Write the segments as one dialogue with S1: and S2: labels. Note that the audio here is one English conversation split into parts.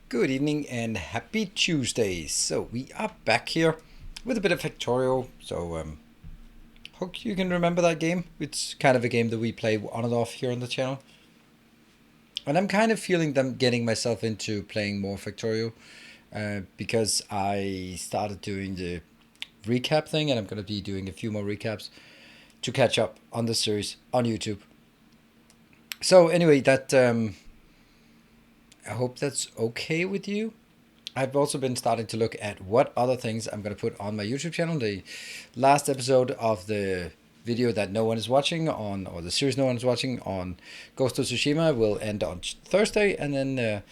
S1: Good evening and happy Tuesday. So we are back here with a bit of Factorio. Hope you can remember that game. It's kind of a game that we play on and off here on the channel. And I'm kind of feeling them getting myself into playing more Factorio because I started doing the recap thing, and I'm going to be doing a few more recaps to catch up on the series on YouTube. So anyway, that I hope that's okay with you. I've also been starting to look at what other things I'm going to put on my YouTube channel. The last episode of the video that no one is watching on, or the series no one is watching on Ghost of Tsushima will end on Thursday, and then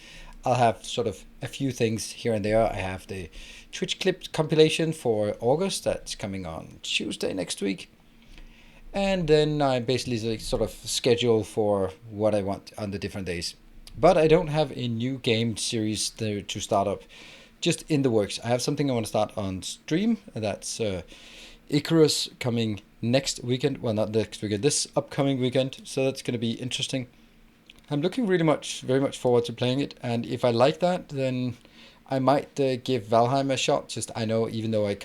S1: I'll have sort of a few things here and there. I have the Twitch clip compilation for August that's coming on Tuesday next week. And then I basically sort of schedule for what I want on the different days. But I don't have a new game series to start up, just in the works. I have something I want to start on stream. That's Icarus coming next weekend. Well, not next weekend, this upcoming weekend. So that's going to be interesting. I'm looking very much forward to playing it. And if I like that, then I might give Valheim a shot. Just I know, even though I'm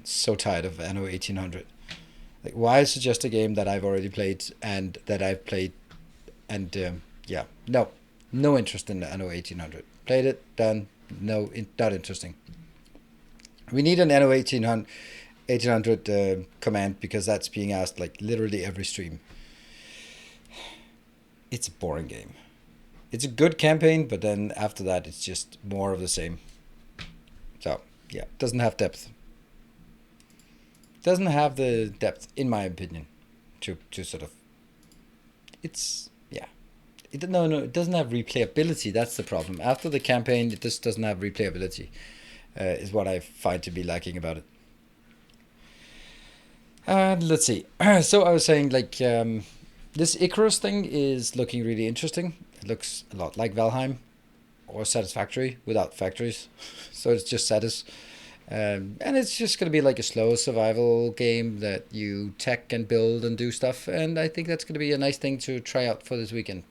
S1: so tired of Anno 1800. Like, why suggest a game that I've already played and that I've played, and yeah, no interest in the Anno 1800. Played it, done. No, not interesting. We need an Anno 1800 command because that's being asked like literally every stream. It's a boring game. It's a good campaign, but then after that, it's just more of the same. So yeah, doesn't have depth. Doesn't have the depth, in my opinion, to sort of. It's yeah. It doesn't have replayability. That's the problem. After the campaign, it just doesn't have replayability. Is what I find to be lacking about it. Let's see. So I was saying, like, this Icarus thing is looking really interesting. It looks a lot like Valheim or Satisfactory without factories. So it's just Satis. And it's just going to be like a slow survival game that you tech and build and do stuff. And I think that's going to be a nice thing to try out for this weekend.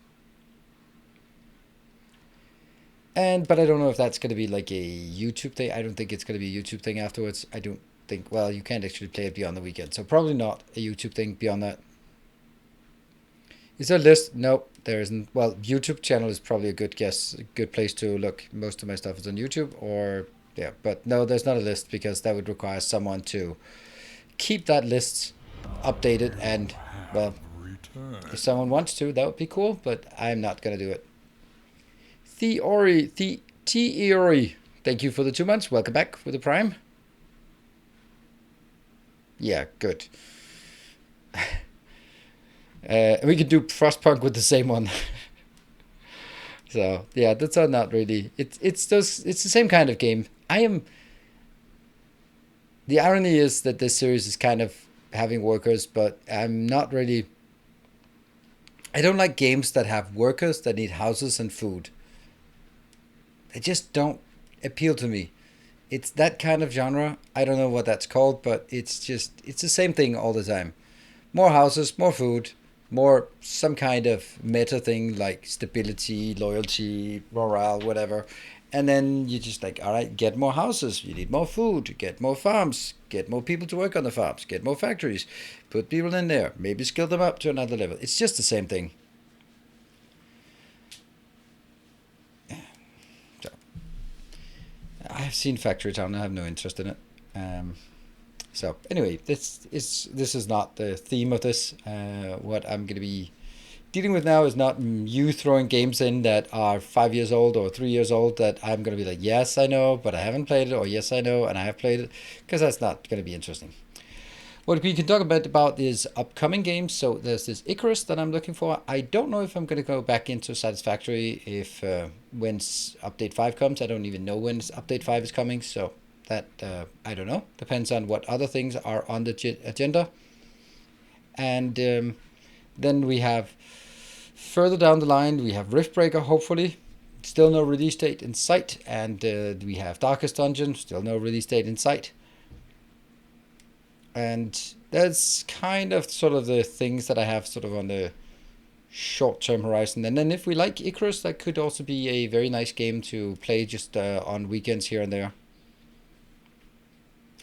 S1: But I don't know if that's going to be like a YouTube thing. I don't think it's going to be a YouTube thing afterwards. I don't think, well, you can't actually play it beyond the weekend. So probably not a YouTube thing beyond that. Is there a list? Nope, there isn't. Well, YouTube channel is probably a good guess, a good place to look. Most of my stuff is on YouTube, or yeah, but no, there's not a list because that would require someone to keep that list updated. And well, if someone wants to, that would be cool, but I'm not gonna do it. Theory, thank you for the 2 months. Welcome back with the Prime. Yeah, good. We could do Frostpunk with the same one. So yeah, that's not really. It's the same kind of game. The irony is that this series is kind of having workers, but I'm not really. I don't like games that have workers that need houses and food. They just don't appeal to me. It's that kind of genre. I don't know what that's called, but it's the same thing all the time. More houses, more food, more some kind of meta thing like stability, loyalty, morale, whatever. And then you just like, all right, get more houses. You need more food, get more farms, get more people to work on the farms, get more factories, put people in there, maybe skill them up to another level. It's just the same thing. So, I've seen Factory Town. I have no interest in it. So anyway, this is not the theme of this. What I'm going to be dealing with now is not you throwing games in that are 5 years old or 3 years old that I'm going to be like, yes, I know, but I haven't played it, or yes, I know, and I have played it, because that's not going to be interesting. What we can talk about is upcoming games. So there's this Icarus that I'm looking for. I don't know if I'm going to go back into Satisfactory if when update 5 comes. I don't even know when update 5 is coming, so that I don't know. Depends on what other things are on the agenda. And then we have further down the line, we have Riftbreaker, hopefully. Still no release date in sight. And we have Darkest Dungeon, still no release date in sight. And that's kind of sort of the things that I have sort of on the short-term horizon. And then if we like Icarus, that could also be a very nice game to play just on weekends here and there.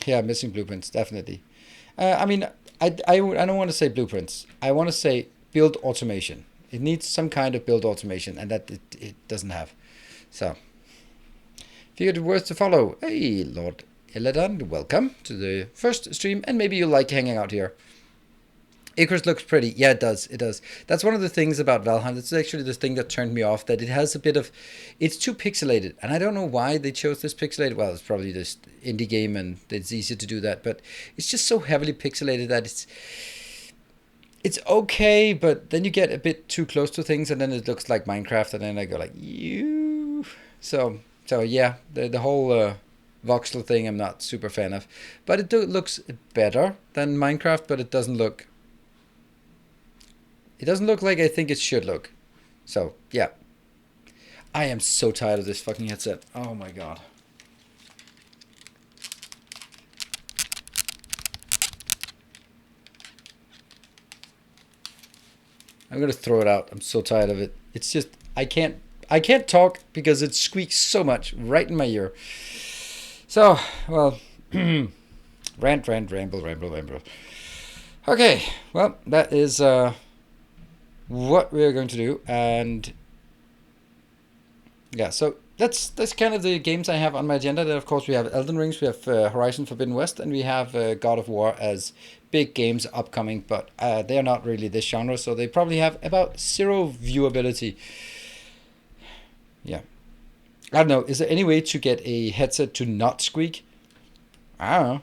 S1: Yeah, missing blueprints, definitely. I mean, I don't want to say blueprints. I want to say build automation. It needs some kind of build automation, and that it doesn't have. So, figured it worth to follow. Hey, Lord Illidan, welcome to the first stream, and maybe you like hanging out here. Icarus looks pretty. Yeah, it does. It does. That's one of the things about Valheim. It's actually the thing that turned me off, that it has a bit of... It's too pixelated. And I don't know why they chose this pixelated. Well, it's probably this indie game and it's easy to do that. But it's just so heavily pixelated that it's okay, but then you get a bit too close to things and then it looks like Minecraft. And then I go like, you... So yeah, the whole... voxel thing I'm not super fan of. But it looks better than Minecraft, but it doesn't look... It doesn't look like I think it should look. So, yeah. I am so tired of this fucking headset. Oh my god. I'm gonna throw it out. I'm so tired of it. It's just, I can't talk because it squeaks so much right in my ear. So, well, rant, ramble. Okay, well, that is what we're going to do, and yeah, so that's kind of the games I have on my agenda. Then of course we have Elden Rings, we have Horizon Forbidden West, and we have God of War as big games upcoming, but they are not really this genre, so they probably have about 0 viewability. Yeah, I don't know, is there any way to get a headset to not squeak? I don't know.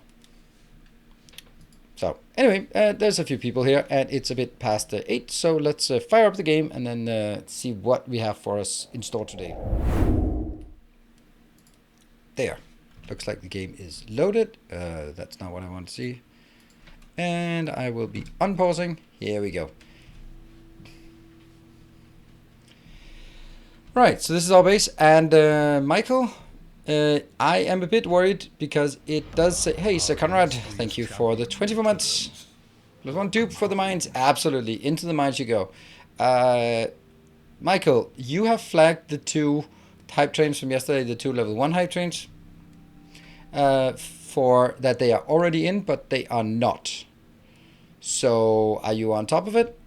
S1: So anyway, there's a few people here, and it's a bit past 8, so let's fire up the game and then see what we have for us in store today. There. Looks like the game is loaded. That's not what I want to see. And I will be unpausing. Here we go. Right, so this is our base, and Michael... I am a bit worried because it does say, hey, Sir Conrad, thank you for the 24 months. There's one dupe for the mines. Absolutely. Into the mines you go. Michael, you have flagged the 2 hype trains from yesterday, the 2 level 1 hype trains, for that they are already in, but they are not. So, are you on top of it?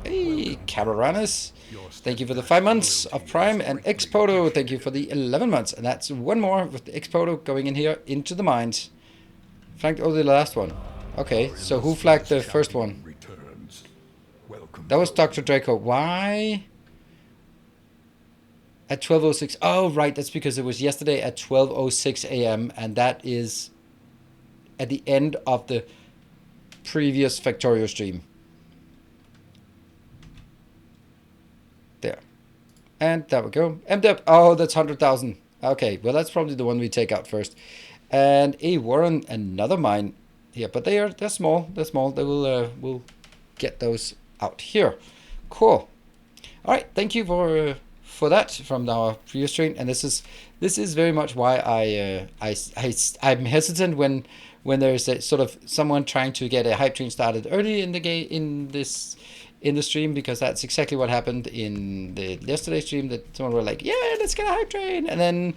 S1: Hey, Caroranis. Thank you for the 5 months of Prime, and Xpoto, thank you for the 11 months. And that's one more with the Xpoto going in here into the mines. Flagged the last one. Okay, so who flagged the first one? That was Dr. Draco. Why? At 12:06. Oh, right, that's because it was yesterday at 12:06 a.m. and that is at the end of the previous Factorio stream. There. And there we go. MDEP. Oh, that's 100,000. Okay, well, that's probably the one we take out first. And a Warren, another mine here, but they're small. They're small. They will we'll get those out here. Cool. All right. Thank you for that from our previous stream. And this is very much why I'm hesitant when there's a sort of someone trying to get a hype train started early in the game in the stream, because that's exactly what happened in the yesterday's stream, that someone were like, yeah, let's get a hype train, and then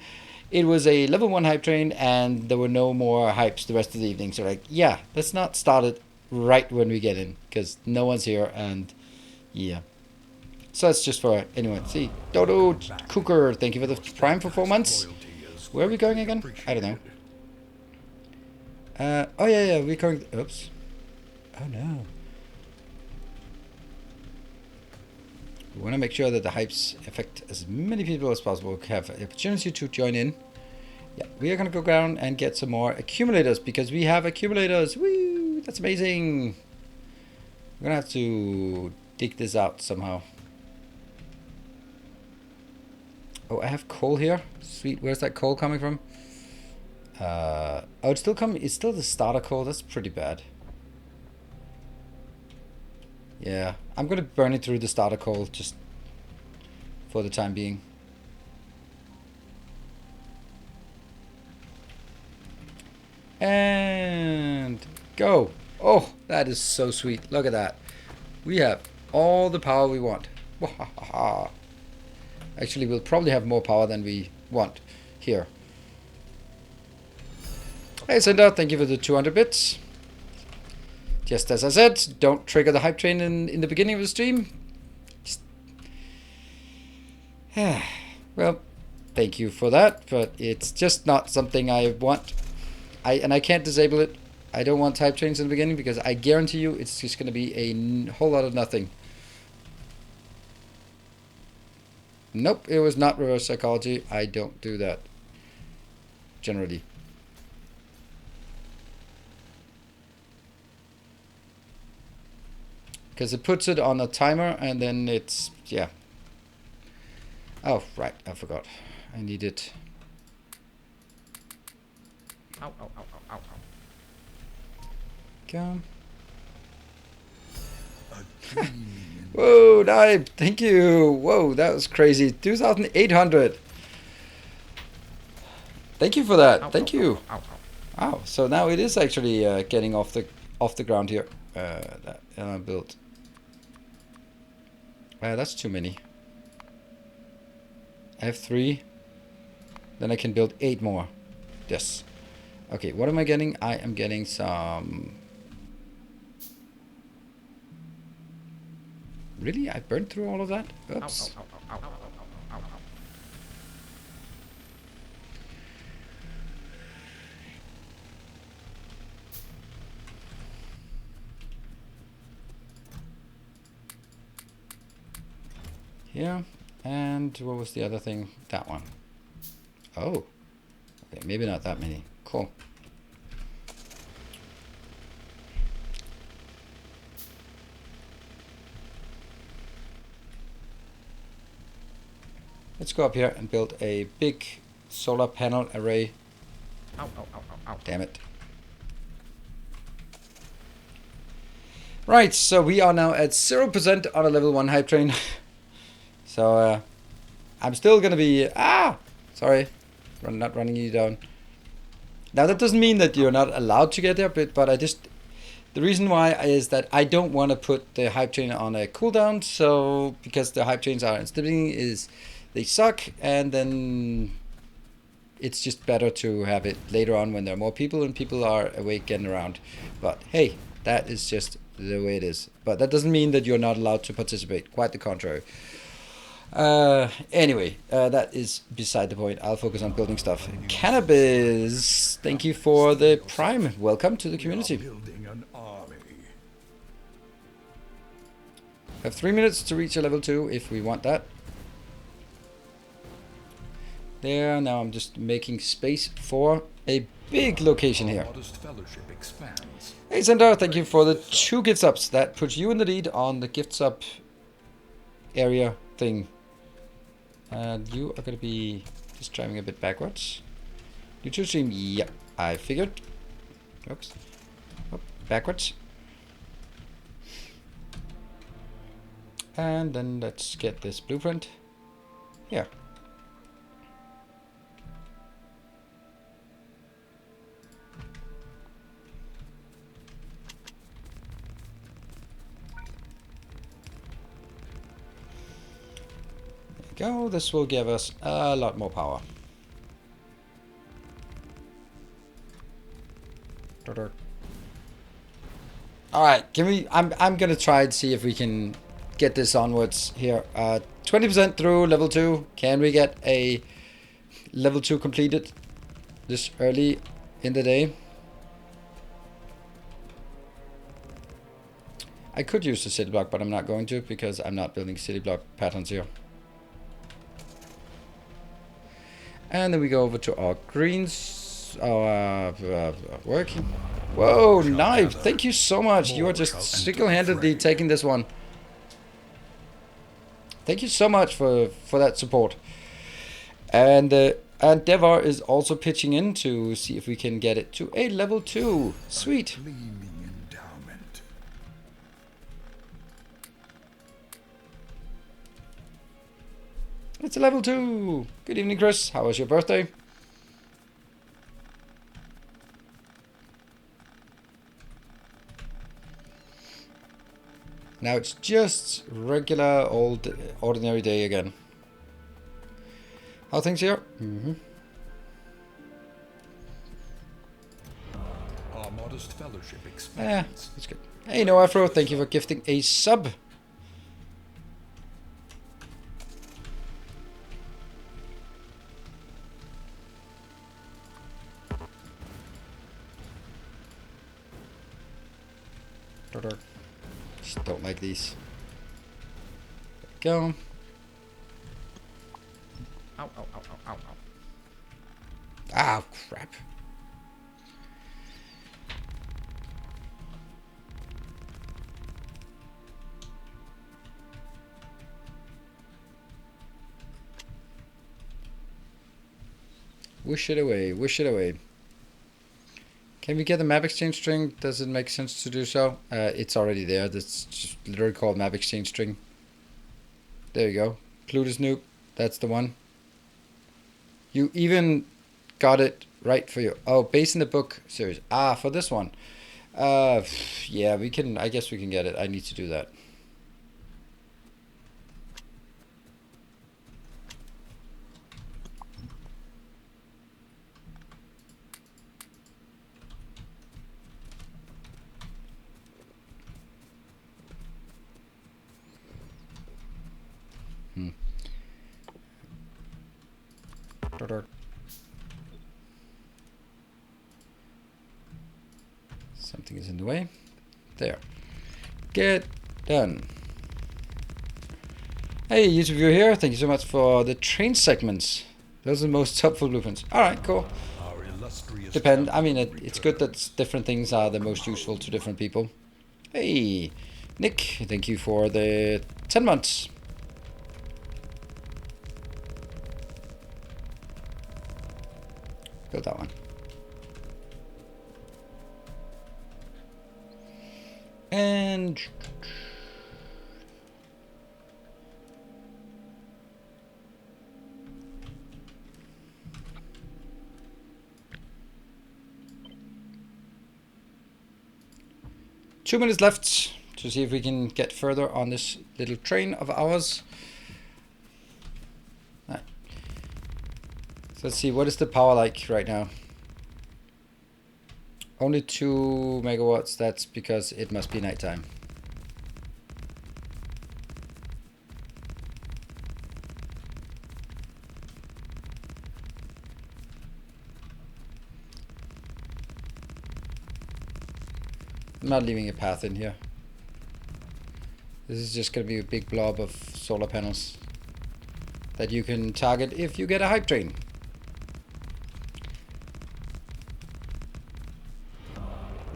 S1: it was a level 1 hype train and there were no more hypes the rest of the evening. So like, yeah, let's not start it right when we get in, because no one's here, and yeah. So that's just for anyone. See, Dodo Cooker, thank you for the Prime for 4 months. Where are we going again? I don't know. Oh yeah, we're going, oops. Oh no. We want to make sure that the hypes affect as many people as possible, have the opportunity to join in. Yeah, we are going to go down and get some more accumulators, because we have accumulators. Woo! That's amazing. We're going to have to dig this out somehow. Oh, I have coal here. Sweet. Where's that coal coming from? Oh, it's still coming. It's still the starter coal. That's pretty bad. Yeah, I'm going to burn it through the starter coal just for the time being. And go. Oh, that is so sweet. Look at that. We have all the power we want. Wahaha. Actually, we'll probably have more power than we want here. Hey, Cinder, thank you for the 200 bits. Just as I said, don't trigger the hype train in the beginning of the stream. Well, thank you for that, but it's just not something I want. I can't disable it. I don't want hype trains in the beginning because I guarantee you it's just going to be a whole lot of nothing. Nope, it was not reverse psychology. I don't do that generally. Because it puts it on a timer and then it's, yeah. Oh, right, I forgot. I need it.
S2: Ow, ow, ow, ow, ow, ow.
S1: Come. Whoa, dive. Thank you. Whoa, that was crazy. 2,800. Thank you for that.
S2: Ow,
S1: Thank
S2: ow,
S1: you.
S2: Ow, ow, ow.
S1: Wow, so now it is actually getting off the ground here. That I built. That's too many. I have 3. Then I can build 8 more. Yes. Okay, what am I getting? I am getting some... Really? I burned through all of that? Oops.
S2: Ow, ow, ow, ow, ow, ow, ow, ow, ow.
S1: Here. And what was the other thing? That one. Oh. Okay, maybe not that many. Cool. Let's go up here and build a big solar panel array.
S2: Ow, ow, ow, ow, ow.
S1: Damn it. Right, so we are now at 0% on a level 1 hype train. So I'm still gonna be... Sorry. Not running you down. Now that doesn't mean that you're not allowed to get there, but I just... The reason why is that I don't want to put the hype train on a cooldown, so... Because the hype trains are instilling is... They suck, and then... It's just better to have it later on when there are more people and people are awake and around. But hey, that is just the way it is. But that doesn't mean that you're not allowed to participate. Quite the contrary. Anyway, that is beside the point. I'll focus on building stuff. Cannabis, thank you for the prime. Welcome to the community. Have 3 minutes to reach a level 2 if we want that. There, now I'm just making space for a big location here. Hey Zendar, thank you for the 2 gift subs. That puts you in the lead on the gift sub area thing. And you are going to be just driving a bit backwards. YouTube stream, yep, I figured. Oops. Oh, backwards. And then let's get this blueprint. Here. Go. This will give us a lot more power. All right, can we? I'm gonna try and see if we can get this onwards here. 20% through level 2. Can we get a level 2 completed this early in the day? I could use the city block, but I'm not going to because I'm not building city block patterns here. And then we go over to our greens, working. Whoa, Knife, thank you so much. You are just single-handedly taking this one. Thank you so much for that support. And Devar is also pitching in to see if we can get it to a level 2. Sweet. It's a level 2. Good evening, Chris. How was your birthday? Now it's just regular old ordinary day again. How things here?
S3: Our modest fellowship
S1: Yeah,
S3: expands.
S1: that's good. Hey, no Afro, thank you for gifting a sub. Just don't like these. There we go.
S2: Ow, ow, ow, ow, ow, ow.
S1: Ah, crap. Wish it away, wish it away. Can we get the map exchange string? Does it make sense to do so? It's already there. That's just literally called map exchange string. There you go. Plutus Noob. That's the one. You even got it right for you. Oh, based in the book series. Ah, for this one. Yeah, we can. I guess we can get it. I need to do that. Something is in the way. There. Get done. Hey, YouTube viewer here. Thank you so much for the train segments. Those are the most helpful blueprints. Alright, cool.
S3: Our illustrious
S1: Depend. I mean, it's good that different things are the most useful to different people. Hey, Nick. Thank you for the 10 months. Build that one. And two minutes left to see if we can get further on this little train of ours. Right. So let's see, what is the power like right now? Only 2 megawatts. That's because it must be nighttime. I'm not leaving a path in here. This is just going to be a big blob of solar panels that you can target if you get a hype train.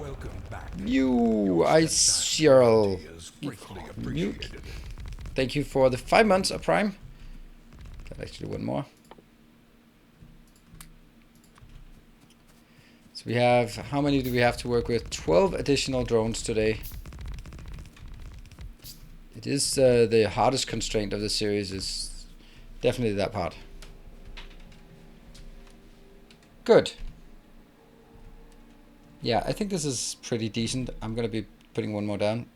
S3: welcome back.
S1: You, Icial.
S3: Appreciated.
S1: Thank you for the 5 months of Prime. Got actually one more. So we have, how many do we have to work with? 12 additional drones today. It is the hardest constraint of the series, is definitely that part. Good. Yeah, I think this is pretty decent. I'm going to be putting one more down.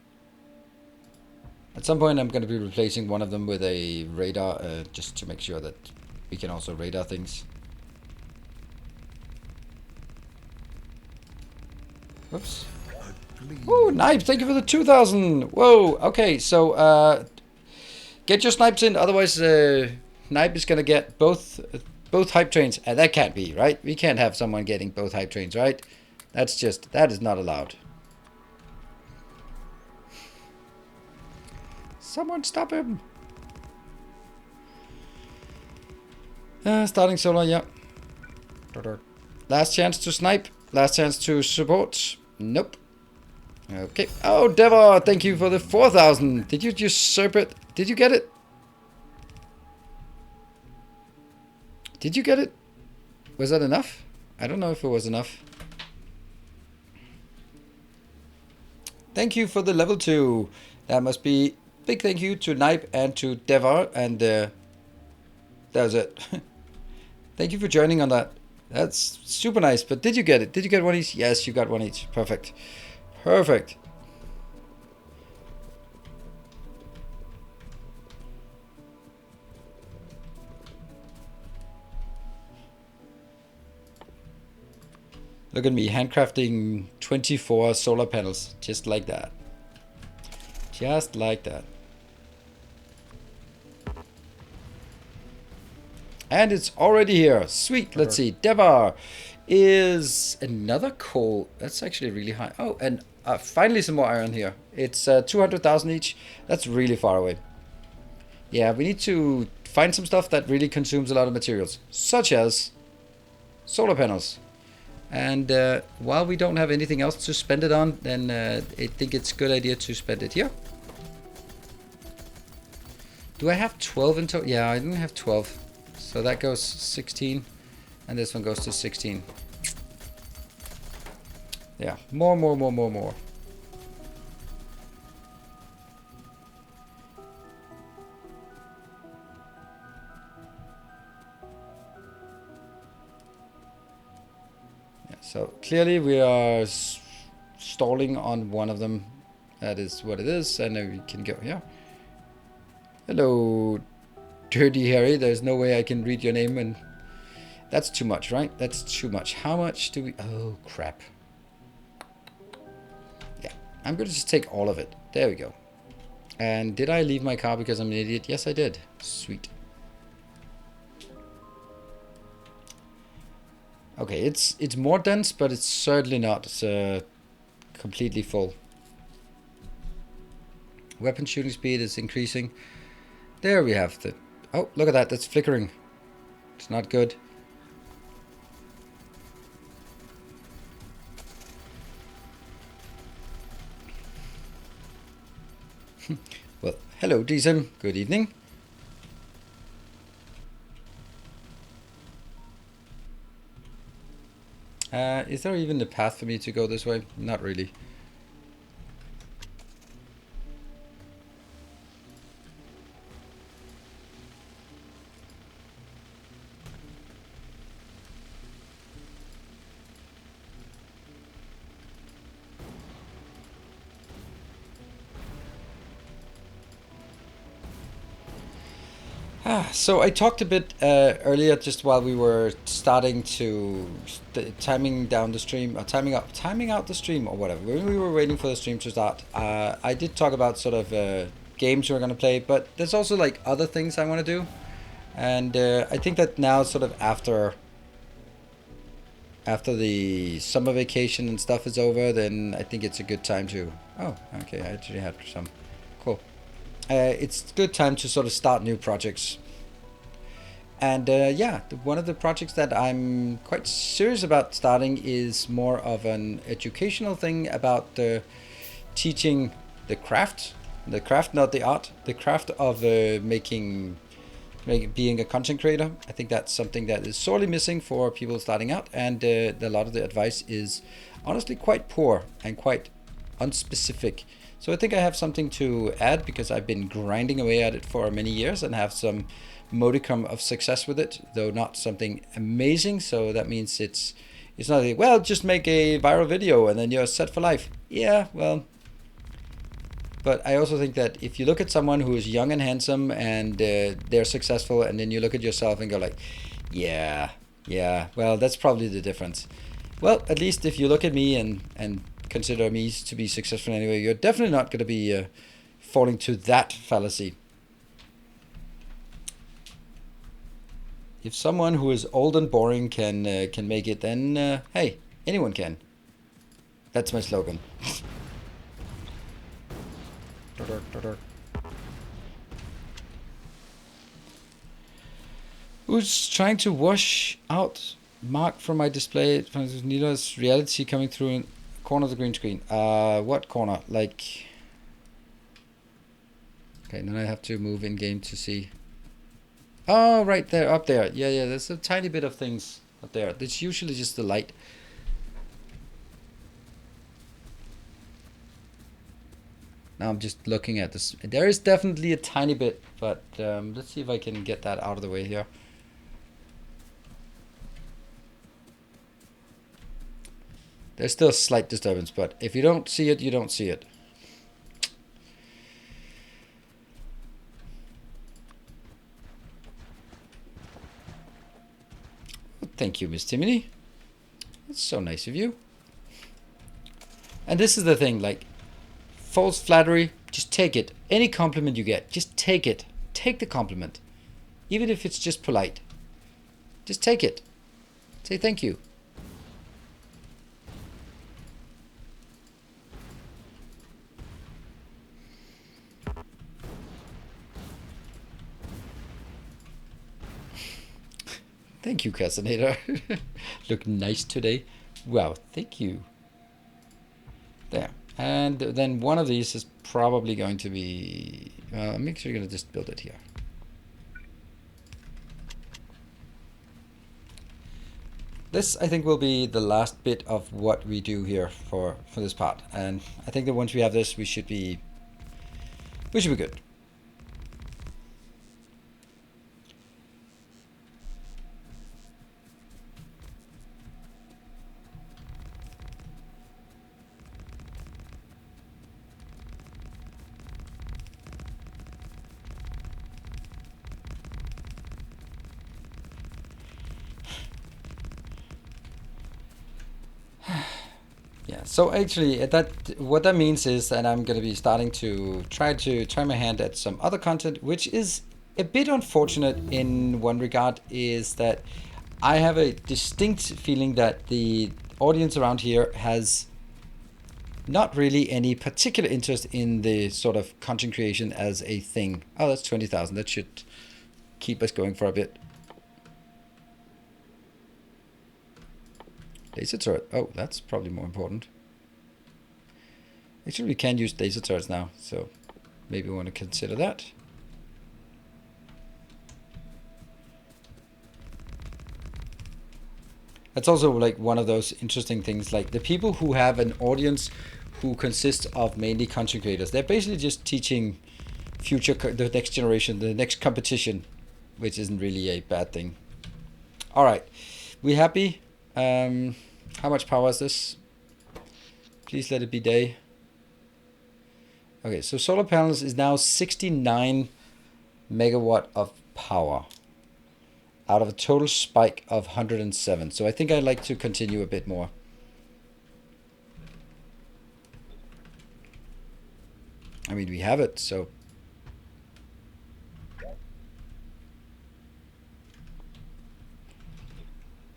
S1: At some point I'm going to be replacing one of them with a radar, just to make sure that we can also radar things. Whoops. Whoa, Snipes, thank you for the 2,000. Whoa, okay, so get your snipes in, otherwise Snipe is going to get both hype trains. And that can't be, right? We can't have someone getting both hype trains, right? That's just, that is not allowed. Someone stop him. Starting solar, yeah. Last chance to snipe. Last chance to support. Nope. Okay. Oh, Devar, thank you for the 4,000. Did you usurp it? Did you get it? Did you get it? Was that enough? I don't know if it was enough. Thank you for the level 2. That must be big thank you to Nipe and to Devar, and that was it. Thank you for joining on that. That's super nice. But did you get it? Did you get one each? Yes, you got one each. Perfect. Perfect. Look at me, handcrafting 24 solar panels, just like that. Just like that. And it's already here. Sweet. Let's see. Devar is another coal. That's actually really high. Oh, and finally some more iron here. It's 200,000 each. That's really far away. Yeah, we need to find some stuff that really consumes a lot of materials, such as solar panels. And while we don't have anything else to spend it on, then I think it's a good idea to spend it here. Do I have 12 in total? Yeah, I didn't have 12. So that goes 16. And this one goes to 16. Yeah, more. So clearly we are stalling on one of them. That is what it is, and then we can go here. Hello, Dirty Harry. There's no way I can read your name, and that's too much, right? That's too much. How much do we... Oh, crap. Yeah, I'm going to just take all of it. There we go. And did I leave my car because I'm an idiot? Yes, I did. Sweet. Okay, it's more dense, but it's certainly not completely full. Weapon shooting speed is increasing. There we have the... Oh, look at that. That's flickering. It's not good. Well, hello, Deezen. Good evening. Is there even a path for me to go this way? Not really. So I talked a bit earlier, just while we were starting to timing down the stream, or timing out the stream, or whatever. When we were waiting for the stream to start, I did talk about sort of games we're gonna play, but there's also like other things I want to do, and I think that now, sort of after the summer vacation and stuff is over, then I think it's a good time to. Oh, okay, I actually had some. Cool. It's a good time to sort of start new projects. And yeah, one of the projects that I'm quite serious about starting is more of an educational thing about teaching the craft, not the art, the craft of being a content creator. I think that's something that is sorely missing for people starting out, and a lot of the advice is honestly quite poor and quite unspecific. So I think I have something to add, because I've been grinding away at it for many years and have some modicum of success with it, though not something amazing. So that means it's not like, well, just make a viral video and then you're set for life. Yeah, well, but I also think that if you look at someone who is young and handsome and they're successful, and then you look at yourself and go like, yeah, well, that's probably the difference. Well, at least if you look at me and consider me to be successful anyway, you're definitely not going to be falling to that fallacy. If someone who is old and boring can make it, then hey, anyone can. That's my slogan. Who's trying to wash out Mark from my display? Nila's reality coming through in corner of the green screen. What corner? Like... Okay, then I have to move in game to see. Oh, right there, up there. Yeah, there's a tiny bit of things up there. It's usually just the light. Now I'm just looking at this. There is definitely a tiny bit, but let's see if I can get that out of the way here. There's still a slight disturbance, but if you don't see it, you don't see it. Thank you, Miss Timony. That's so nice of you. And this is the thing, like, false flattery, just take it. Any compliment you get, just take it. Take the compliment. Even if it's just polite. Just take it. Say thank you. Thank you, Casaneda. Look nice today. Wow, thank you. There. And then one of these is probably going to be... I'm actually going to just build it here. This, I think, will be the last bit of what we do here for this part. And I think that once we have this, we should be good. So actually, what that means is that I'm going to be starting to try my hand at some other content, which is a bit unfortunate in one regard, is that I have a distinct feeling that the audience around here has not really any particular interest in the sort of content creation as a thing. Oh, that's 20,000. That should keep us going for a bit. Laser turret. Oh, that's probably more important. Actually, we can use laser turrets now, so maybe we want to consider that. That's also like one of those interesting things, like the people who have an audience who consists of mainly content creators, they're basically just teaching the next generation, the next competition, which isn't really a bad thing. All right, we happy? How much power is this? Please let it be day. Okay, so solar panels is now 69 megawatt of power out of a total spike of 107. So I think I'd like to continue a bit more. I mean, we have it, so.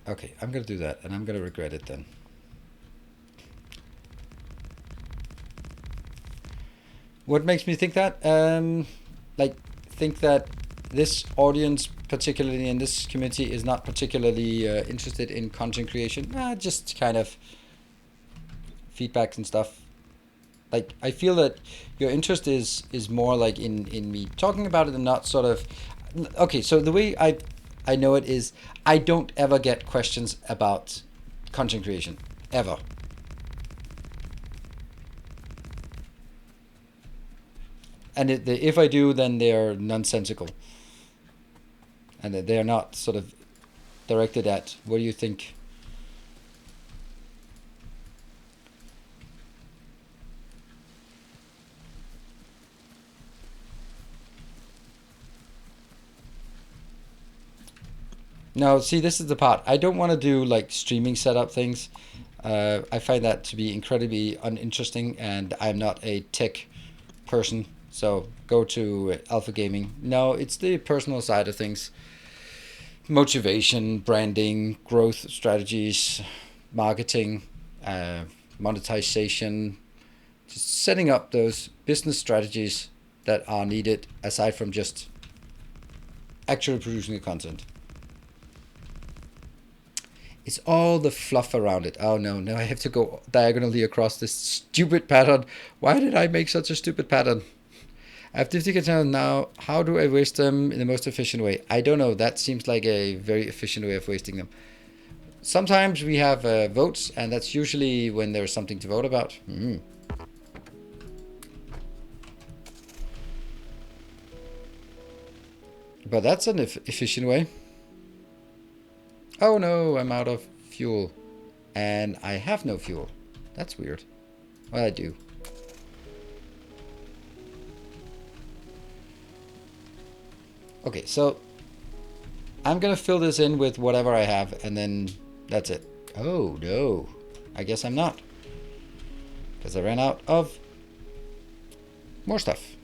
S1: Okay, I'm going to do that, and I'm going to regret it then. What makes me think that? Think that this audience, particularly in this community, is not particularly interested in content creation. Just kind of feedbacks and stuff. Like, I feel that your interest is more like in me talking about it and not sort of... Okay, so the way I know it is I don't ever get questions about content creation. Ever. And if I do, then they're nonsensical. And they're not sort of directed at, what do you think? No, see, this is the part. I don't want to do like streaming setup things. I find that to be incredibly uninteresting, and I'm not a tech person. So go to Alpha Gaming. No, it's the personal side of things. Motivation, branding, growth strategies, marketing, monetization. Just setting up those business strategies that are needed aside from just actually producing the content. It's all the fluff around it. Oh no, now I have to go diagonally across this stupid pattern. Why did I make such a stupid pattern? I have 50 containers now. How do I waste them in the most efficient way? I don't know. That seems like a very efficient way of wasting them. Sometimes we have votes, and that's usually when there's something to vote about. But that's an efficient way. Oh no, I'm out of fuel. And I have no fuel. That's weird. Well, I do. Okay, so I'm gonna fill this in with whatever I have, and then that's it. Oh, no. I guess I'm not. Because I ran out of more stuff.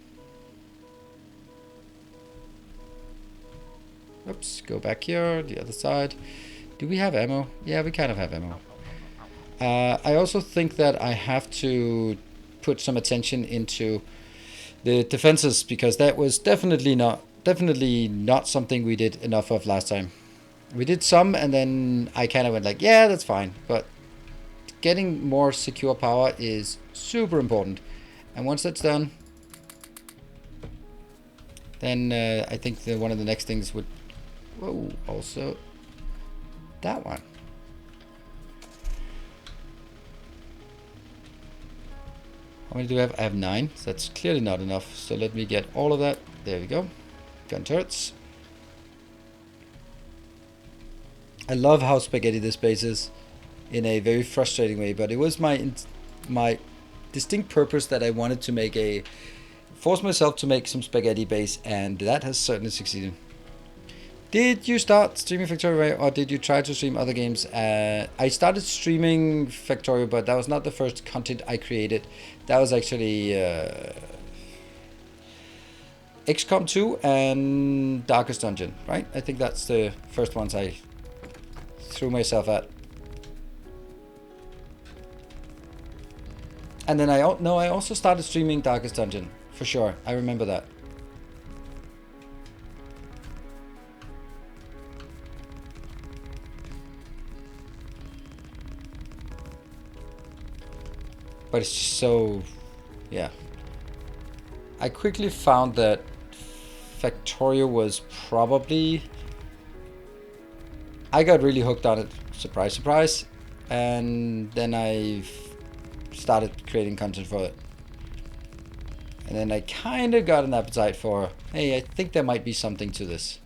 S1: Oops, go back here, the other side. Do we have ammo? Yeah, we kind of have ammo. I also think that I have to put some attention into the defenses, because that was definitely not something we did enough of last time. We did some, and then I kind of went like, yeah, that's fine. But getting more secure power is super important. And once that's done, then I think one of the next things would... Whoa, also that one. How many do I have? I have 9. So that's clearly not enough. So let me get all of that. There we go. Gun turrets. I love how spaghetti this base is in a very frustrating way, but it was my distinct purpose that I wanted to force myself to make some spaghetti base, and that has certainly succeeded. Did you start streaming Factorio, or did you try to stream other games? I started streaming Factorio, but that was not the first content I created. That was actually XCOM 2 and Darkest Dungeon, right? I think that's the first ones I threw myself at. And then I also started streaming Darkest Dungeon, for sure. I remember that. But it's just so, yeah. I quickly found that Factorio was probably... I got really hooked on it, surprise, surprise. And then I started creating content for it. And then I kind of got an appetite for, hey, I think there might be something to this.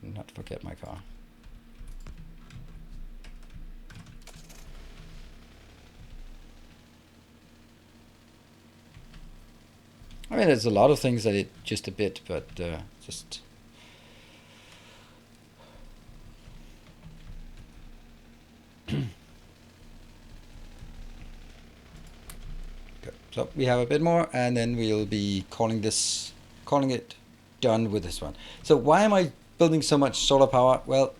S1: Not forget my car. I mean, there's a lot of things that it just a bit, but just... Good. So we have a bit more, and then we'll be calling it done with this one. So why am I building so much solar power? Well,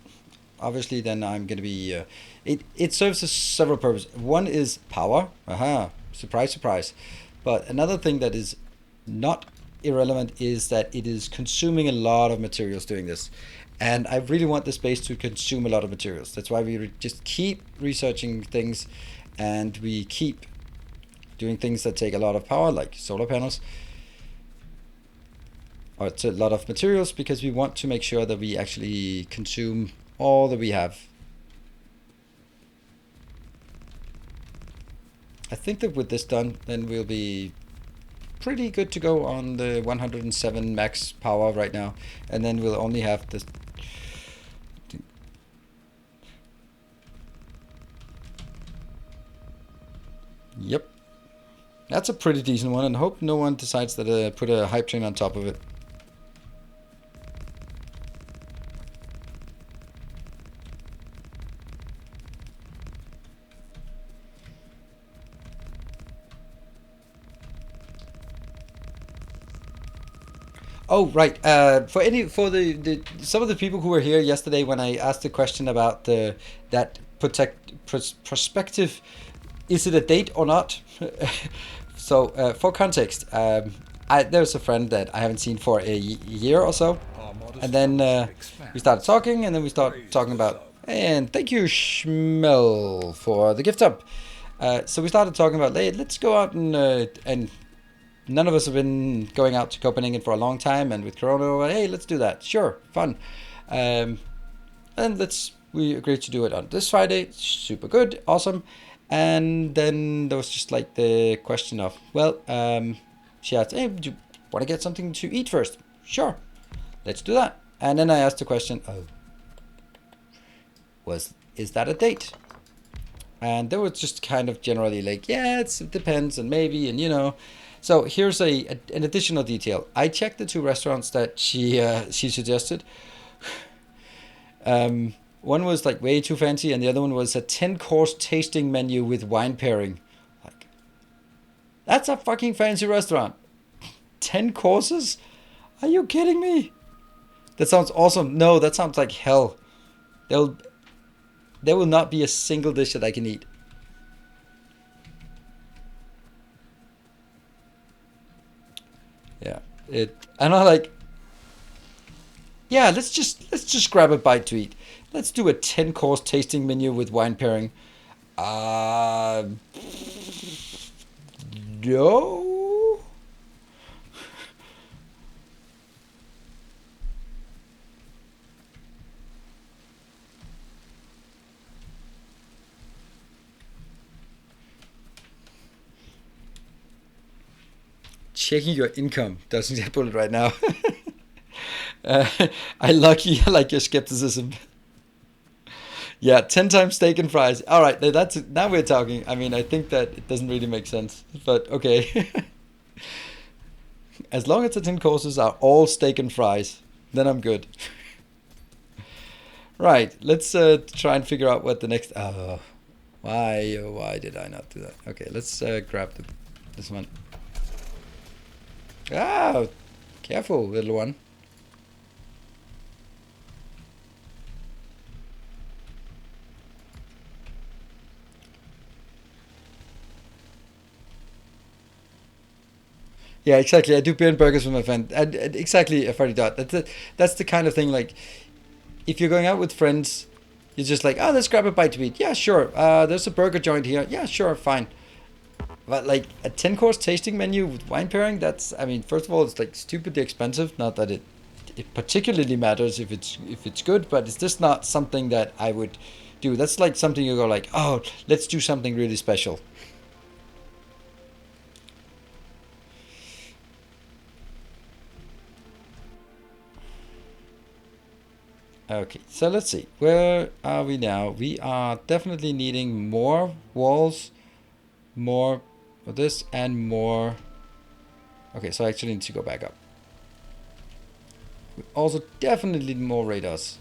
S1: obviously then I'm going to be... it serves several purposes. One is power. Aha, surprise, surprise. But another thing that is not irrelevant is that it is consuming a lot of materials doing this, and I really want the space to consume a lot of materials. That's why we just keep researching things, and we keep doing things that take a lot of power, like solar panels, or it's a lot of materials, because we want to make sure that we actually consume all that we have. I think that with this done, then we'll be pretty good to go on the 107 max power right now, and then we'll only have this. Yep, that's a pretty decent one, and I hope no one decides that put a hype train on top of it. Oh, right. For some of the people who were here yesterday when I asked the question about that perspective, is it a date or not? So for context, there's a friend that I haven't seen for a year or so, and then we started talking, and then we started talking about, and thank you Schmel for the gift sub. So we started talking about, hey, let's go out and none of us have been going out to Copenhagen for a long time, and with Corona, hey, let's do that. Sure, fun. And we agreed to do it on this Friday. Super good, awesome. And then there was just like the question of, well, she asked, hey, do you want to get something to eat first? Sure, let's do that. And then I asked the question, is that a date? And they were just kind of generally like, yeah, it depends, and maybe, and you know. So here's an additional detail. I checked the 2 restaurants that she suggested. One was like way too fancy, and the other one was a 10-course tasting menu with wine pairing. Like, that's a fucking fancy restaurant. 10 courses? Are you kidding me? That sounds awesome. No, that sounds like hell. There will not be a single dish that I can eat. Yeah, and I'm like, yeah, let's just grab a bite to eat. Let's do a 10-course tasting menu with wine pairing. No. Checking your income doesn't get bullet right now. I like your skepticism. Yeah, 10 times steak and fries. All right, now we're talking. I mean, I think that it doesn't really make sense, but okay. As long as the 10 courses are all steak and fries, then I'm good. Right, let's try and figure out what the next. Why did I not do that? Okay, let's grab this one. Ah, careful, little one. Yeah, exactly. I do beer and burgers with my friend. And exactly, a Friday dot. That's the kind of thing, like, if you're going out with friends, you're just like, oh, let's grab a bite to eat. Yeah, sure. There's a burger joint here. Yeah, sure, fine. But like a 10-course tasting menu with wine pairing, that's, I mean, first of all, it's like stupidly expensive. Not that it particularly matters if it's good, but it's just not something that I would do. That's like something you go like, oh, let's do something really special. Okay, so let's see. Where are we now? We are definitely needing more walls, more of this, and more. Okay, so I actually need to go back up. We also definitely need more radars.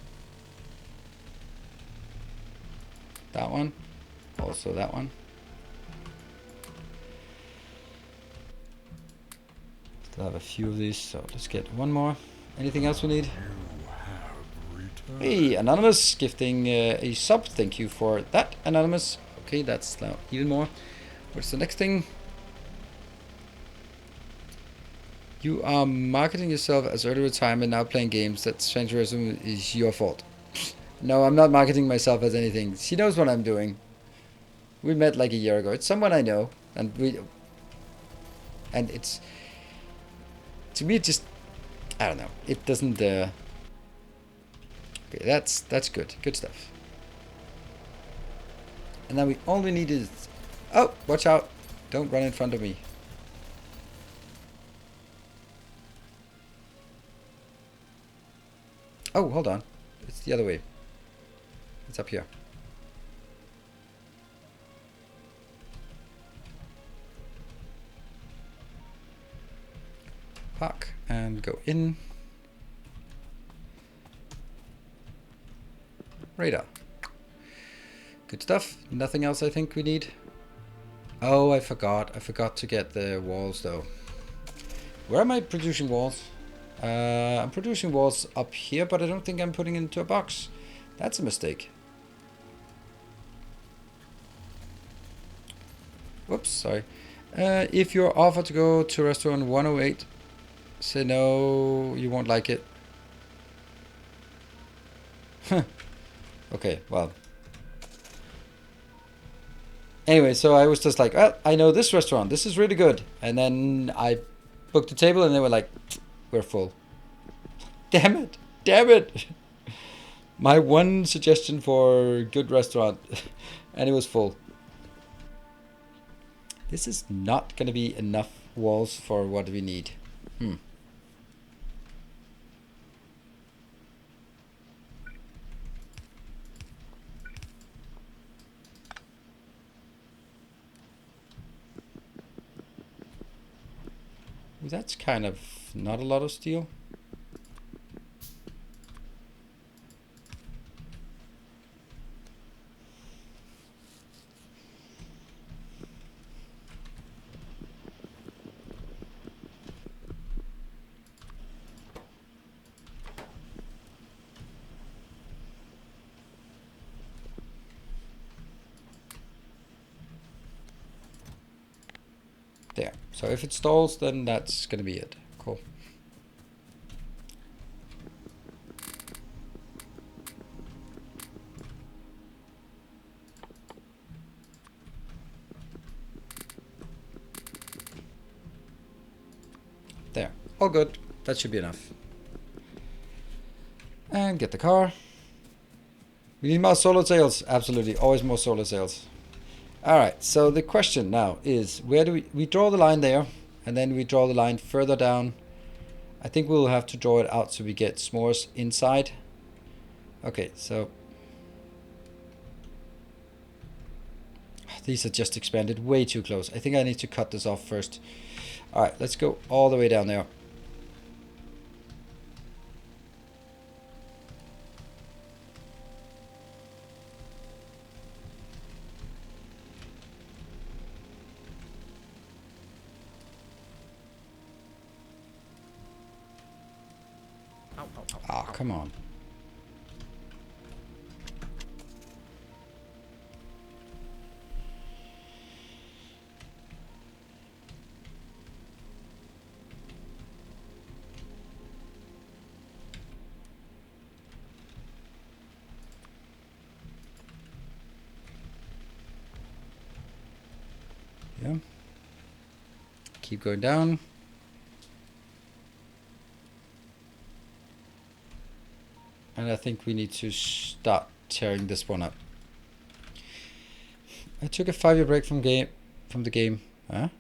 S1: That one. Also that one. Still have a few of these, so let's get one more. Anything else we need?
S3: You have returned.
S1: Hey, Anonymous, gifting a sub. Thank you for that, Anonymous. Okay, that's now even more. What's the next thing? You are marketing yourself as early retirement, now playing games. That Centrism is your fault. No, I'm not marketing myself as anything. She knows what I'm doing. We met like a year ago. It's someone I know, and it's, to me, it just, I don't know. It doesn't. Okay, that's good. Good stuff. And now we only need is, oh, watch out! Don't run in front of me. Oh, hold on. It's the other way. It's up here. Park and go in. Radar. Good stuff. Nothing else I think we need. Oh, I forgot. I forgot to get the walls though. Where am I producing walls? I'm producing walls up here, but I don't think I'm putting it into a box. That's a mistake. Whoops, sorry. If you're offered to go to restaurant 108, say no, you won't like it. Okay, well. Anyway, so I was just like, well, I know this restaurant. This is really good. And then I booked the table and they were like, we're full. Damn it. Damn it. My one suggestion for good restaurant and it was full. This is not going to be enough walls for what we need. Ooh, that's kind of not a lot of steel. There. So if it stalls, then that's gonna be it. Cool. There. All good. That should be enough. And get the car. We need more solar sails. Absolutely. Always more solar sails. Alright, so the question now is, where do we draw the line there, and then we draw the line further down. I think we'll have to draw it out so we get s'mores inside. Okay, so these are just expanded way too close. I think I need to cut this off first. Alright, let's go all the way down there. Ah, come on. Yeah. Keep going down. And I think we need to start tearing this one up. I took a 5-year break from the game. Huh?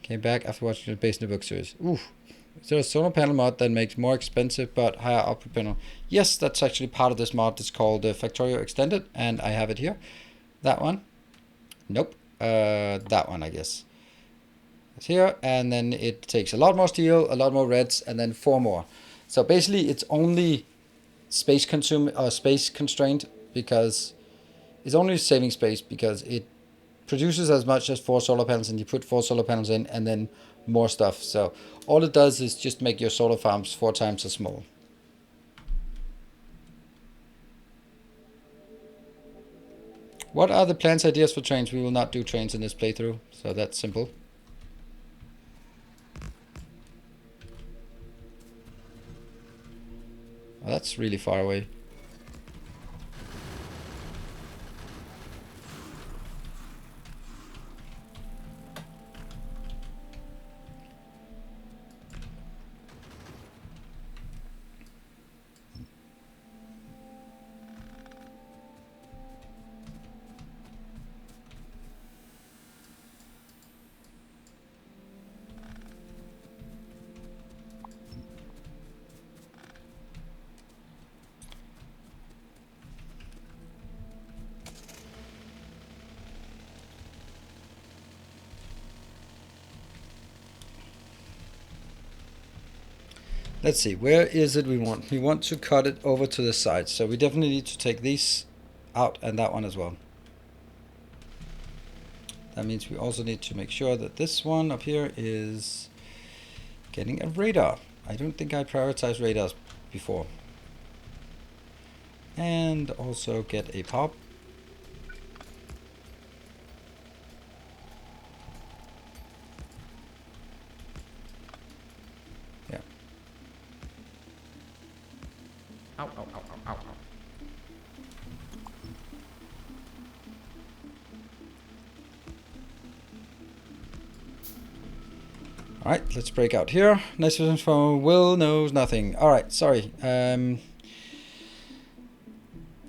S1: Came back after watching the Base in the Book series. Ooh. Is there a solar panel mod that makes more expensive but higher output panel? Yes, that's actually part of this mod. It's called Factorio Extended, and I have it here. That one. Nope. That one, I guess. It's here, and then it takes a lot more steel, a lot more reds, and then 4 more. So basically, it's only space constrained, because it's only saving space because it produces as much as 4 solar panels, and you put 4 solar panels in and then more stuff. So all it does is just make your solar farms 4 times as small. What are the plans, ideas for trains? We will not do trains in this playthrough, so that's simple. Oh, that's really far away. Let's see, where is it we want? We want to cut it over to the side. So we definitely need to take these out and that one as well. That means we also need to make sure that this one up here is getting a radar. I don't think I prioritized radars before. And also get a pop. Yeah.
S2: Ow, ow, ow, ow, ow, ow.
S1: Alright, let's break out here. Nice vision from Will knows nothing. Alright, sorry.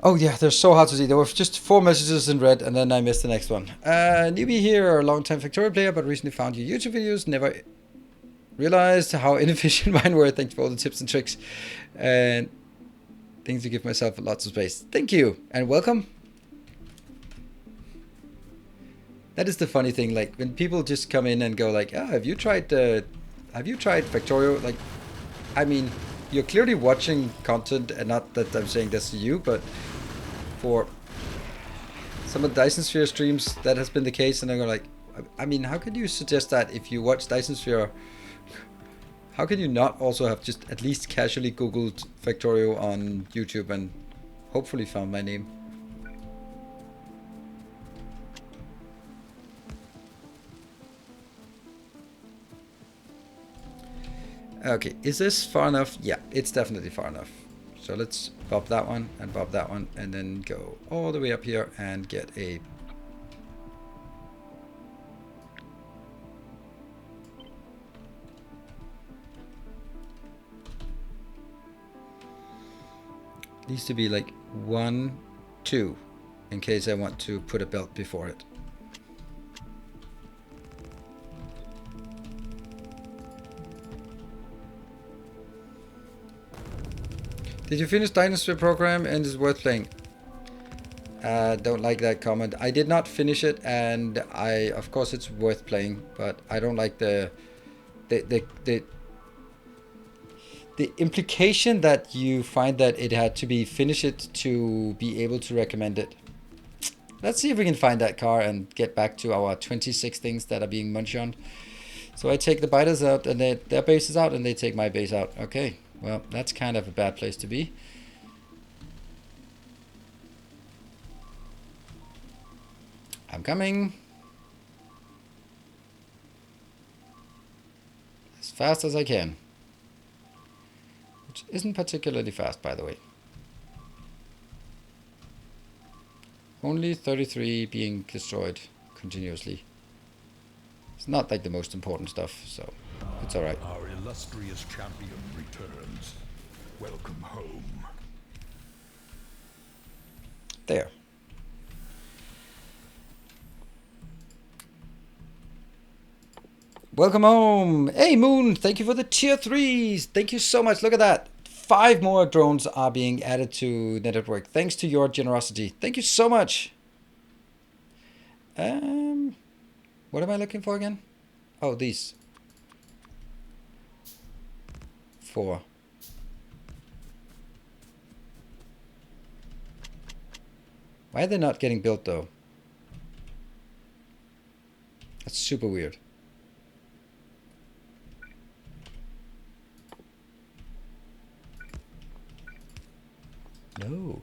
S1: Oh yeah, they're so hard to see. There were just 4 messages in red, and then I missed the next one. Newbie here, a long-time Factorio player, but recently found your YouTube videos. Never realized how inefficient mine were. Thanks for all the tips and tricks. And things to give myself lots of space. Thank you, and welcome. That is the funny thing, like when people just come in and go like, oh, have you tried have you tried Factorio? Like, I mean, you're clearly watching content, and not that I'm saying this to you, but for some of the Dyson Sphere streams, that has been the case, and I go like, I mean, how can you suggest that if you watch Dyson Sphere? How can you not also have just at least casually Googled Factorio on YouTube and hopefully found my name? Okay, is this far enough? Yeah, it's definitely far enough. So let's bob that one, and then go all the way up here and get a... Needs to be like 1, 2, in case I want to put a belt before it. Did you finish Dinosaur program and is worth playing? Don't like that comment. I did not finish it, and of course it's worth playing, but I don't like the implication that you find that it had to be finished to be able to recommend it. Let's see if we can find that car and get back to our 26 things that are being munched on. So I take the biters out, and their base is out, and they take my base out. Okay. Well, that's kind of a bad place to be. I'm coming. As fast as I can. Which isn't particularly fast, by the way. Only 33 being destroyed continuously. It's not like the most important stuff, so it's alright.
S3: Our illustrious champion returns. Welcome home.
S1: There. Welcome home. Hey, Moon, thank you for the tier 3s. Thank you so much. Look at that. 5 more drones are being added to the network thanks to your generosity. Thank you so much. What am I looking for again? Oh, these. 4. Why are they not getting built though? That's super weird. No.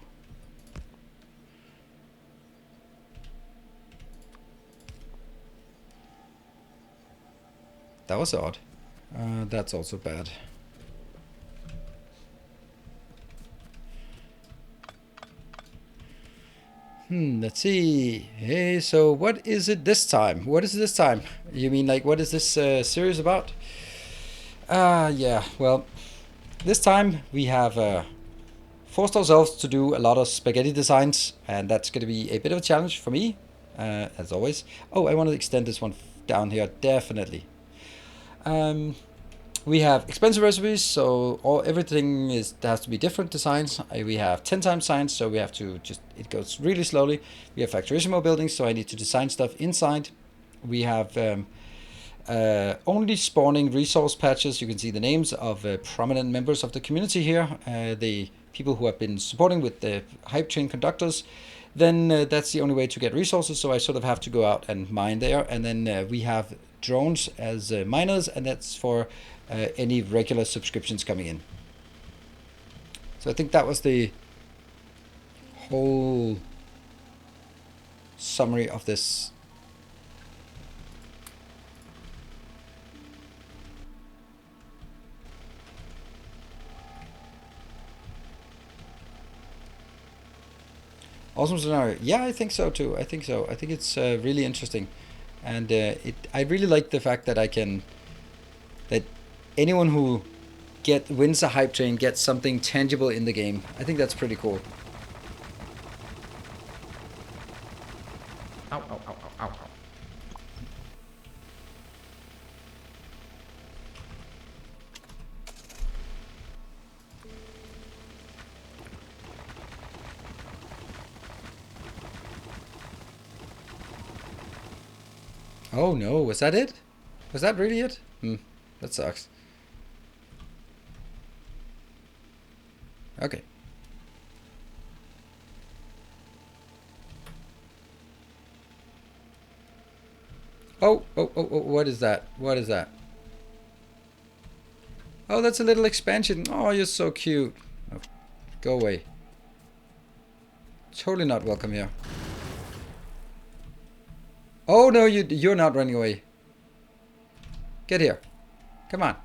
S1: That was odd. That's also bad. Let's see. Hey, so what is it this time? What is it this time? You mean like what is this series about? Yeah, well, this time we have forced ourselves to do a lot of spaghetti designs, and that's going to be a bit of a challenge for me, as always. Oh, I want to extend this one down here, definitely. We have expensive recipes, so everything has to be different designs. We have 10 times science, so we have to it goes really slowly. We have Factorissimo buildings, so I need to design stuff inside. We have only spawning resource patches. You can see the names of prominent members of the community here, the people who have been supporting with the hype train conductors. Then that's the only way to get resources, so I sort of have to go out and mine there. And then we have drones as miners, and that's for any regular subscriptions coming in. So I think that was the whole summary of this. Awesome scenario. Yeah, I think so too. I think so. I think it's really interesting, and I really like the fact that that anyone who wins a hype train gets something tangible in the game. I think that's pretty cool.
S2: Ow, ow, ow, ow, ow, ow.
S1: Oh no, was that it? Was that really it? That sucks. Okay. Oh, what is that? What is that? Oh, that's a little expansion. Oh, you're so cute. Oh, go away. Totally not welcome here. Oh no, you're not running away. Get here. Come on.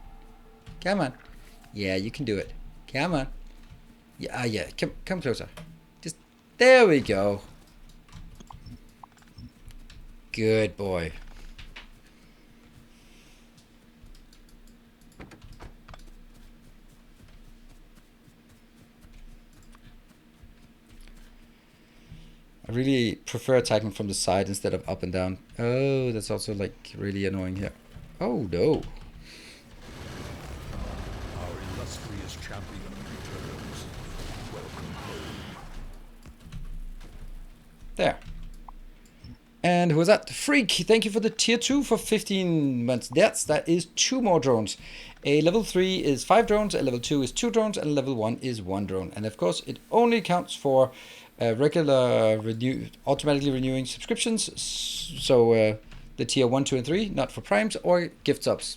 S1: Come on. Yeah, you can do it. Come on. Yeah, yeah. Come closer. Just there we go. Good boy. I really prefer attacking from the side instead of up and down. Oh, that's also like really annoying here. Oh no.
S3: Our illustrious champion returns. Welcome home.
S1: There. And who was that? Freak, thank you for the tier 2 for 15 months. That is 2 more drones. A level 3 is 5 drones, a level 2 is 2 drones, and level 1 is 1 drone. And of course, it only counts for regular automatically renewing subscriptions. So the tier 1, 2, and 3, not for primes or gift subs.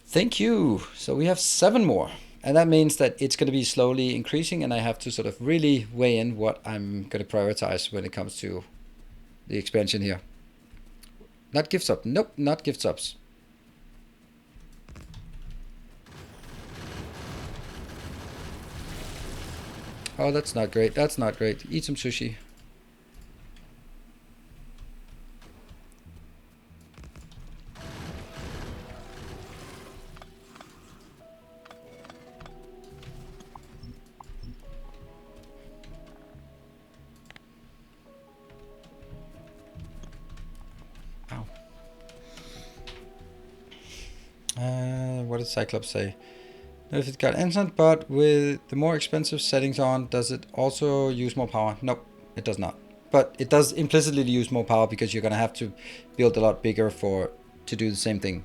S1: Thank you. So we have 7 more. And that means that it's going to be slowly increasing, and I have to sort of really weigh in what I'm going to prioritize when it comes to the expansion here. Not gift subs. Nope, not gift subs. Oh, that's not great. That's not great. Eat some sushi. What did Cyclops say? If it got instant, but with the more expensive settings on, does it also use more power? Nope, it does not. But it does implicitly use more power because you're gonna have to build a lot bigger to do the same thing.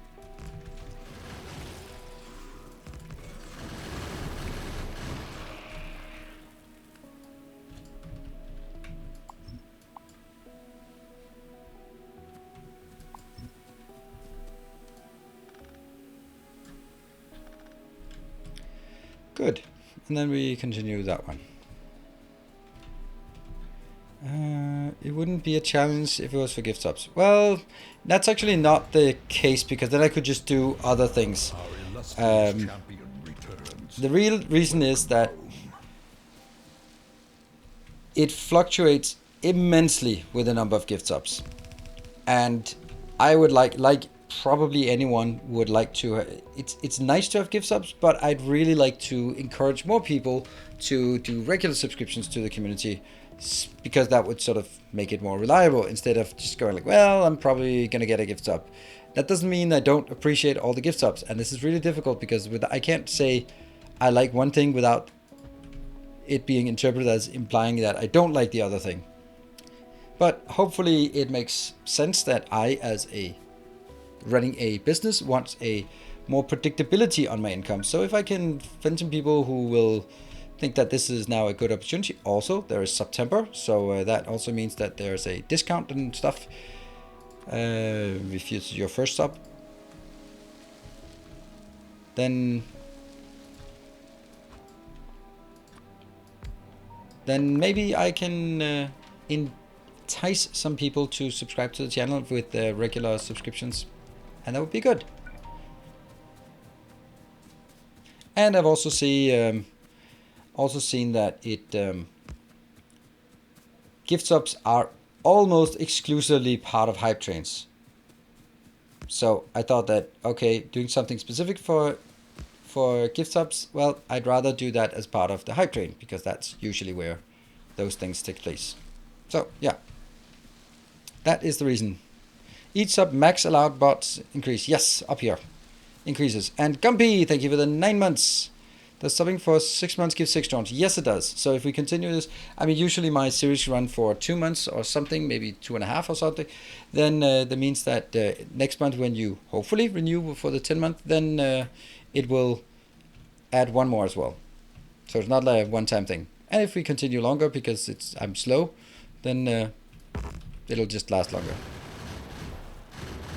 S1: Good. And then we continue that one. It wouldn't be a challenge if it was for gift subs. Well, that's actually not the case, because then I could just do other things.
S3: Our illustrious champion returns.
S1: The real reason is that it fluctuates immensely with the number of gift subs. And I would like probably anyone would like to, it's nice to have gift subs, but I'd really like to encourage more people to do regular subscriptions to the community, because that would sort of make it more reliable, instead of just going like, well, I'm probably gonna get a gift sub. That doesn't mean I don't appreciate all the gift subs, and this is really difficult because I can't say I like one thing without it being interpreted as implying that I don't like the other thing. But hopefully it makes sense that I, as running a business, wants a more predictability on my income. So if I can find some people who will think that this is now a good opportunity. Also, there is September, so that also means that there's a discount and stuff if it's your first sub. Then maybe I can entice some people to subscribe to the channel with regular subscriptions, and that would be good. And I've also seen that gift subs are almost exclusively part of hype trains. So I thought that, okay, doing something specific for gift subs, well, I'd rather do that as part of the hype train, because that's usually where those things take place. So yeah, that is the reason. Each sub max allowed bots increase. Yes, up here increases. And Gumpy, thank you for the 9 months. Does subbing for 6 months give 6 drones? Yes, it does. So if we continue this, I mean, usually my series run for 2 months or something, maybe 2.5 or something. Then that means that next month when you hopefully renew for the 10 month, then it will add 1 more as well. So it's not like a one-time thing. And if we continue longer because I'm slow, then it'll just last longer.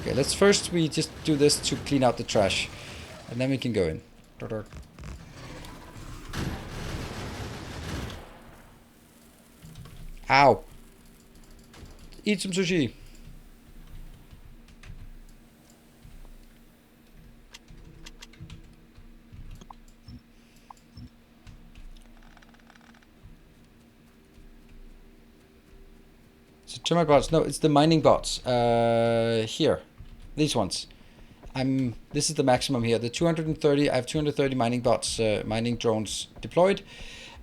S1: Okay, let's first we just do this to clean out the trash, and then we can go in. Ow! Eat some sushi. So termite bots. No, it's the mining bots. Here, these ones. This is the maximum here. The 230. I have 230 mining bots, mining drones deployed,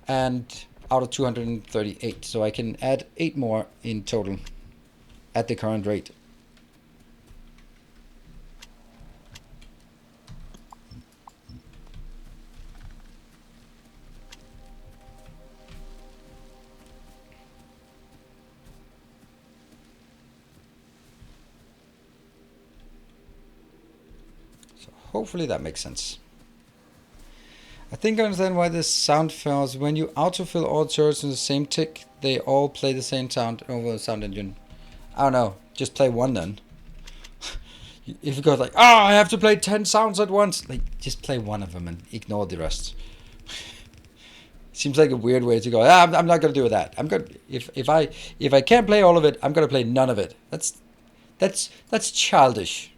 S1: and out of 238. So I can add 8 more in total at the current rate. So hopefully that makes sense. I think I understand why this sound fails. When you autofill all turrets in the same tick, they all play the same sound over the sound engine. I don't know. Just play one then. If you go like, I have to play 10 sounds at once, like just play one of them and ignore the rest. Seems like a weird way to go. I'm not gonna do that. I'm gonna if I can't play all of it, I'm gonna play none of it. That's childish.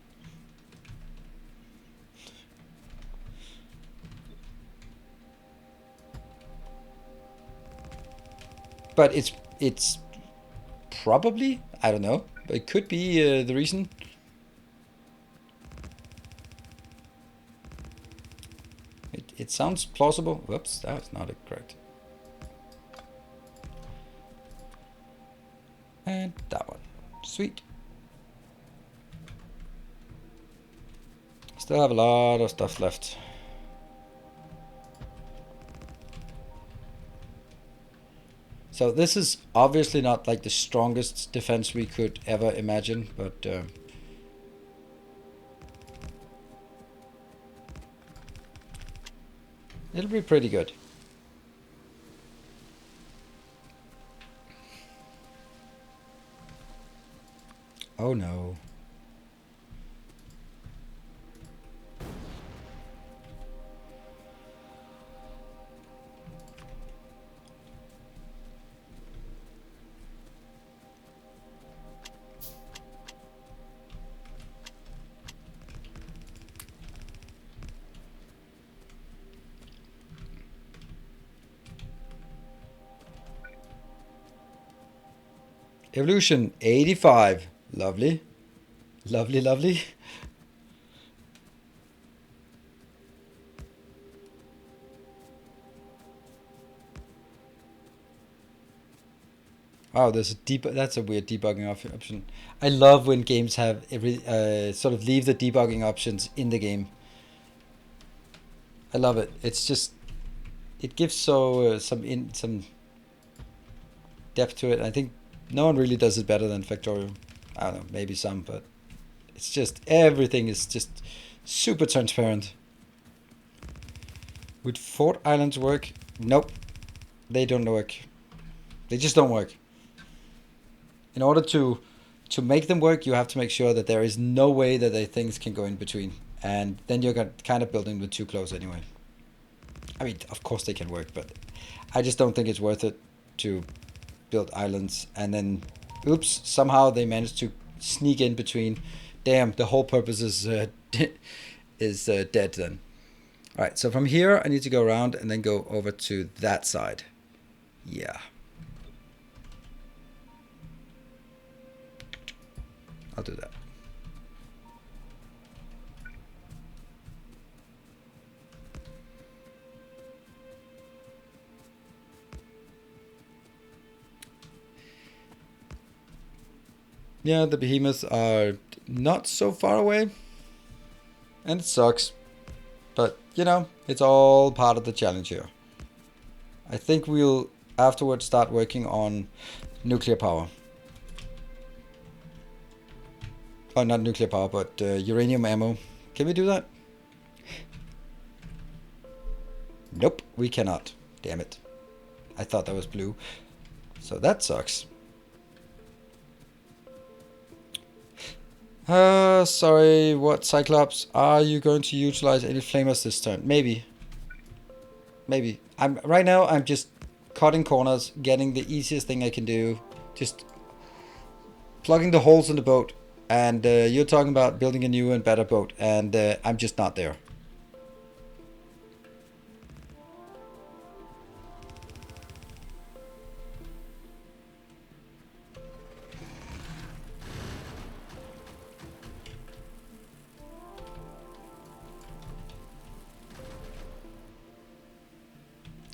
S1: But it's probably, I don't know, but it could be the reason. It sounds plausible. Whoops, that was not correct. And that one. Sweet. Still have a lot of stuff left. So this is obviously not like the strongest defense we could ever imagine, but it'll be pretty good. Oh no. Evolution 85. Lovely. Lovely, lovely. Wow, there's a that's a weird debugging option. I love when games have every sort of leave the debugging options in the game. I love it. It's just it gives so some depth to it. I think no one really does it better than Factorio. I don't know, maybe some, but it's just everything is just super transparent. Would Fort Islands work? Nope, they don't work. They just don't work. In order to make them work, you have to make sure that there is no way that things can go in between, and then you're kind of building them too close anyway. I mean, of course they can work, but I just don't think it's worth it to build islands and then, oops, somehow they managed to sneak in between. Damn, the whole purpose is dead then. All right, so from here I need to go around and then go over to that side. Yeah. I'll do that. Yeah, the behemoths are not so far away, and it sucks. But, you know, it's all part of the challenge here. I think we'll afterwards start working on nuclear power. Oh, not nuclear power, but uranium ammo. Can we do that? Nope, we cannot. Damn it. I thought that was blue. So that sucks. Sorry, what Cyclops? Are you going to utilize any flamers this turn? Maybe. Maybe. Right now I'm just cutting corners, getting the easiest thing I can do. Just plugging the holes in the boat. And you're talking about building a new and better boat, and I'm just not there.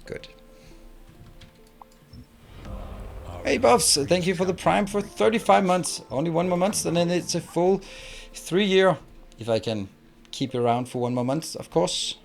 S1: Good. Hey Buffs, thank you for the Prime for 35 months. Only one more month, and then it's a full 3 year. If I can keep you around for one more month, of course.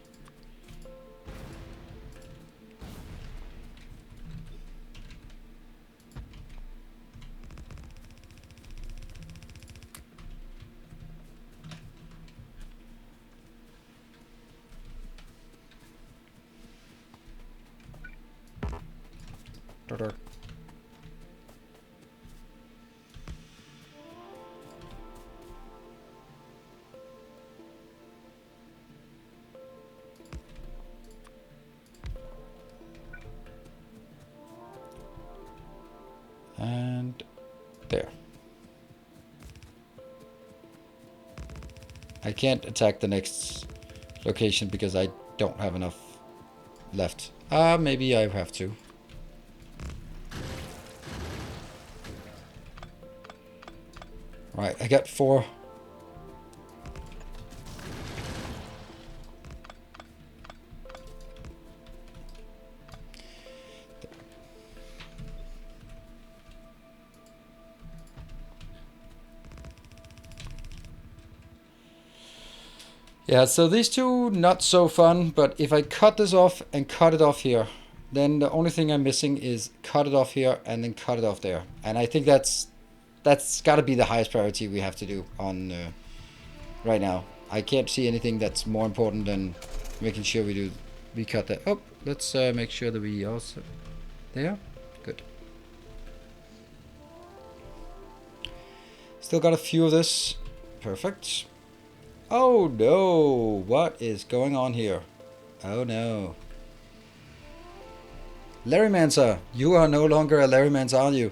S1: And there. I can't attack the next location because I don't have enough left. Maybe I have to. Right, I got 4. Yeah, so these two, not so fun, but if I cut this off and cut it off here, then the only thing I'm missing is cut it off here and then cut it off there. And I think that's got to be the highest priority we have to do on right now. I can't see anything that's more important than making sure we cut that. Oh, let's make sure that we also there. Good. Still got a few of this. Perfect. Oh no, what is going on here? Oh no. Larry Mansa, you are no longer a Larry Mansa, are you?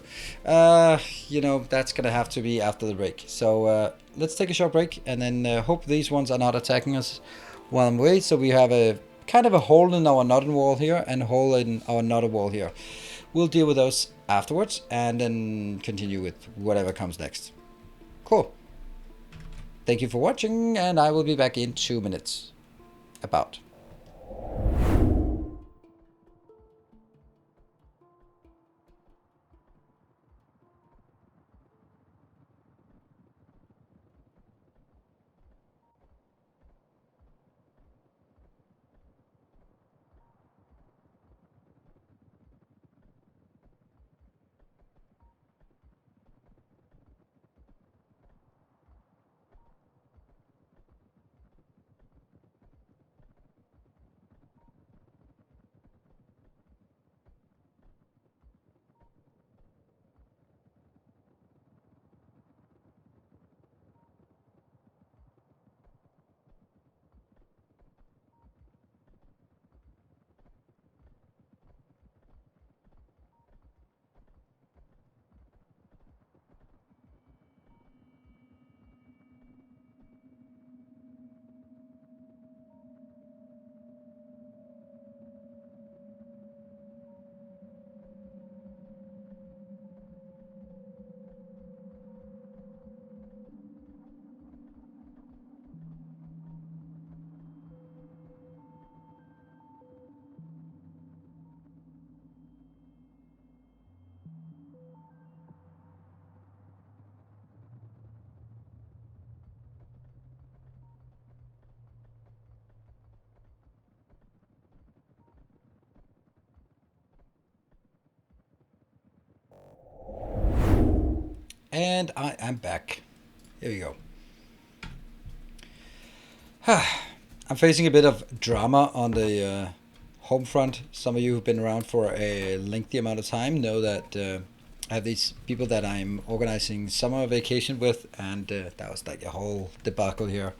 S1: You know, that's gonna have to be after the break. So let's take a short break and then hope these ones are not attacking us while I'm away. So we have a kind of a hole in our northern wall here and a hole in our northern wall here. We'll deal with those afterwards and then continue with whatever comes next. Cool. Thank you for watching, and I will be back in 2 minutes. About. And I am back. Here we go. I'm facing a bit of drama on the home front. Some of you who've been around for a lengthy amount of time know that I have these people that I'm organizing summer vacation with, and that was like a whole debacle here.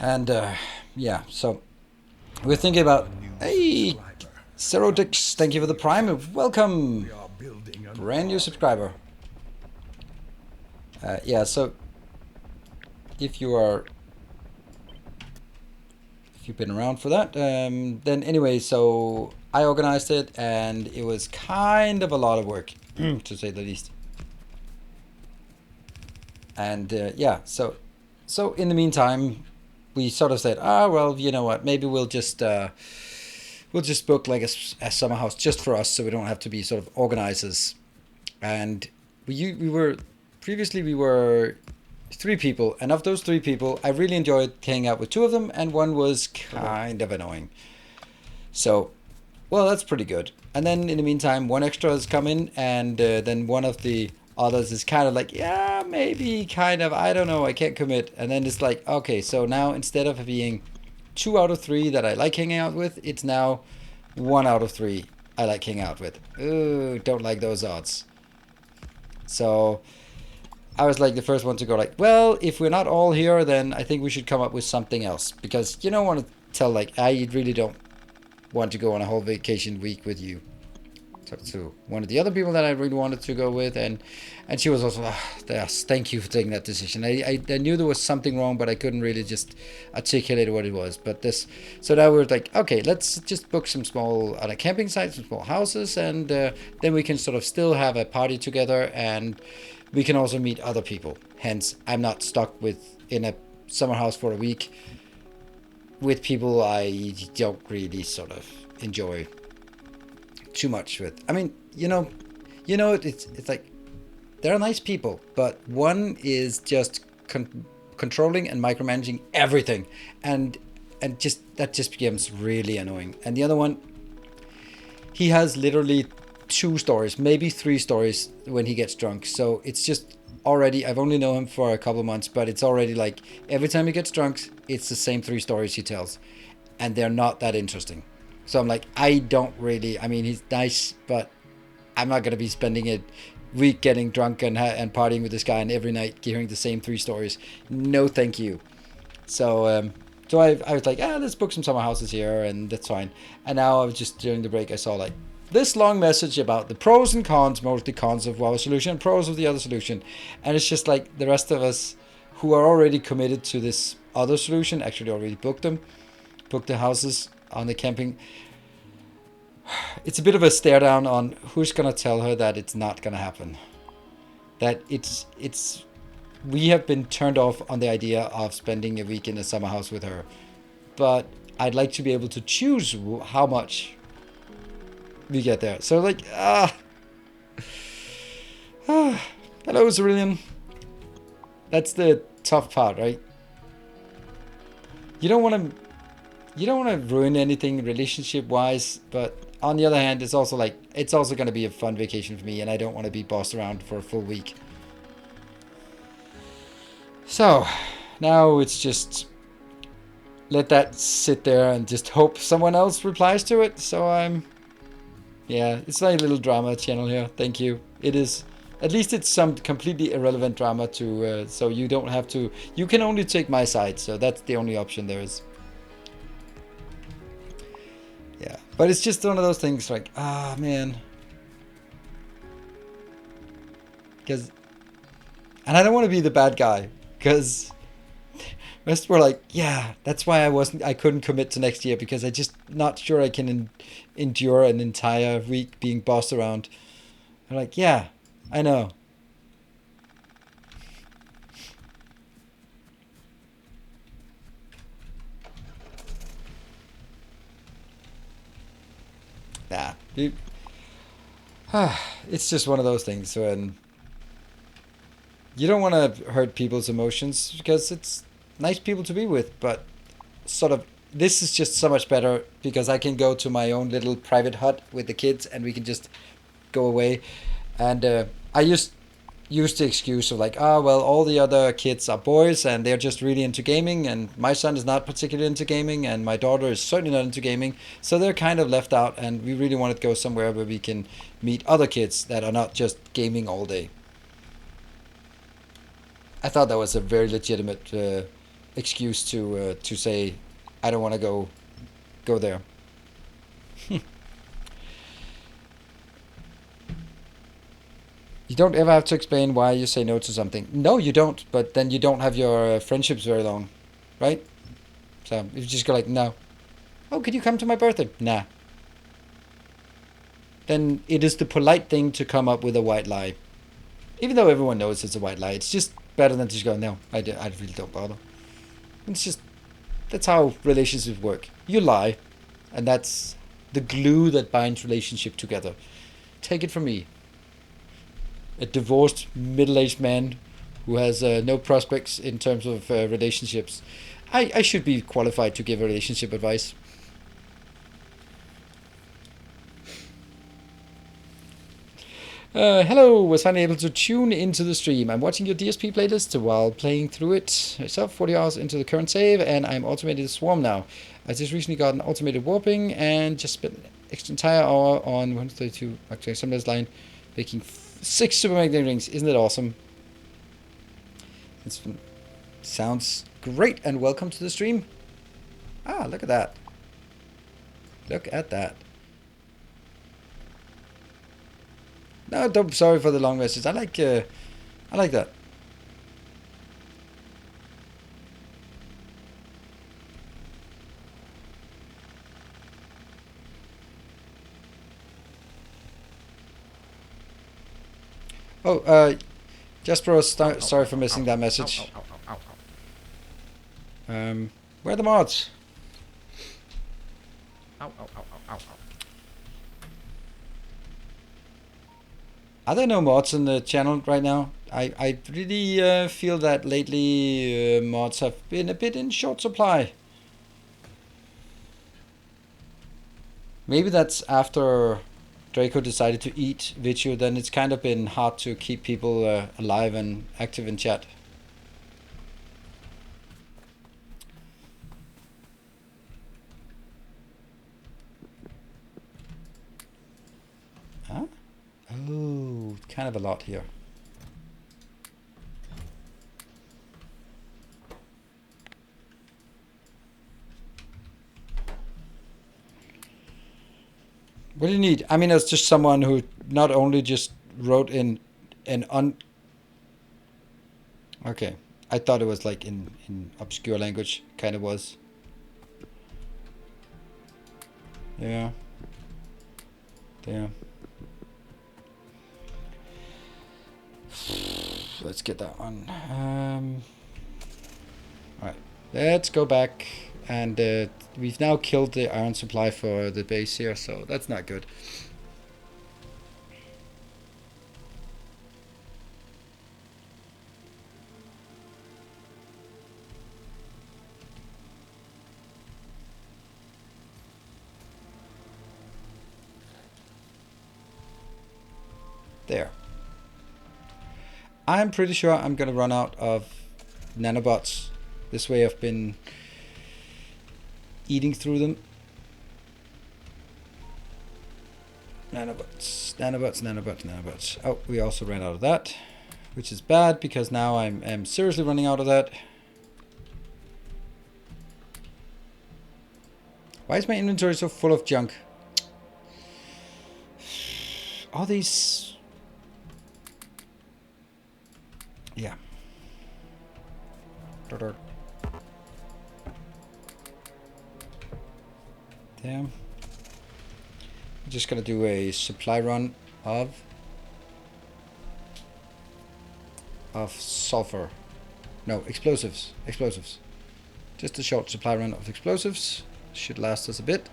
S1: And yeah, so we're thinking about, hey, Zerodix, thank you for the prime, and welcome, brand new subscriber. Yeah, so if you've been around for that, then anyway, so I organized it, and it was kind of a lot of work, to say the least. And yeah, so in the meantime, we sort of said, well, you know what, maybe we'll just book like a summer house just for us, so we don't have to be sort of organizers. And we were previously 3 people, and of those 3 people, I really enjoyed hanging out with 2 of them, and one was kind of annoying. So, well, that's pretty good. And then in the meantime, 1 extra has come in, and then one of the others is kind of like, yeah, maybe, kind of, I don't know, I can't commit. And then it's like, okay, so now instead of being 2 out of 3 that I like hanging out with, it's now 1 out of 3 I like hanging out with. Ooh, don't like those odds. So I was like the first one to go like, well, if we're not all here, then I think we should come up with something else, because you don't want to tell like, I really don't want to go on a whole vacation week with you. To one of the other people that I really wanted to go with, and she was also, yes, thank you for taking that decision. I knew there was something wrong, but I couldn't really just articulate what it was. But so now we're like, okay, let's just book some small on a camping site, some small houses, and then we can sort of still have a party together, and we can also meet other people. Hence, I'm not stuck in a summer house for a week with people I don't really sort of enjoy too much with. I mean, you know, it's like they're nice people, but one is just controlling and micromanaging everything, and that just becomes really annoying. And the other one, he has literally 2 stories, maybe 3 stories when he gets drunk. So it's just already, I've only known him for a couple of months, but it's already like every time he gets drunk, it's the same 3 stories he tells, and they're not that interesting. So I'm like, I don't really, I mean, he's nice, but I'm not going to be spending a week getting drunk and partying with this guy and every night hearing the same 3 stories. No, thank you. So I was like, let's book some summer houses here, and that's fine. And now I was just, during the break, I saw like this long message about the pros and cons, mostly cons of our solution, pros of the other solution. And it's just like the rest of us who are already committed to this other solution, actually already booked the houses on the camping. It's a bit of a stare down on who's gonna tell her that it's not gonna happen. That we have been turned off on the idea of spending a week in a summer house with her, but I'd like to be able to choose how much we get there. So like, hello, Cerulean. That's the tough part, right? You don't want to ruin anything relationship wise, but on the other hand, it's also like, it's also going to be a fun vacation for me, and I don't want to be bossed around for a full week. So now it's just let that sit there and just hope someone else replies to it. So it's my little drama channel here. Thank you. It is, at least it's some completely irrelevant drama to, so you don't have to, you can only take my side. So that's the only option there is. Yeah, but it's just one of those things like, man. And I don't want to be the bad guy, because rest were like, yeah, that's why I couldn't commit to next year, because I'm just not sure I can endure an entire week being bossed around. I'm like, yeah, I know. Nah, dude. It's just one of those things when you don't want to hurt people's emotions, because it's nice people to be with, but sort of this is just so much better because I can go to my own little private hut with the kids and we can just go away. And I just, use the excuse of like, ah, well, all the other kids are boys and they're just really into gaming, and my son is not particularly into gaming, and my daughter is certainly not into gaming, so they're kind of left out, and we really wanted to go somewhere where we can meet other kids that are not just gaming all day. I thought that was a very legitimate excuse to say, I don't want to go there. You don't ever have to explain why you say no to something. No, you don't, but then you don't have your friendships very long, right? So if you just go like, no. Oh, could you come to my birthday? Nah. Then it is the polite thing to come up with a white lie. Even though everyone knows it's a white lie, it's just better than to just go, no, I really don't bother. It's just, that's how relationships work. You lie, and that's the glue that binds relationship together. Take it from me, a divorced middle-aged man who has no prospects in terms of relationships. I should be qualified to give relationship advice. Hello, was finally able to tune into the stream. I'm watching your DSP playlist while playing through it myself, 40 hours into the current save, and I'm automated swarm now. I just recently got an automated warping and just spent an entire hour on 132 actually somebody's line making 6 super magnetic rings. Isn't it awesome? It sounds great, and welcome to the stream. Ah, look at that. Look at that. No, don't. Sorry for the long message. I like that. Oh, Jasper, sorry for missing that message. Where are the mods? Are there no mods on the channel right now? I really feel that lately mods have been a bit in short supply. Maybe that's after Draco decided to eat Vichu, then it's kind of been hard to keep people alive and active in chat. Huh? Oh, kind of a lot here. What do you need? I mean, it's just someone who not only just wrote in an Okay, I thought it was like in obscure language, kind of was. Yeah. Yeah. Let's get that one. Alright, let's go back, and we've now killed the iron supply for the base here, so that's not good. There. I'm pretty sure I'm gonna run out of nanobots. This way I've been eating through them. Nanobots, nanobots, nanobots, nanobots. Oh, we also ran out of that, which is bad because now I'm seriously running out of that. Why is my inventory so full of junk? All these... Yeah. Damn. I'm just gonna do a supply run of sulfur. No, explosives. Explosives. Just a short supply run of explosives. Should last us a bit.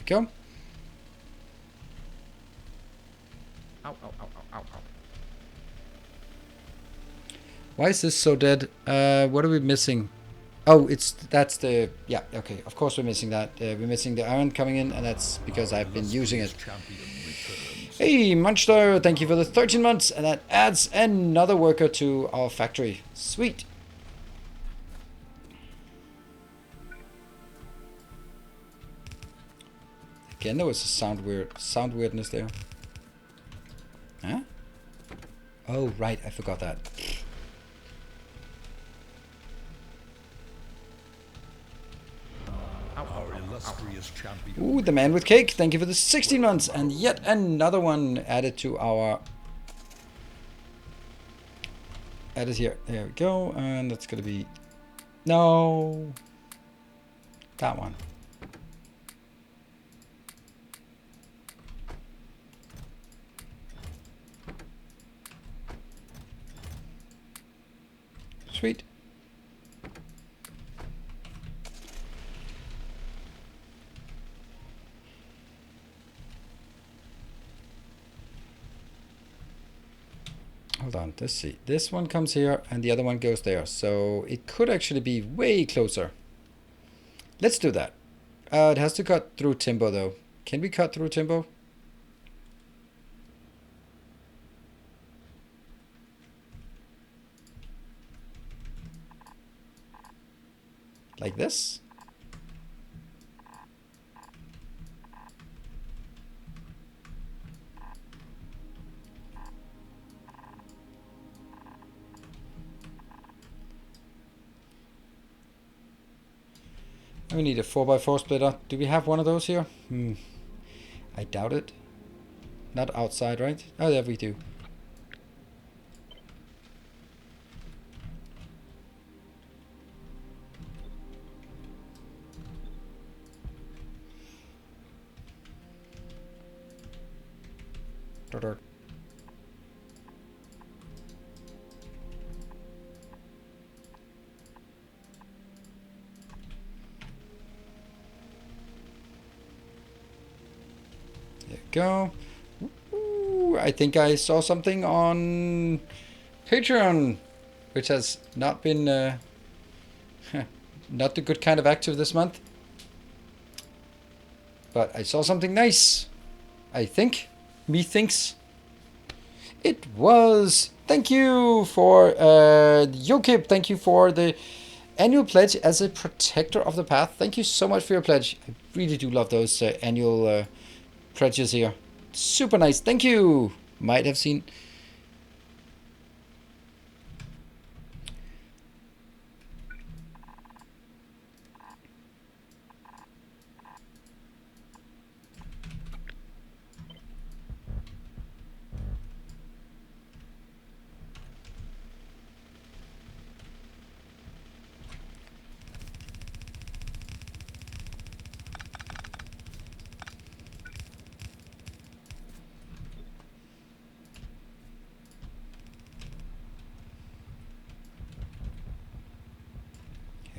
S1: we go.
S2: Ow, ow, ow, ow, ow, ow.
S1: Why is this so dead? What are we missing? Oh, that's the, yeah, okay, of course we're missing that. We're missing the iron coming in, and that's because I've been using it. Hey, Munchstar, thank you for the 13 months, and that adds another worker to our factory. Sweet. Again, there was a sound weirdness there. Huh? Oh, right, I forgot that.
S3: Our illustrious champion.
S1: Ooh, the man with cake, thank you for the 16 months, and yet another one added to our... Added here. There we go, and that's gonna be... No! That one. Sweet. Hold on, let's see. This one comes here and the other one goes there. So it could actually be way closer. Let's do that. It has to cut through timber though. Can we cut through timber? Like this? We need a 4x4 splitter. Do we have one of those here? I doubt it. Not outside, right? Oh, there we do. There you go. Ooh, I think I saw something on Patreon, which has not been not the good kind of active this month. But I saw something nice. I think. Methinks. It was. Thank you for Yokip. Thank you for the annual pledge as a protector of the path. Thank you so much for your pledge. I really do love those annual pledges here. Super nice. Thank you. Might have seen.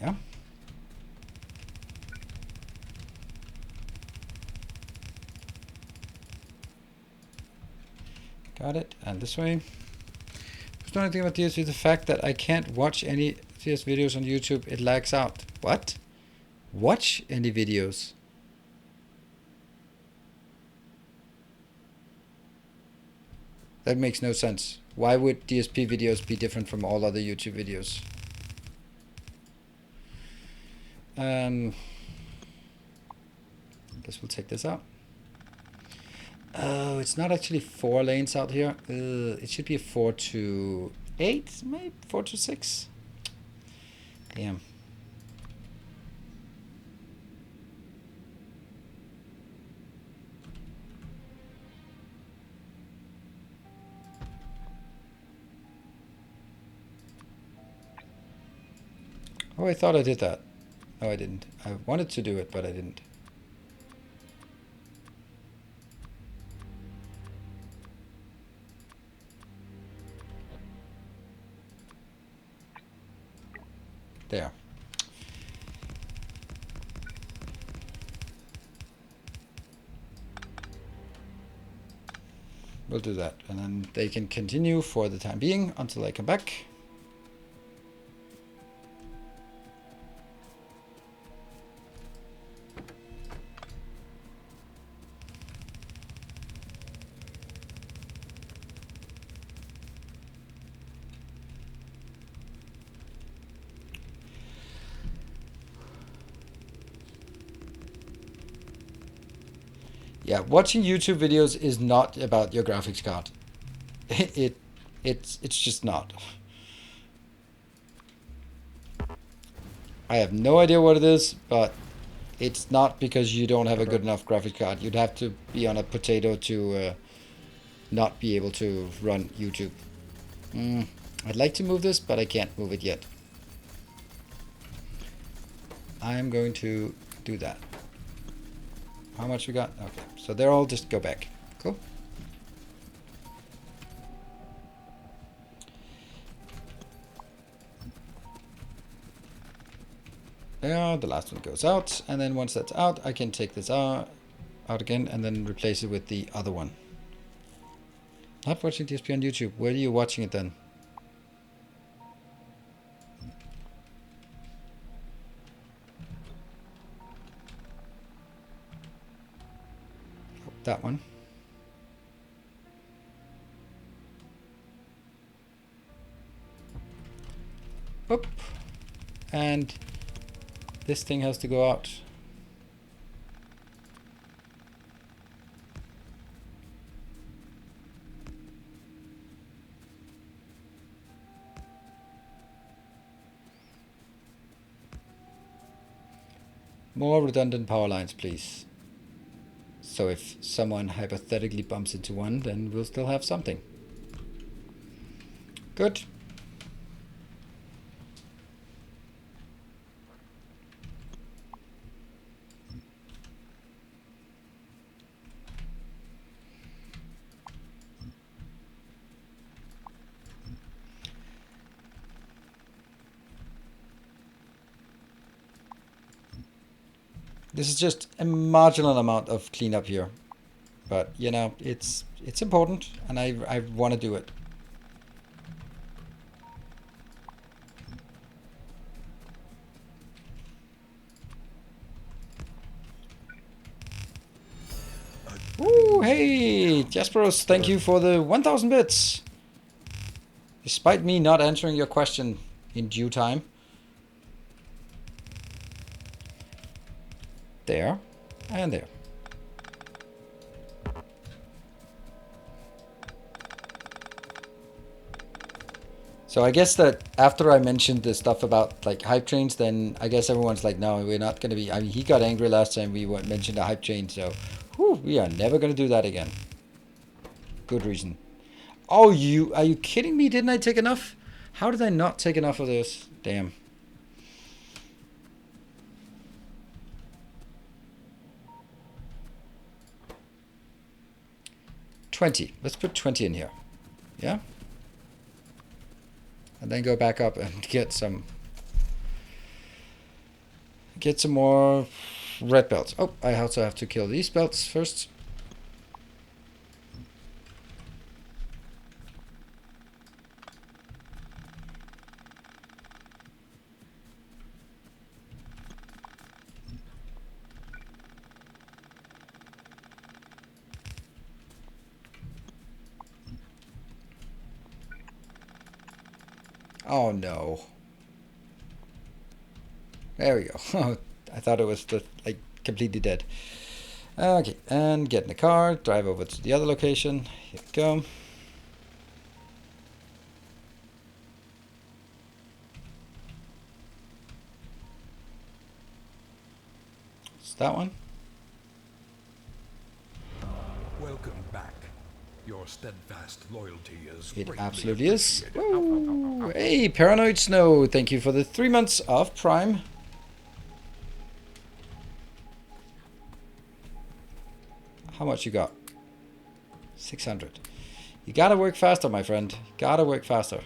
S1: Yeah. Got it. And this way. There's nothing about DSV. The fact that I can't watch any CS videos on YouTube, it lags out. What? Watch any videos? That makes no sense. Why would DSP videos be different from all other YouTube videos? Guess we'll take this out. Oh, it's not actually 4 lanes out here. It should be a 4 to 8, maybe 4 to 6. Damn. Oh, I thought I did that. No, I didn't. I wanted to do it, but I didn't. There. we'll do that. And then they can continue for the time being until I come back. Yeah, watching YouTube videos is not about your graphics card. It's just not. I have no idea what it is, but it's not because you don't have a good enough graphics card. You'd have to be on a potato to not be able to run YouTube. I'd like to move this, but I can't move it yet. I'm going to do that. How much we got? Okay, so they're all just go back. Cool. Yeah, the last one goes out, and then once that's out, I can take this out again and then replace it with the other one. Not watching TSP on YouTube. Where are you watching it then? That one. Oop. And this thing has to go out. More redundant power lines, please. So if someone hypothetically bumps into one, then we'll still have something. Good. This is just a marginal amount of cleanup here, but you know, it's important, and I want to do it. Ooh, hey, Jasperos, thank you for the 1,000 bits. Despite me not answering your question in due time. There, and there. So I guess that after I mentioned the stuff about like hype trains, then I guess everyone's like, no, we're not going to be, I mean, he got angry last time we mentioned a hype train, so whew, we are never going to do that again. Good reason. Oh, are you kidding me? Didn't I take enough? How did I not take enough of this? Damn. $20. Let's put 20 in here. Yeah? And then go back up and get some more red belts. Oh, I also have to kill these belts first. Oh no. There we go. I thought it was like completely dead. Okay, and get in the car, drive over to the other location. Here we go. It's that one.
S3: Welcome back. Your steadfast loyalty is
S1: It
S3: greatly
S1: absolutely is.
S3: appreciated.
S1: Woo. Hey, Paranoid Snow, thank you for the 3 months of Prime. How much you got? 600. You gotta work faster, my friend. Gotta work faster.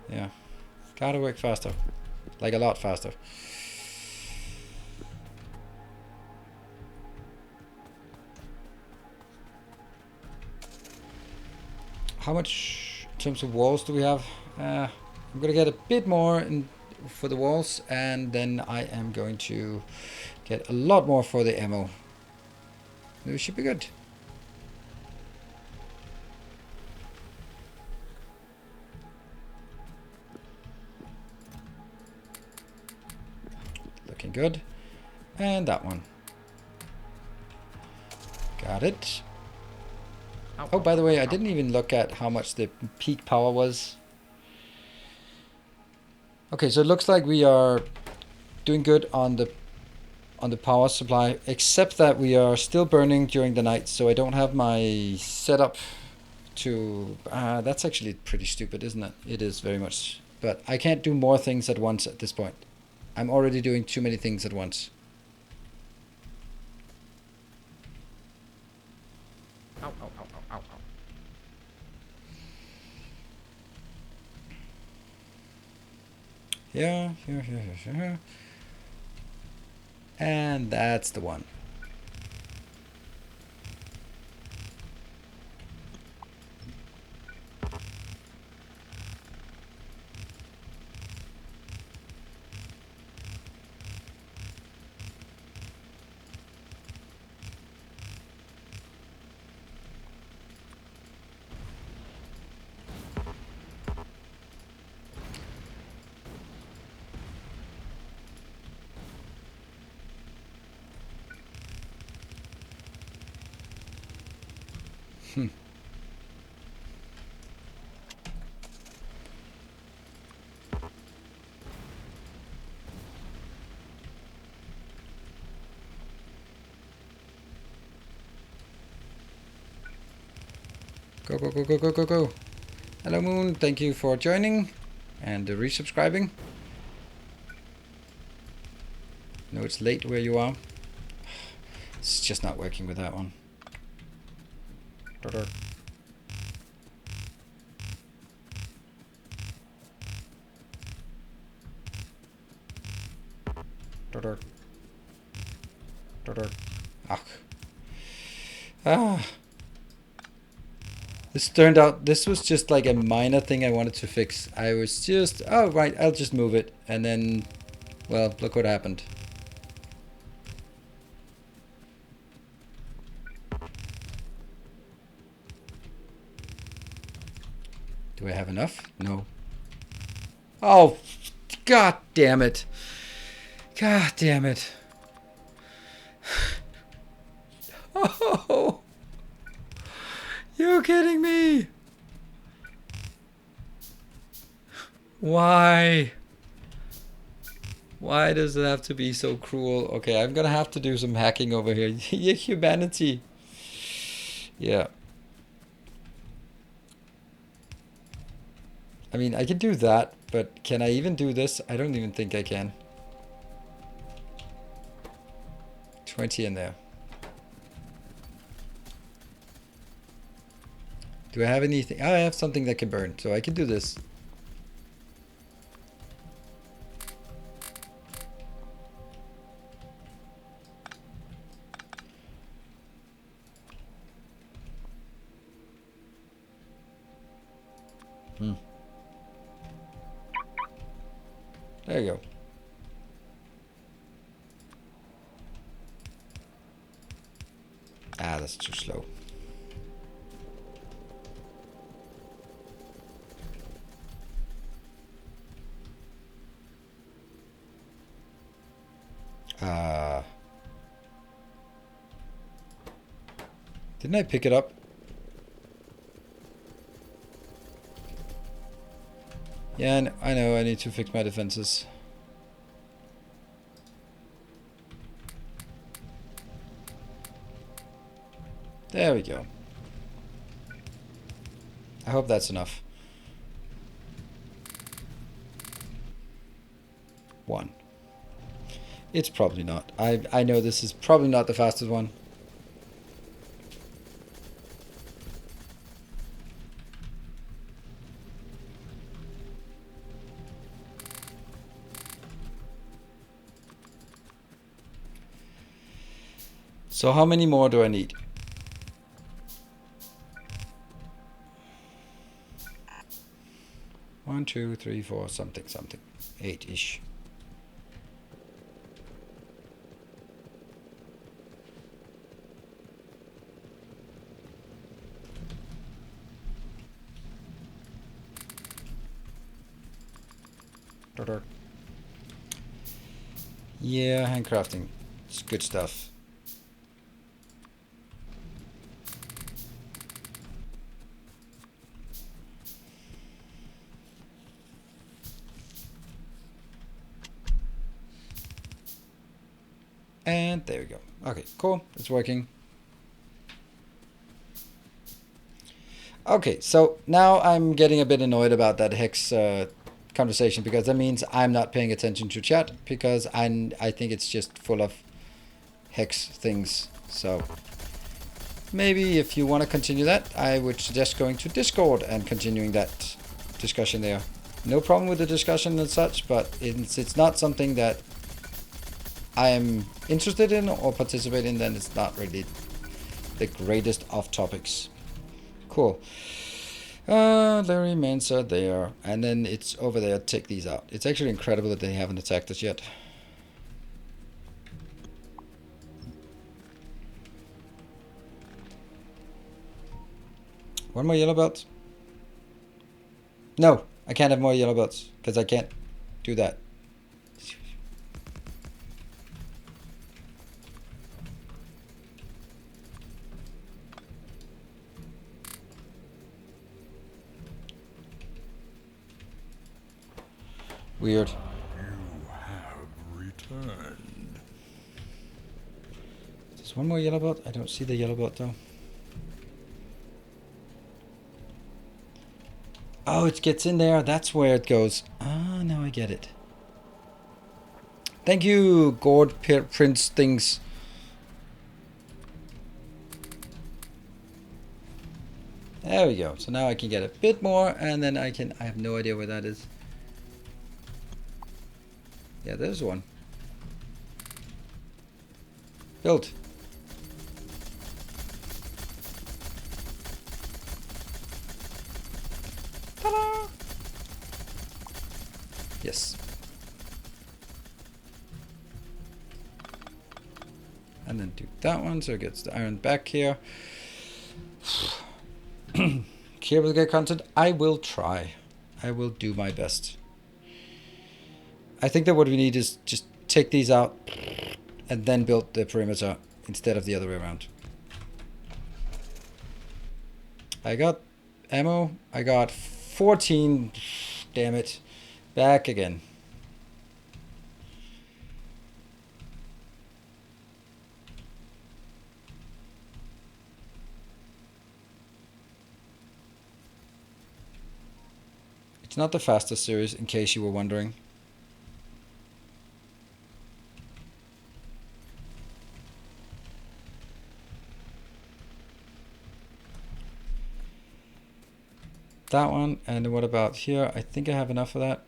S1: Yeah. Gotta work faster. Like a lot faster. how much in terms of walls do we have? I'm gonna get a bit more in for the walls, and then I am going to get a lot more for the ammo. It should be good. Looking good. And that one. Got it.
S2: Ow,
S1: Oh,
S2: ow,
S1: by the way,
S2: ow,
S1: I
S2: ow.
S1: didn't even look at how much the peak power was. Okay, so it looks like we are doing good on the power supply, except that we are still burning during the night, so I don't have my setup to... that's actually pretty stupid, isn't it? It is very much. But I can't do more things at once at this point. I'm already doing too many things at once.
S2: Ow, ow, ow, ow, ow, ow.
S1: Yeah. And that's the one. Go. Hello Moon, thank you for joining and resubscribing. No, it's late where you are. It's just not working with that one. Ah. This turned out, this was just like a minor thing I wanted to fix. I was just, oh right, I'll just move it. And then, well, look what happened. Do I have enough? No. Oh, god damn it. God damn it. Oh, you're kidding me. Why? Why does it have to be so cruel? Okay, I'm gonna have to do some hacking over here. Humanity. Yeah. I mean, I can do that, but can I even do this? I don't even think I can. 20 in there. Do I have anything? Oh, I have something that can burn, so I can do this. There you go. Ah, that's too slow. Didn't I pick it up? Yeah, I know, I need to fix my defenses. There we go. I hope that's enough. 1. It's probably not. I know this is probably not the fastest one. So how many more do I need? 1, 2, 3, 4, something, something. 8-ish. Yeah, handcrafting. It's good stuff. And there we go. Okay, cool. It's working. Okay, so now I'm getting a bit annoyed about that hex conversation, because that means I'm not paying attention to chat, because I think it's just full of hex things. So maybe if you want to continue that, I would suggest going to Discord and continuing that discussion there. No problem with the discussion and such, but it's not something that I am interested in or participate in, then it's not really the greatest of topics. Cool. Larry Mansa there, and then it's over there. Take these out. It's actually incredible that they haven't attacked us yet. One more yellow belt? No, I can't have more yellow belts because I can't do that. Weird.
S3: You have returned.
S1: There's one more yellow belt. I don't see the yellow belt though. Oh, it gets in there. That's where it goes. Ah, now I get it. Thank you, Gord Prince things. There we go. So now I can get a bit more, and then I have no idea where that is. Yeah, there's one. Built. Ta-da! Yes. And then do that one, so it gets the iron back here. Cable get content. I will try. I will do my best. I think that what we need is just take these out and then build the perimeter instead of the other way around. I got ammo. I got 14. Damn it. Back again. It's not the fastest series, in case you were wondering. That one, and what about here? I think I have enough of that.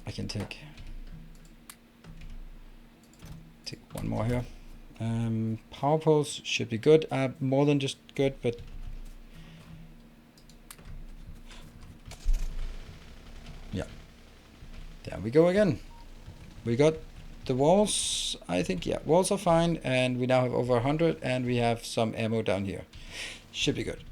S1: I can take one more here. Power poles should be good. More than just good, but yeah. There we go again. We got the walls. I think, yeah, walls are fine, and we now have over 100, and we have some ammo down here. Should be good.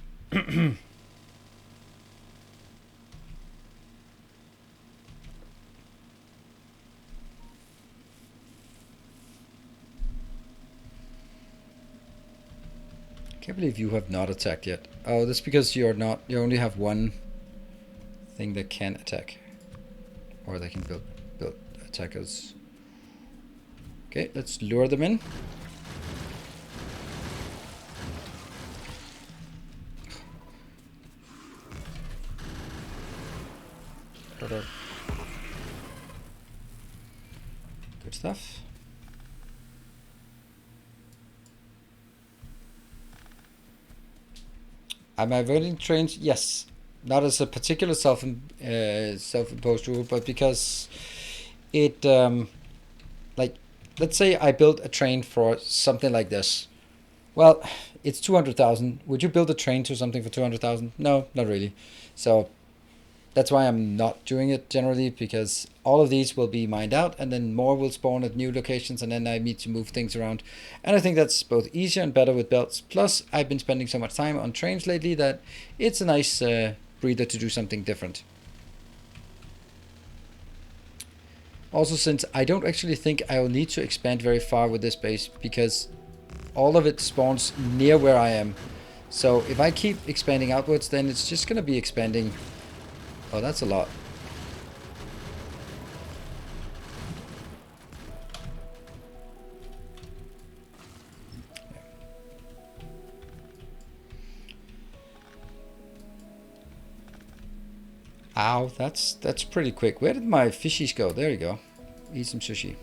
S1: Can't believe you have not attacked yet. Oh, that's because you're not. You only have one thing that can attack, or they can build attackers. Okay, let's lure them in. Good stuff. Am I voting trains? Yes. Not as a particular self-imposed rule, but because it, like, let's say I built a train for something like this. Well, it's 200,000. Would you build a train to something for 200,000? No, not really. So That's why I'm not doing it generally, because all of these will be mined out and then more will spawn at new locations and then I need to move things around. And I think that's both easier and better with belts. Plus, I've been spending so much time on trains lately that it's a nice breather to do something different. Also, since I don't actually think I will need to expand very far with this base, because all of it spawns near where I am. So if I keep expanding outwards, then it's just going to be expanding. Oh, that's a lot. Ow, that's pretty quick. Where did my fishies go? There you go. Eat some sushi.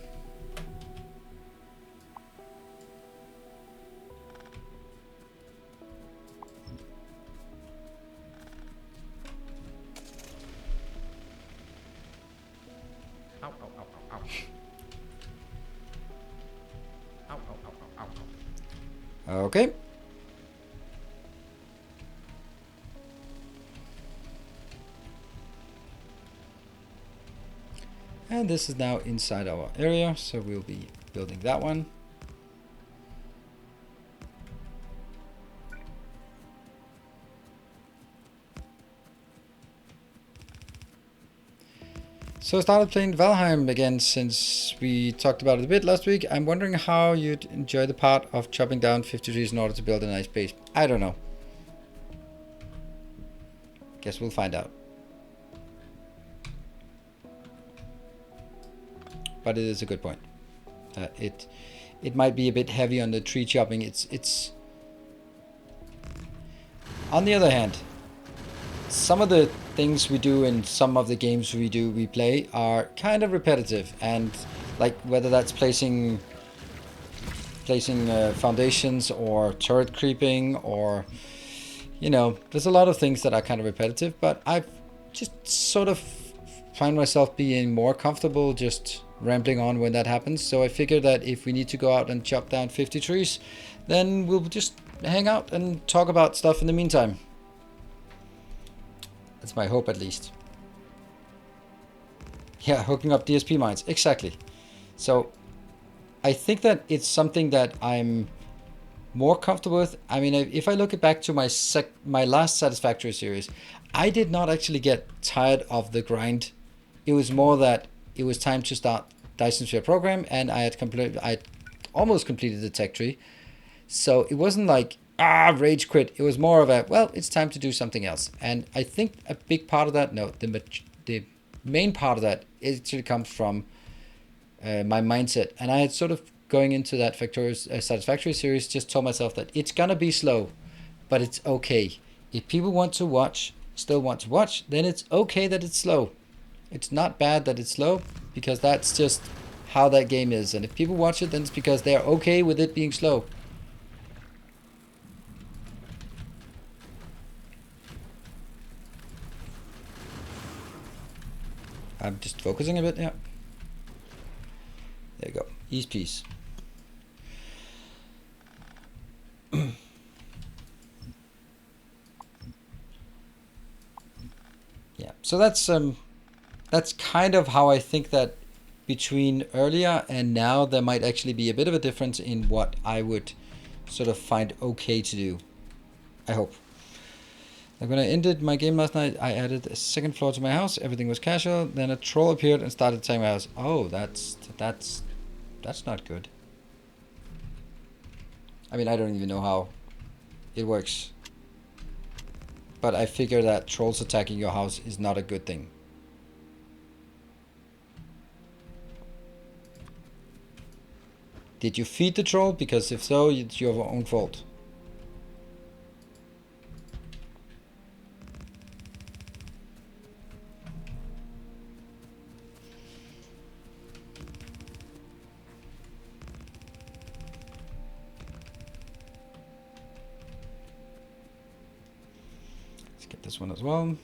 S2: Ow, ow, ow, ow, ow. Ow, ow, ow, ow, ow.
S1: Okay. And this is now inside our area, so we'll be building that one. So I started playing Valheim again since we talked about it a bit last week. I'm wondering how you'd enjoy the part of chopping down 50 trees in order to build a nice base. I don't know. Guess we'll find out. But it is a good point. It might be a bit heavy on the tree chopping. It's on the other hand, some of the things we do in some of the games we play are kind of repetitive, and like whether that's placing foundations or turret creeping, or you know, there's a lot of things that are kind of repetitive, but I've just sort of find myself being more comfortable just rambling on when that happens. So I figured that if we need to go out and chop down 50 trees, then we'll just hang out and talk about stuff in the meantime. That's my hope, at least. Yeah, hooking up DSP mines, exactly. So I think that it's something that I'm more comfortable with. I mean, if I look back to my last Satisfactory series, I did not actually get tired of the grind. It was more that it was time to start Dyson Sphere program, and I had almost completed the tech tree. So it wasn't like rage quit. It was more of a, well, it's time to do something else. And I think a big part of that, no, the main part of that actually comes from my mindset. And I had sort of going into that Satisfactory series just told myself that it's gonna be slow, but it's okay. If people want to watch, still want to watch, then it's okay that it's slow. It's not bad that it's slow, because that's just how that game is. And if people watch it, then it's because they're okay with it being slow. I'm just focusing a bit, yeah. There you go, ease peace. Yeah, so that's kind of how I think that between earlier and now there might actually be a bit of a difference in what I would sort of find okay to do. I hope. Like when I ended my game last night, I added a second floor to my house. Everything was casual. Then a troll appeared and started attacking my house. Oh, that's not good. I mean, I don't even know how it works. But I figure that trolls attacking your house is not a good thing. Did you feed the troll? Because if so, it's your own fault. Let's get this one as well.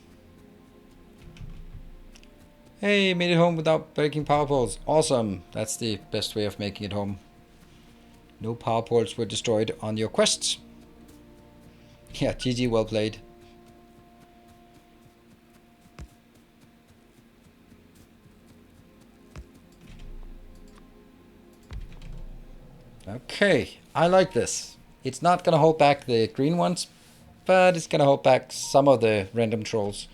S1: Hey, made it home without breaking power poles. Awesome. That's the best way of making it home. No power poles were destroyed on your quests. Yeah, GG, well played. Okay, I like this. It's not gonna hold back the green ones, but it's gonna hold back some of the random trolls.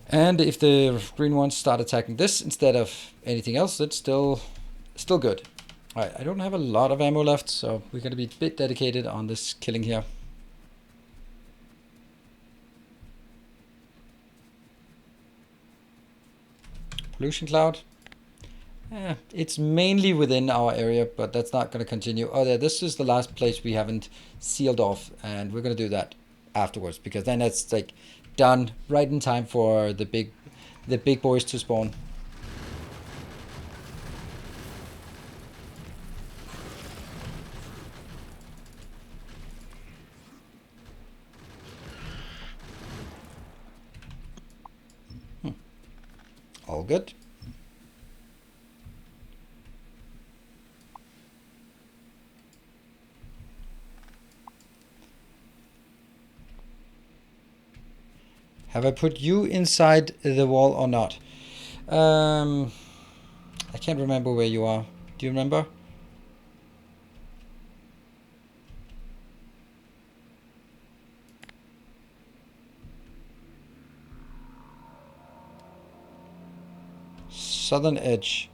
S1: And if the green ones start attacking this instead of anything else, it's still good. Alright, I don't have a lot of ammo left, so we're gonna be a bit dedicated on this killing here. Pollution cloud. It's mainly within our area, but that's not going to continue. Oh, yeah, this is the last place we haven't sealed off, and we're going to do that afterwards, because then it's like done right in time for the big boys to spawn. All good. Have I put you inside the wall or not? I can't remember where you are. Do you remember? Southern edge.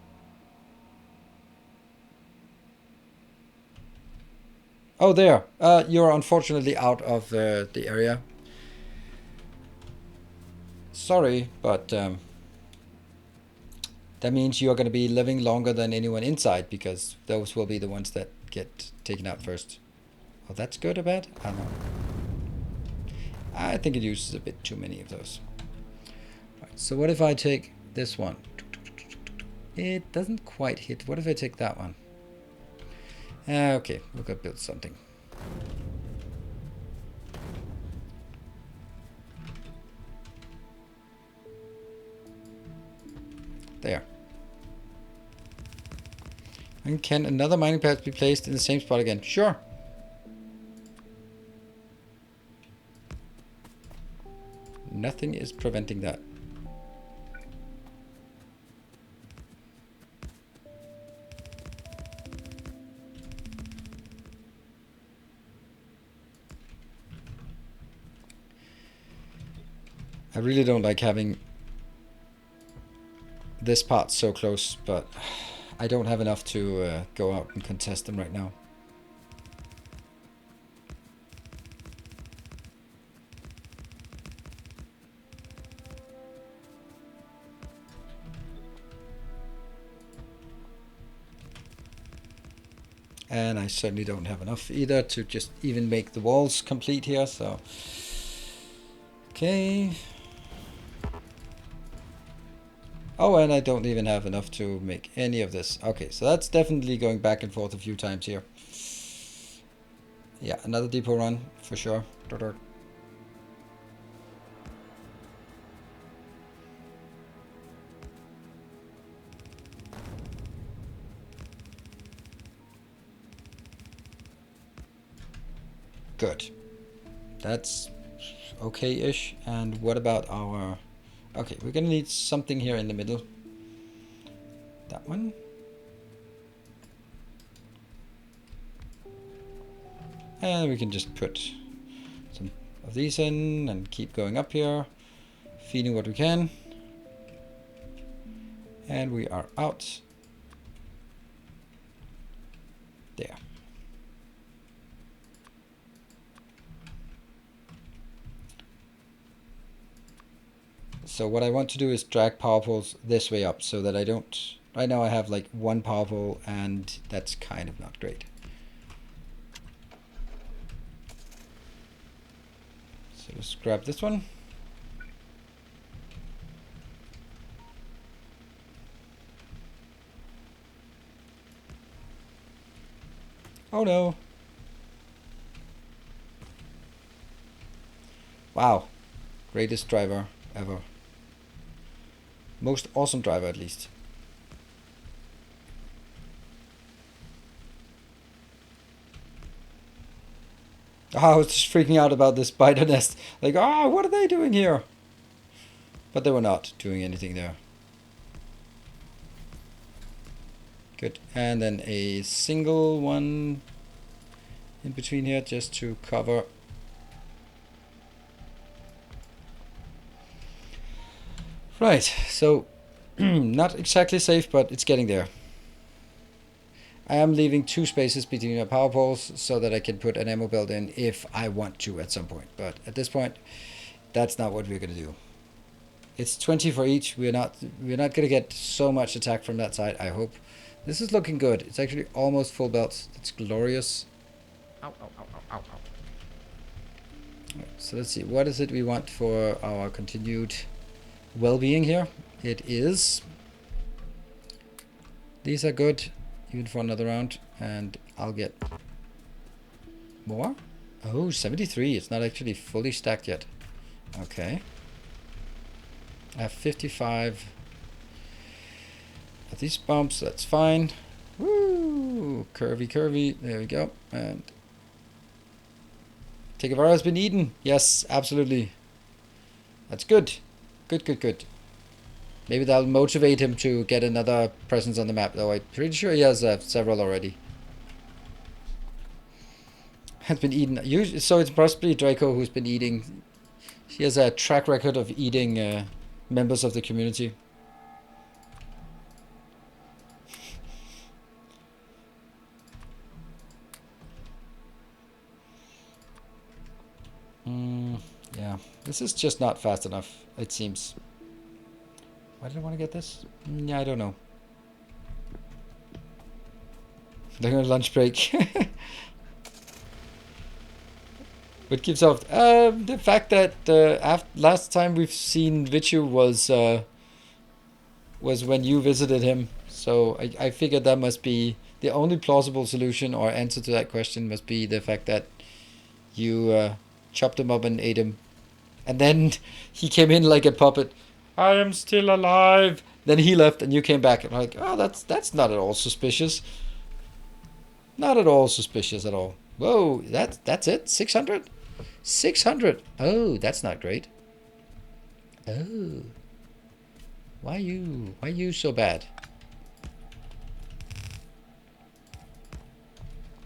S1: Oh, there. You're unfortunately out of the area. Sorry, but that means you're going to be living longer than anyone inside, because those will be the ones that get taken out first. Oh, that's good or bad? I don't know. I think it uses a bit too many of those. Right, so what if I take this one? It doesn't quite hit. What if I take that one? Okay, we're going to build something. There. And can another mining pad be placed in the same spot again? Sure. Nothing is preventing that. I really don't like having this part so close, but I don't have enough to go out and contest them right now. And I certainly don't have enough either to just even make the walls complete here, so... Okay... Oh, and I don't even have enough to make any of this. Okay, so that's definitely going back and forth a few times here. Yeah, another depot run, for sure. Good. That's okay-ish. And what about our... Okay, we're gonna need something here in the middle. That one. And we can just put some of these in and keep going up here, feeding what we can. And we are out. There. So what I want to do is drag power poles this way up so that I don't... Right now I have like one power pole, and that's kind of not great. So let's grab this one. Oh no. Wow. Greatest driver ever. Most awesome driver, at least. Oh, I was just freaking out about this spider nest. Like, oh, what are they doing here? But they were not doing anything there. Good. And then a single one in between here just to cover. Right, so not exactly safe, but it's getting there. I am leaving 2 spaces between my power poles so that I can put an ammo belt in if I want to at some point. But at this point, that's not what we're going to do. It's 20 for each. We're not going to get so much attack from that side, I hope. This is looking good. It's actually almost full belts. It's glorious.
S2: Ow, ow, ow, ow, ow, ow.
S1: Right, so let's see. What is it we want for our continued well-being here? It is... These are good, even for another round. And I'll get more. Oh, 73. It's not actually fully stacked yet. Okay. I have 55 of these bumps. That's fine. Woo! Curvy, curvy. There we go. And Tegavara has been eaten. Yes, absolutely. That's good. Good, good, good. Maybe that'll motivate him to get another presence on the map, though I'm pretty sure he has several already. Has been eaten. So it's possibly Draco who's been eating. He has a track record of eating members of the community. Yeah, this is just not fast enough, it seems. Why did I want to get this? Yeah, I don't know. They're on lunch break. What gives off? The fact that last time we've seen Vichu was when you visited him. So I figured that must be the only plausible solution or answer to that question must be the fact that you chopped him up and ate him. And then he came in like a puppet. I am still alive. Then he left and you came back. And I'm like, oh, that's not at all suspicious. Not at all suspicious at all. Whoa, that's it? 600? 600. Oh, that's not great. Oh. Why you so bad?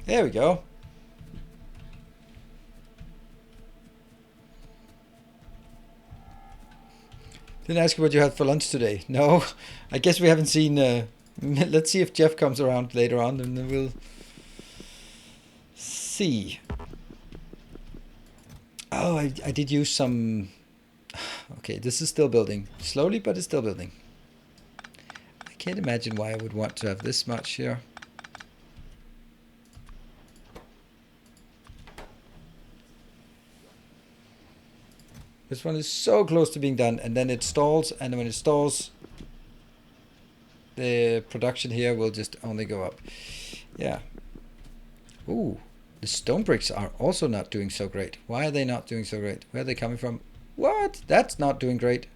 S1: There we go. Didn't ask you what you had for lunch today. No, I guess we haven't seen... let's see if Jeff comes around later on, and then we'll see. Oh, I did use some... Okay, this is still building. Slowly, but it's still building. I can't imagine why I would want to have this much here. This one is so close to being done, and then it stalls, and when it stalls, the production here will just only go up. Yeah. Ooh, the stone bricks are also not doing so great. Why are they not doing so great? Where are they coming from? What? That's not doing great.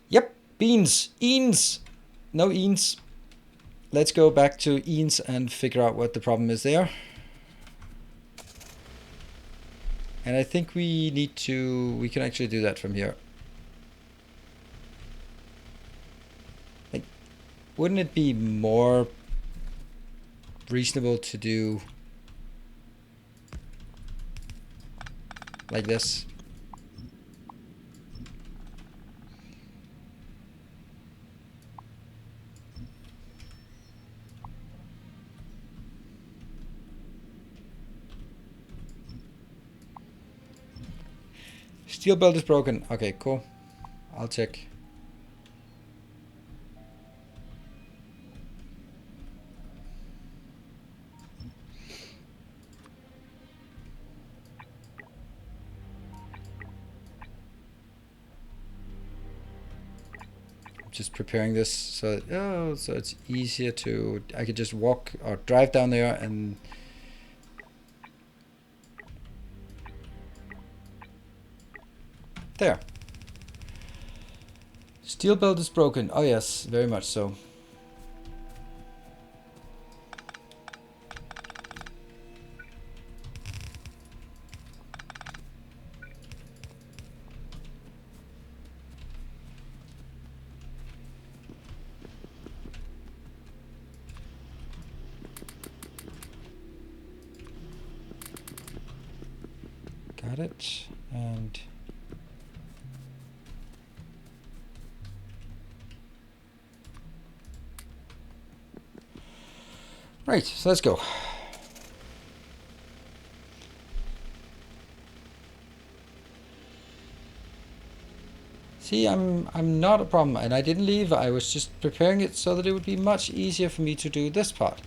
S1: Yep, beans, eans. No eans. Let's go back to eans and figure out what the problem is there. And I think we can actually do that from here. Like, wouldn't it be more reasonable to do like this? Steel belt is broken. Okay, cool. I'll check. Just preparing this so it's easier to... I could just walk or drive down there and... There. Steel belt is broken. Oh yes, very much so. add it, and right, so let's go. See, I'm not a problem, and I didn't leave. I was just preparing it so that it would be much easier for me to do this part.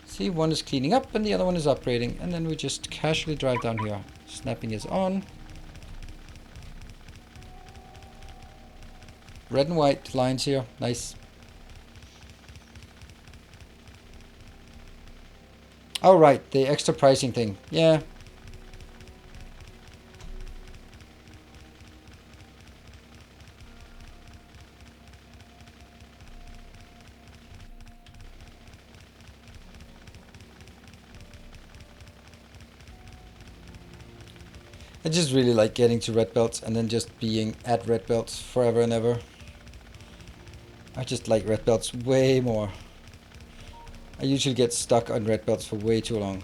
S1: See, one is cleaning up and the other one is upgrading, and then we just casually drive down here. Snapping is on. Red and white lines here, nice. Oh right, the extra pricing thing, yeah. I just really like getting to red belts and then just being at red belts forever and ever. I just like red belts way more. I usually get stuck on red belts for way too long.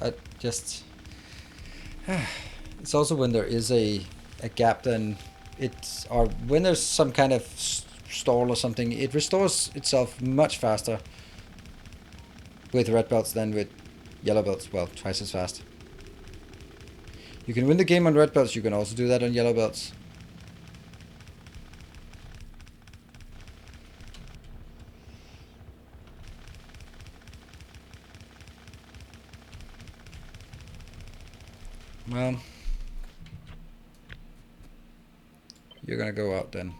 S1: But just... it's also when there is a gap, then it's... or when there's some kind of stall or something, it restores itself much faster with red belts than with yellow belts. Well, twice as fast. You can win the game on red belts, you can also do that on yellow belts. Well, you're gonna go out then.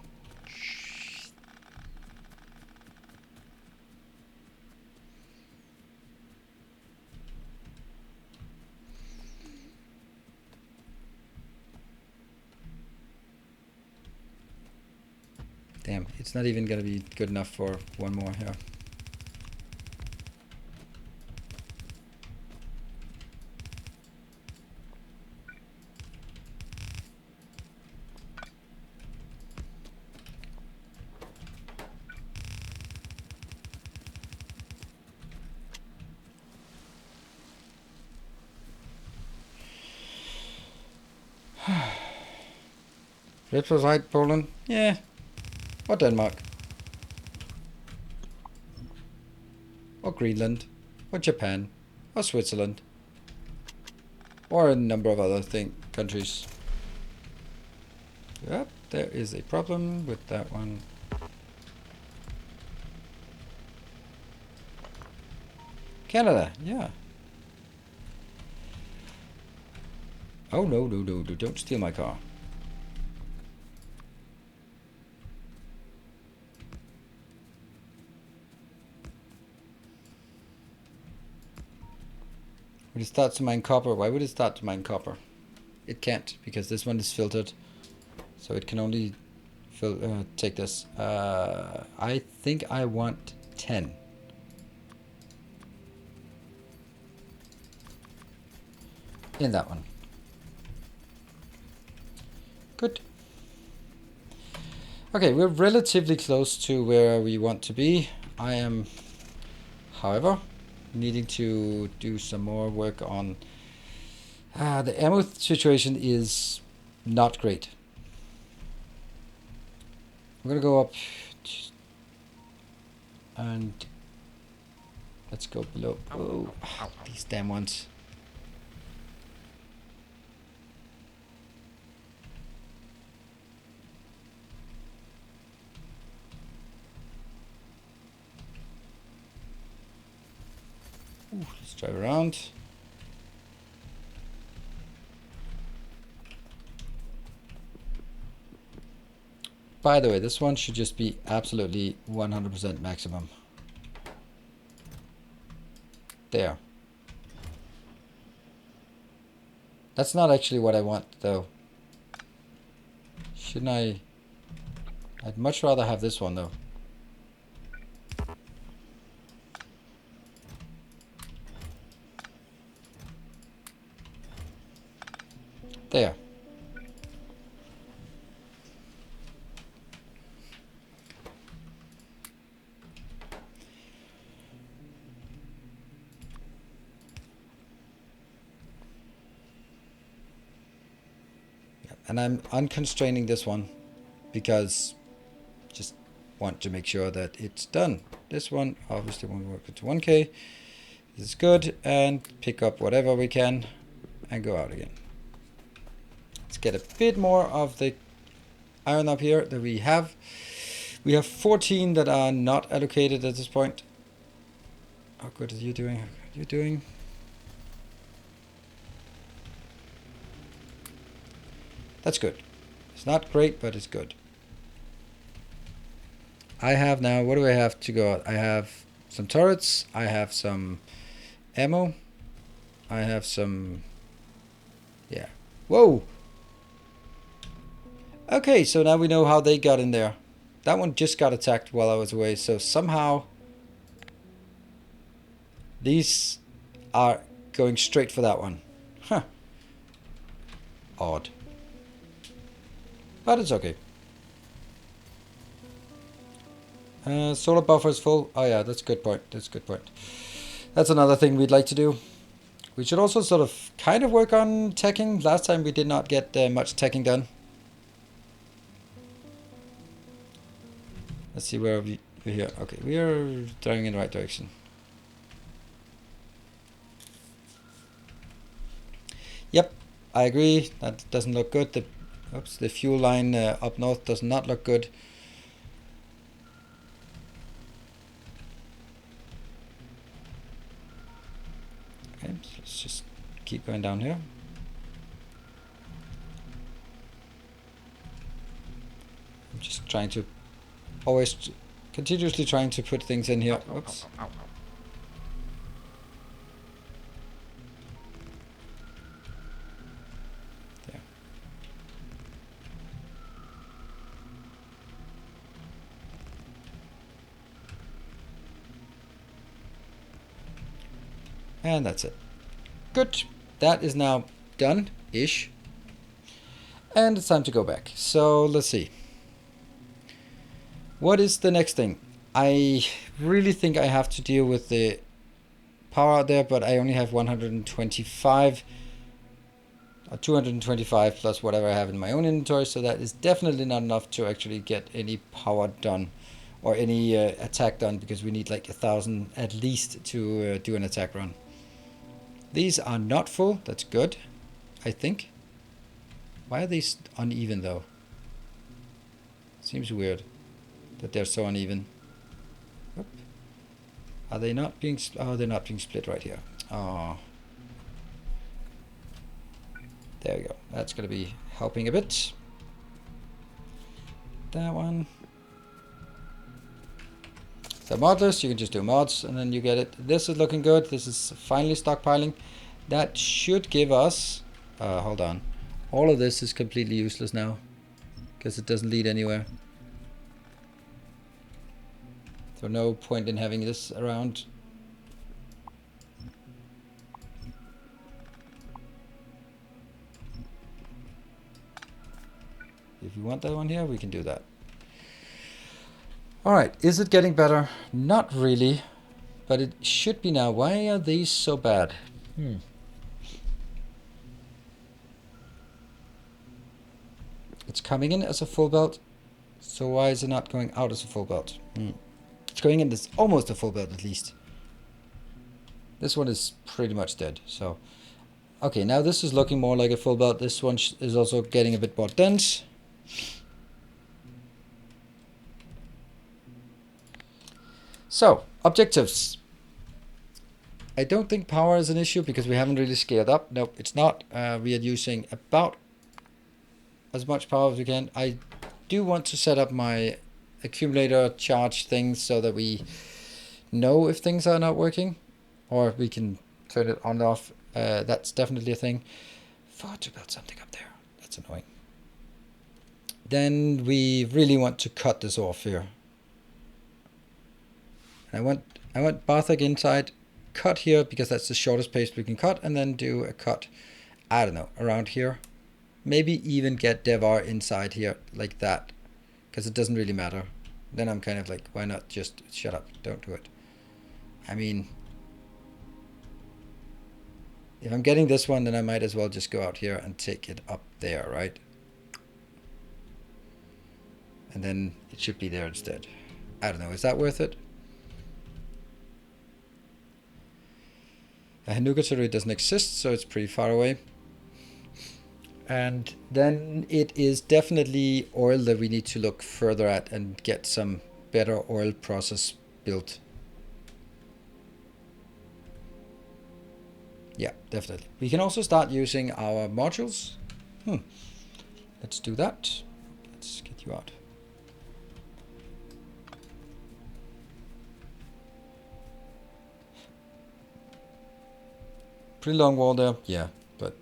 S1: Damn, it's not even gonna be good enough for one more here. Red was right, Poland? Yeah. Or Denmark. Or Greenland. Or Japan. Or Switzerland. Or a number of other countries. Yep, there is a problem with that one. Canada, yeah. Oh no, no, no, no, don't steal my car. Would it start to mine copper? Why would it start to mine copper? It can't, because this one is filtered. So it can only take this. I think I want 10. In that one. Good. Okay, we're relatively close to where we want to be. I am, however, needing to do some more work on the ammo situation is not great. I'm gonna go up and let's go below. Oh, these damn ones. Ooh, let's drive around. By the way, this one should just be absolutely 100% maximum. There. That's not actually what I want, though. Shouldn't I? I'd much rather have this one, though. There. And I'm unconstraining this one because just want to make sure that it's done. This one obviously won't work to 1K. This is good, and pick up whatever we can and go out again. Let's get a bit more of the iron up here that we have. We have 14 that are not allocated at this point. How good are you doing? How good are you doing? That's good. It's not great, but it's good. I have now, what do I have to go out? I have some turrets. I have some ammo. I have some, yeah. Whoa! Okay, so now we know how they got in there. That one just got attacked while I was away, so somehow these are going straight for that one. Huh. Odd. But it's okay. Solar buffer is full. Oh yeah, that's a good point. That's a good point. That's another thing we'd like to do. We should also sort of kind of work on teching. Last time we did not get much teching done. Let's see where we're here. Okay, we are driving in the right direction. Yep, I agree. That doesn't look good. The fuel line up north does not look good. Okay, so let's just keep going down here. I'm just trying to always continuously trying to put things in here. Oops.
S2: Ow.
S1: There. And that's it. Good. That is now done-ish. And it's time to go back. So let's see. What is the next thing? I really think I have to deal with the power out there, but I only have 125 or 225 plus whatever I have in my own inventory, so that is definitely not enough to actually get any power done or any attack done, because we need like 1,000 at least to do an attack run. These are not full. That's good, I think. Why are these uneven though? Seems weird that they're so uneven. Oop. Are they not being... Oh, they're not being split right here. Oh. There we go. That's going to be helping a bit. That one. So modless, you can just do mods and then you get it. This is looking good. This is finally stockpiling. That should give us... hold on. All of this is completely useless now, because it doesn't lead anywhere. So no point in having this around. If you want that one here, we can do that. Alright, is it getting better? Not really, but it should be now. Why are these so bad? It's coming in as a full belt, so why is it not going out as a full belt? It's going in as almost a full belt at least. This one is pretty much dead, so... Okay, now this is looking more like a full belt. This one is also getting a bit more dense. So, objectives. I don't think power is an issue because we haven't really scaled up. Nope, it's not. We are using about as much power as we can. I do want to set up my accumulator charge things so that we know if things are not working, or we can turn it on and off. That's definitely a thing. Forgot to build something up there. That's annoying. Then we really want to cut this off here. I want Barthak inside, cut here because that's the shortest place we can cut, and then do a cut, I don't know, around here. Maybe even get Devar inside here like that, because it doesn't really matter. Then I'm kind of like, why not just shut up, don't do it. I mean, if I'm getting this one, then I might as well just go out here and take it up there, right? And then it should be there instead. I don't know, is that worth it? Nugatory doesn't exist, so it's pretty far away. And then it is definitely oil that we need to look further at and get some better oil process built. Yeah, definitely. We can also start using our modules. Let's do that. Let's get you out. Pretty long wall there, yeah, but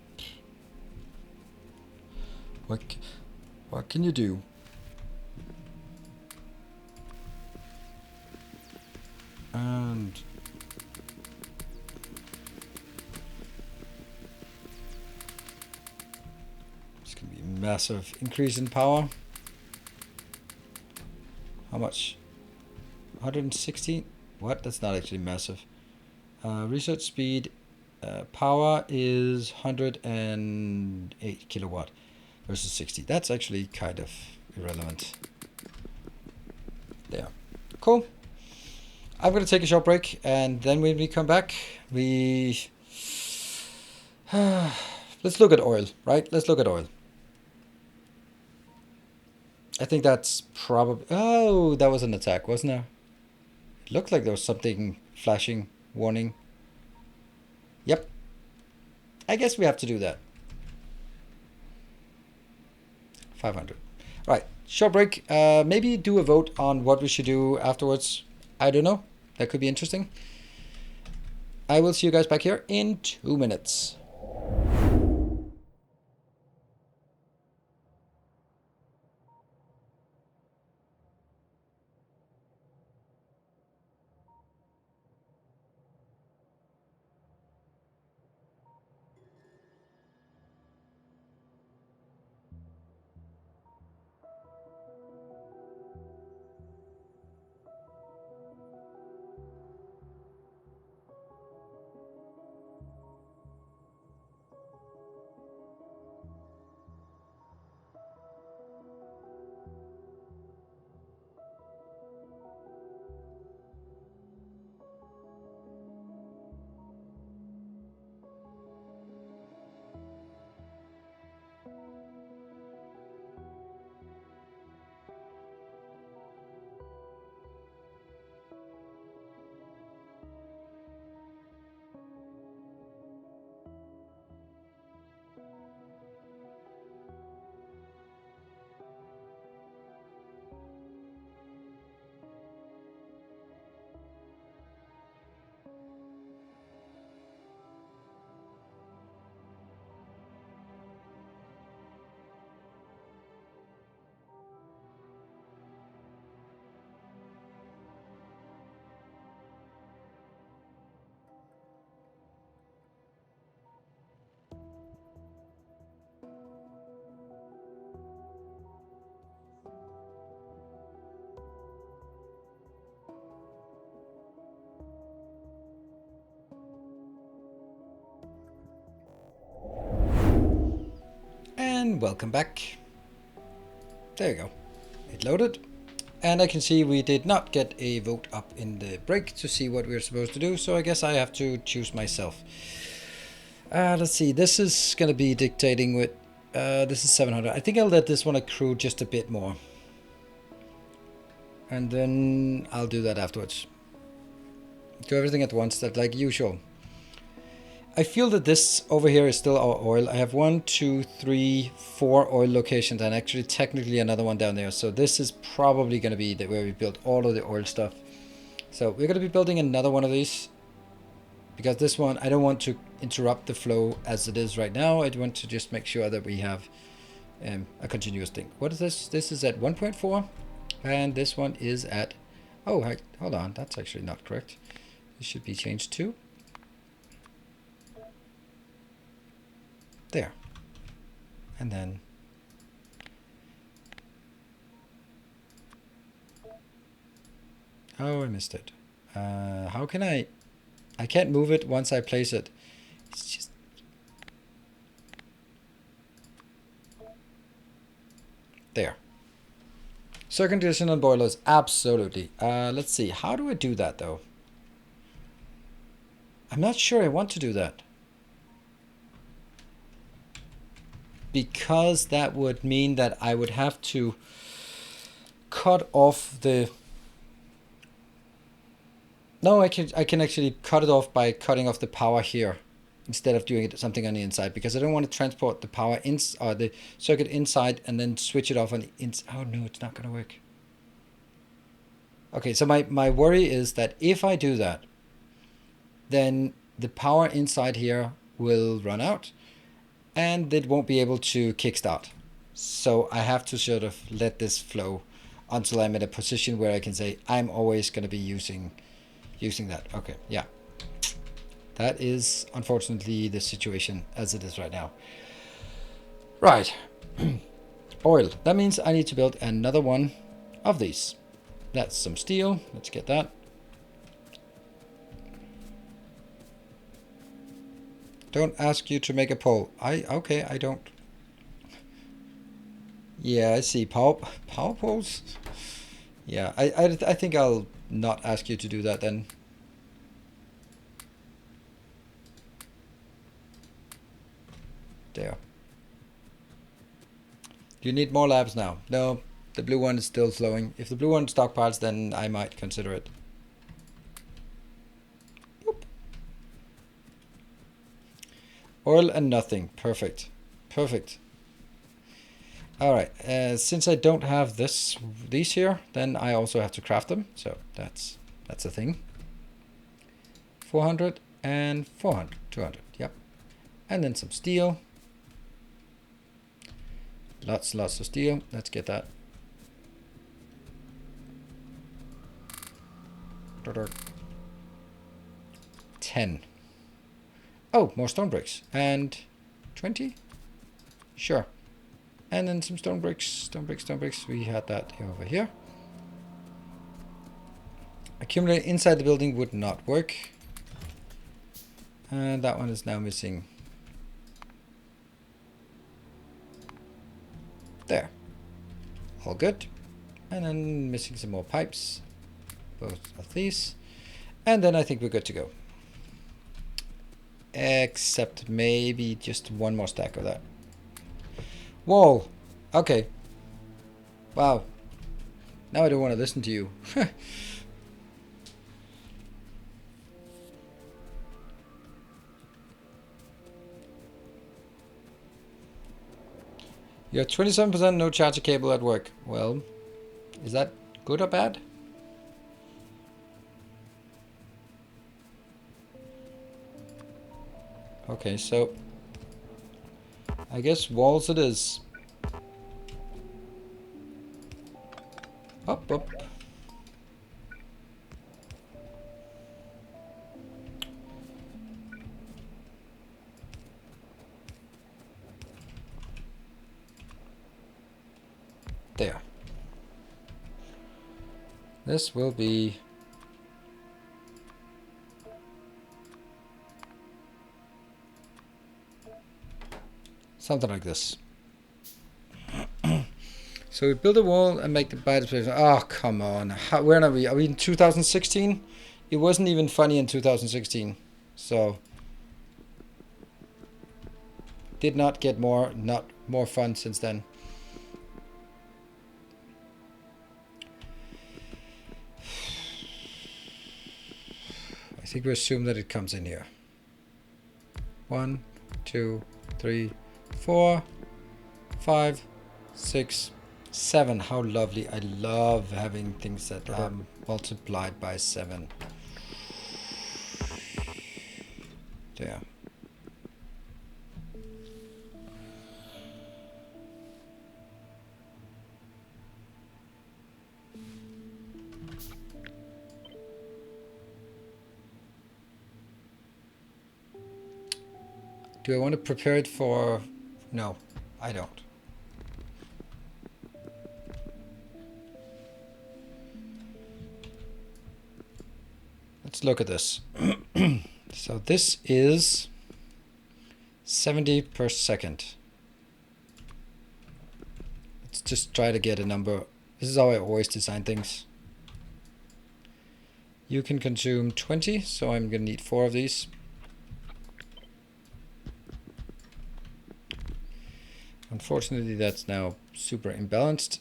S1: what can you do? And it's gonna be a massive increase in power. How much? 160? What? That's not actually massive. Research speed. Power is 108 kilowatt versus 60. That's actually kind of irrelevant. There. Cool. I'm going to take a short break, and then when we come back, let's look at oil, right? Let's look at oil. I think that's probably... Oh, that was an attack, wasn't there? It looked like there was something flashing, warning. Yep. I guess we have to do that. 500. Right. Short break. Maybe do a vote on what we should do afterwards. I don't know. That could be interesting. I will see you guys back here in 2 minutes. And welcome back. There you go. It loaded. And I can see we did not get a vote up in the break to see what we're supposed to do. So I guess I have to choose myself. Let's see. This is going to be dictating with... this is 700. I think I'll let this one accrue just a bit more. And then I'll do that afterwards. Do everything at once, that like usual. I feel that this over here is still our oil. I have 1, 2, 3, 4 oil locations and actually technically another one down there. So this is probably going to be where we build all of the oil stuff. So we're going to be building another one of these. Because this one, I don't want to interrupt the flow as it is right now. I want to just make sure that we have a continuous thing. What is this? This is at 1.4. And this one is at... Oh, hold on. That's actually not correct. This should be changed to... There. And then oh, I missed it. How can I can't move it once I place it. It's just there. Circuit condition on boilers, absolutely. Let's see, how do I do that though? I'm not sure I want to do that. Because that would mean that I would have to cut off the... No, I can actually cut it off by cutting off the power here instead of doing it something on the inside, because I don't want to transport the power or the circuit inside and then switch it off on the inside. Oh no, it's not going to work. Okay, so my worry is that if I do that, then the power inside here will run out and it won't be able to kickstart. So I have to sort of let this flow until I'm at a position where I can say I'm always going to be using that. Okay, yeah. That is unfortunately the situation as it is right now. Right. Oil. That means I need to build another one of these. That's some steel. Let's get that. Don't ask you to make a poll. Okay, I don't. Yeah, I see. Power polls? Yeah, I think I'll not ask you to do that then. There. Do you need more labs now? No, the blue one is still flowing. If the blue one stockpiles, then I might consider it. Boop. Oil and nothing. Perfect. Perfect. All right. Since I don't have these here, then I also have to craft them. So that's a thing. 400 and 400. 200. Yep. And then some steel. Lots of steel. Let's get that. 10. Oh, more stone bricks. And 20? Sure. And then some stone bricks. Stone bricks. We had that over here. Accumulate inside the building would not work. And that one is now missing. There. All good. And then missing some more pipes. Both of these. And then I think we're good to go. Except maybe just one more stack of that. Whoa. Okay. Wow. Now I don't want to listen to you. You have 27% no charger cable at work. Well, is that good or bad? Okay, so I guess walls it is. Up. There. This will be something like this. So we build a wall and make the biodistribution. Oh, come on. Where are we? Are we in 2016? It wasn't even funny in 2016. So did not get more fun since then. I think we assume that it comes in here. 1, 2, 3, 4, 5, 6, 7. How lovely. I love having things that are multiplied by 7. There. Do I want to prepare it for... No, I don't. Let's look at this. So this is 70 per second. Let's just try to get a number This is how I always design things. You can consume 20, so I'm gonna need 4 of these. Unfortunately, that's now super imbalanced.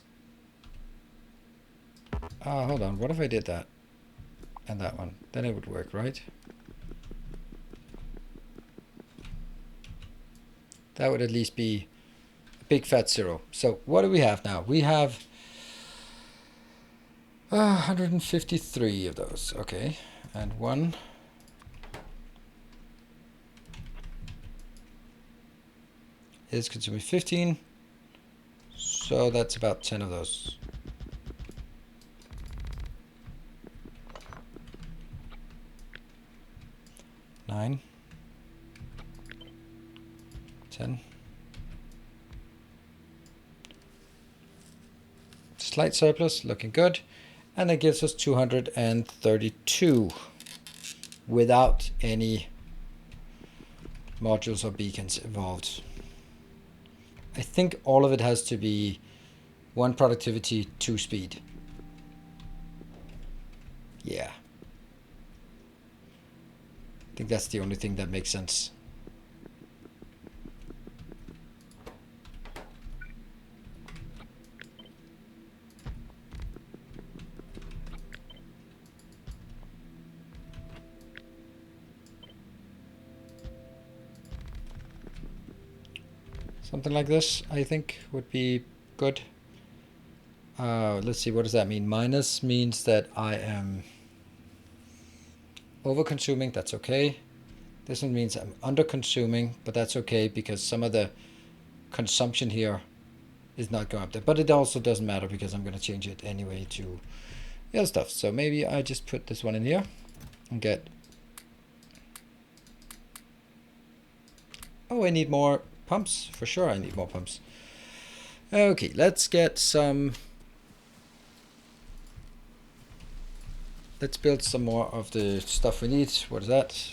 S1: Hold on, what if I did that? And that one, then it would work, right? That would at least be a big fat 0. So what do we have now? We have 153 of those, okay. And 1. Is consuming 15. So that's about 10 of those. Nine. 10. Slight surplus, looking good. And that gives us 232 without any modules or beacons involved. I think all of it has to be 1 productivity, 2 speed. Yeah. I think that's the only thing that makes sense. Something like this, I think, would be good. Let's see, what does that mean? Minus means that I am over-consuming, that's okay. This one means I'm under-consuming, but that's okay because some of the consumption here is not going up there. But it also doesn't matter because I'm going to change it anyway to the other stuff. So maybe I just put this one in here and get... Oh, I need more pumps. For sure I need more pumps. Okay, let's get some... Let's build some more of the stuff we need. What is that?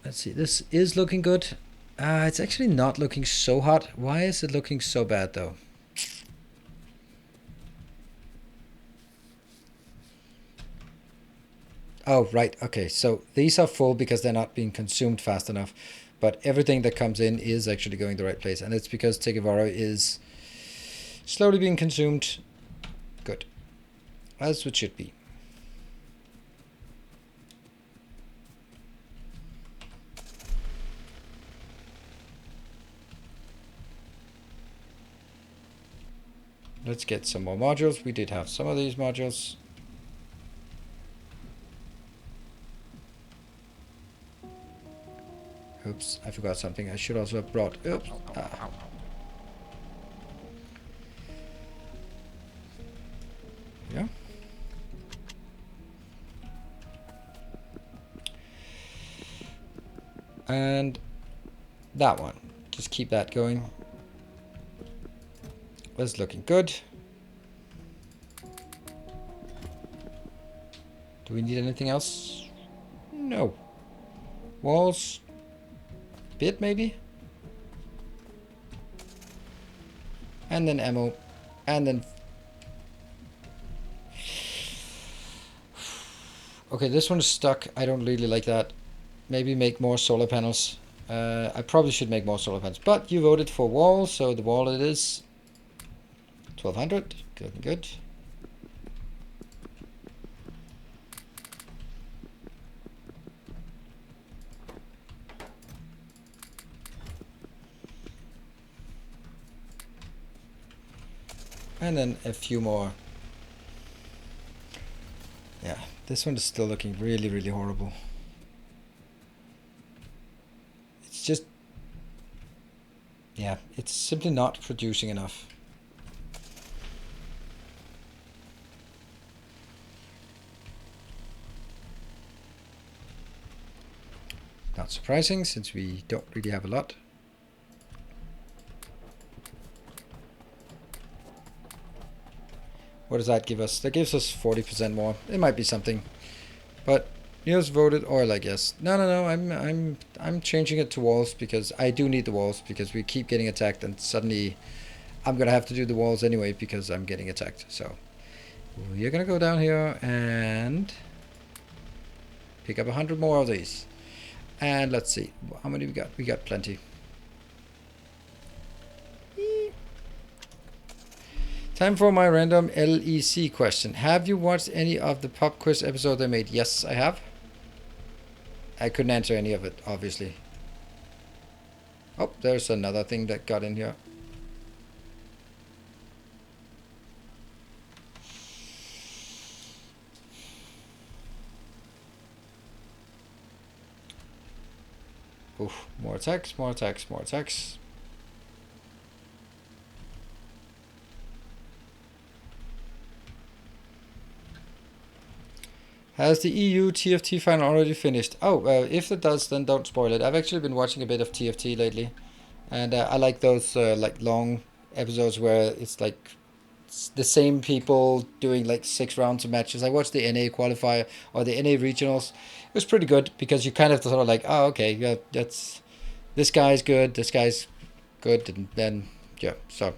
S1: Let's see, this is looking good. It's actually not looking so hot. Why is it looking so bad though? Oh, right, okay, so these are full because they're not being consumed fast enough. But everything that comes in is actually going the right place. And it's because Tegevaro is slowly being consumed. Good. As it should be. Let's get some more modules. We did have some of these modules. Oops, I forgot something. I should also have brought... Oops. Yeah. And that one. Just keep that going. That's looking good. Do we need anything else? No. Walls. Bit maybe? And then ammo. And then... Okay, this one is stuck. I don't really like that. Maybe make more solar panels. I probably should make more solar panels. But you voted for wall, so the wall it is. 1200. Good, good. And then a few more. Yeah, this one is still looking really, really horrible. It's just... Yeah, it's simply not producing enough. Not surprising, since we don't really have a lot. What does that give us? That gives us 40% more. It might be something, but Niels voted oil, I guess. No. I'm changing it to walls because I do need the walls because we keep getting attacked and suddenly I'm gonna have to do the walls anyway because I'm getting attacked. So we're gonna go down here and pick up 100 more of these. And let's see, how many we got? We got plenty. Time for my random LEC question. Have you watched any of the pop quiz episode I made? Yes, I have. I couldn't answer any of it, obviously. Oh, there's another thing that got in here. Oof, more attacks, more attacks, more attacks. Has the EU TFT final already finished? Oh, if it does, then don't spoil it. I've actually been watching a bit of TFT lately, and I like those like long episodes where it's like the same people doing like 6 rounds of matches. I watched the NA qualifier or the NA regionals. It was pretty good because you kind of sort of like, oh, okay, yeah, that's this guy's good, this guy's good, and then yeah, so.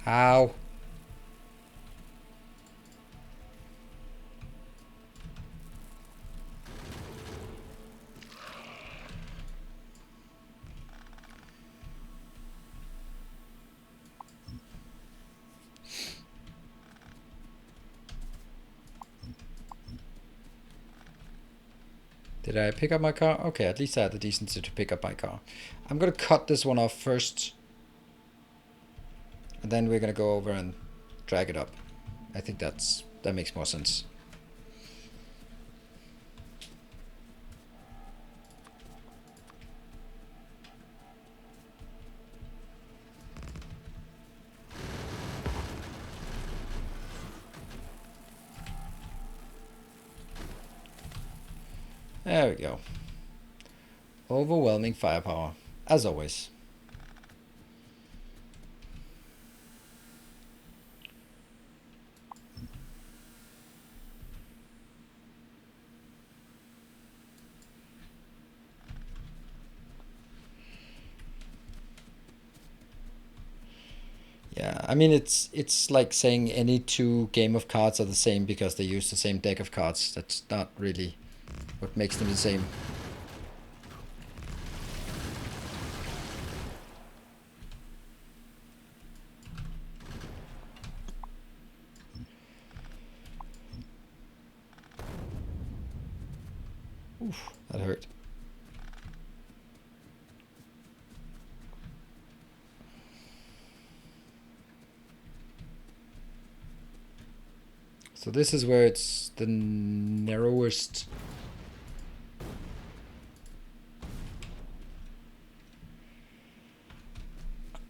S1: Ow. Did I pick up my car? Okay, at least I had the decency to pick up my car. I'm gonna cut this one off first. And then we're gonna go over and drag it up. I think that makes more sense. There we go. Overwhelming firepower, as always. Yeah, I mean it's like saying any 2 game of cards are the same because they use the same deck of cards. That's not really what makes them the same. Oof, that hurt. So this is where it's the narrowest.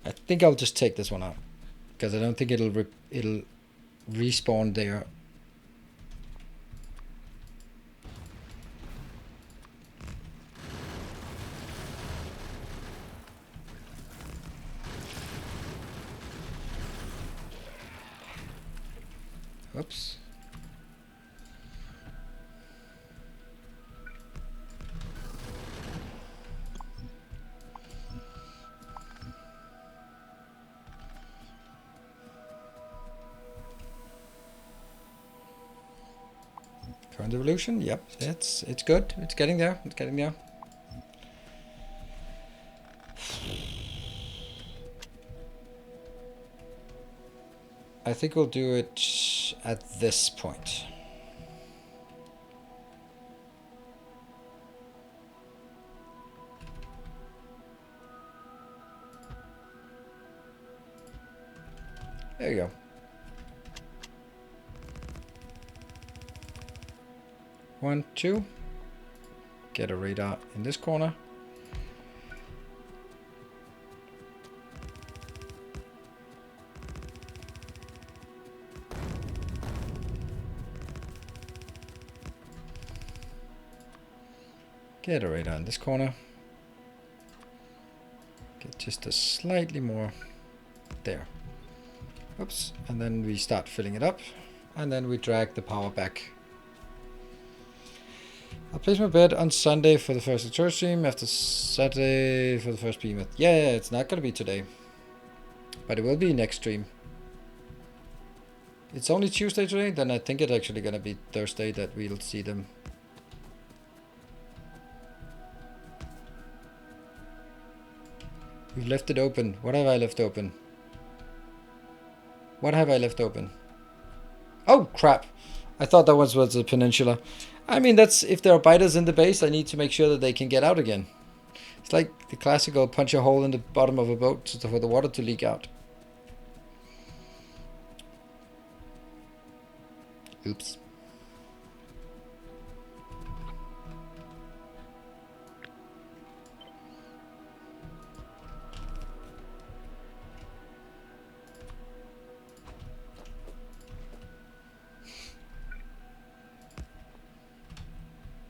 S1: I think I'll just take this one out because I don't think it'll respawn there. Oops. Current evolution, yep, it's good. It's getting there. It's getting there. I think we'll do it at this point. There you go. One, two. Get a radar in this corner. Get a radar in this corner. Get just a slightly more there. Oops. And then we start filling it up. And then we drag the power back. I'll place my bed on Sunday for the first church stream, after Saturday for the first behemoth. Yeah, it's not going to be today. But it will be next stream. It's only Tuesday today, then I think it's actually going to be Thursday that we'll see them. We've left it open. What have I left open? What have I left open? Oh, crap. I thought that was the peninsula. I mean, that's if there are biters in the base, I need to make sure that they can get out again. It's like the classical punch a hole in the bottom of a boat for the water to leak out. Oops.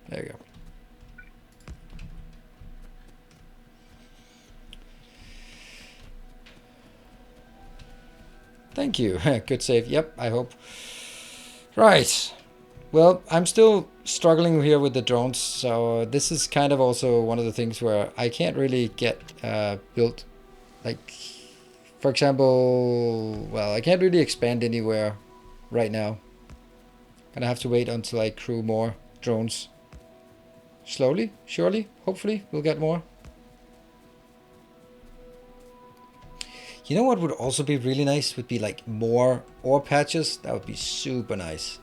S1: There you go. Thank you. Good save. Yep, I hope. Right. Well, I'm still struggling here with the drones, so this is kind of also one of the things where I can't really get built. Like, for example, well, I can't really expand anywhere right now. Gonna have to wait until I crew more drones. Slowly, surely, hopefully, we'll get more. You know what would also be really nice? Would be like more ore patches. That would be super nice.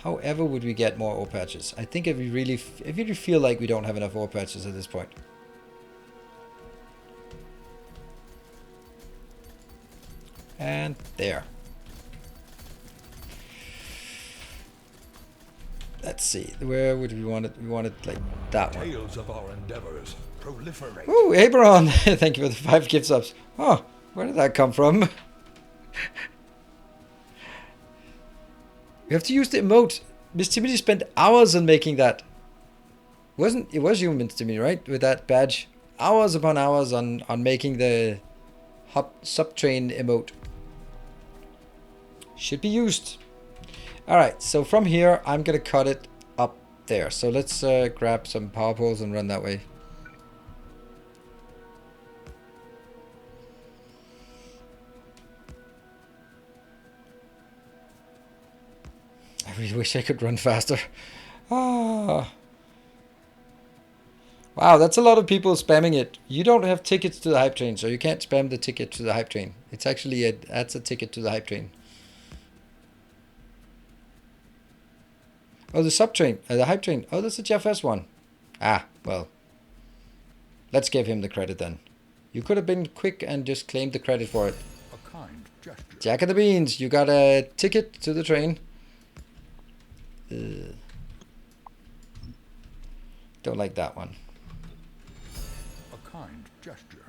S1: However would we get more ore patches? I think if we really feel like we don't have enough ore patches at this point. And there. Let's see. Where would we want it? We want it like that one.
S3: Tales of our endeavors proliferate.
S1: Ooh, Aberon! Thank you for the 5 gift subs. Oh, where did that come from? We have to use the emote. Miss Timothy spent hours on making that. It was you, Miss Timothy, right? With that badge. Hours upon hours on making the subtrain emote. Should be used. Alright, so from here, I'm going to cut it up there. So let's grab some power poles and run that way. I really wish I could run faster. Ah. Wow, that's a lot of people spamming it. You don't have tickets to the hype train, so you can't spam the ticket to the hype train. It's actually that's a ticket to the hype train. Oh, the subtrain, the hype train. Oh, that's the Jeff S one. Ah, well. Let's give him the credit then. You could have been quick and just claimed the credit for it.
S3: A kind gesture.
S1: Jack of the Beans, you got a ticket to the train. Don't like that one.
S3: A kind gesture.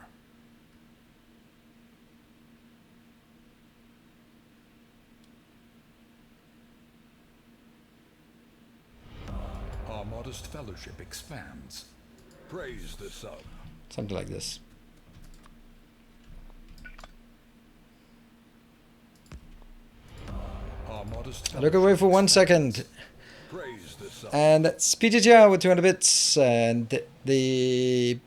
S3: Our modest fellowship expands. Praise the sub.
S1: Something like this.
S3: Our modest
S1: Look away for 1 second.
S3: Praise the sub.
S1: And that's PTGR with 200 bits. And the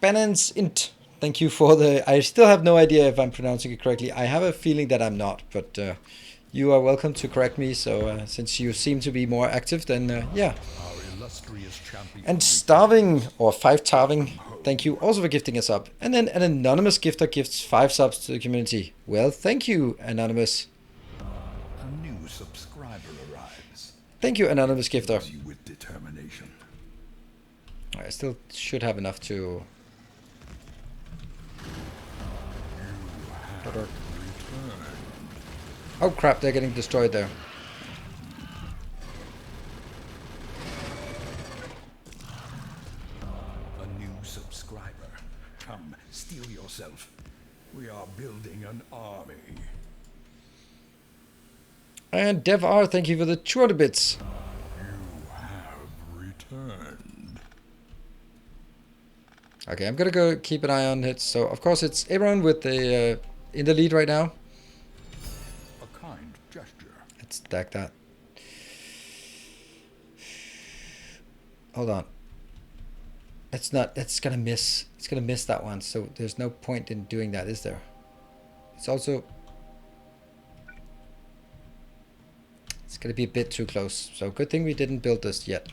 S1: Benance Int. Thank you for the... I still have no idea if I'm pronouncing it correctly. I have a feeling that I'm not. But you are welcome to correct me. So since you seem to be more active, then yeah.
S3: Our illustrious champion.
S1: And Starving, or 5 Tarving, thank you also for gifting a sub. And then an anonymous gifter gifts 5 subs to the community. Well, thank you, Anonymous.
S3: A new subscriber arrives.
S1: Thank you, Anonymous gifter.
S3: You with determination.
S1: I still should have enough to... Oh crap, they're getting destroyed there.
S3: A new subscriber. Come, steel yourself. We are building an army.
S1: And Dev R, thank you for the 200 bits.
S3: You have returned.
S1: Okay, I'm gonna go keep an eye on it. So of course it's Aaron with the in the lead right now. stack that. Hold on. That's not, that's gonna miss. It's gonna miss that one. So there's no point in doing that, is there? It's also, it's gonna be a bit too close. So good thing we didn't build this yet.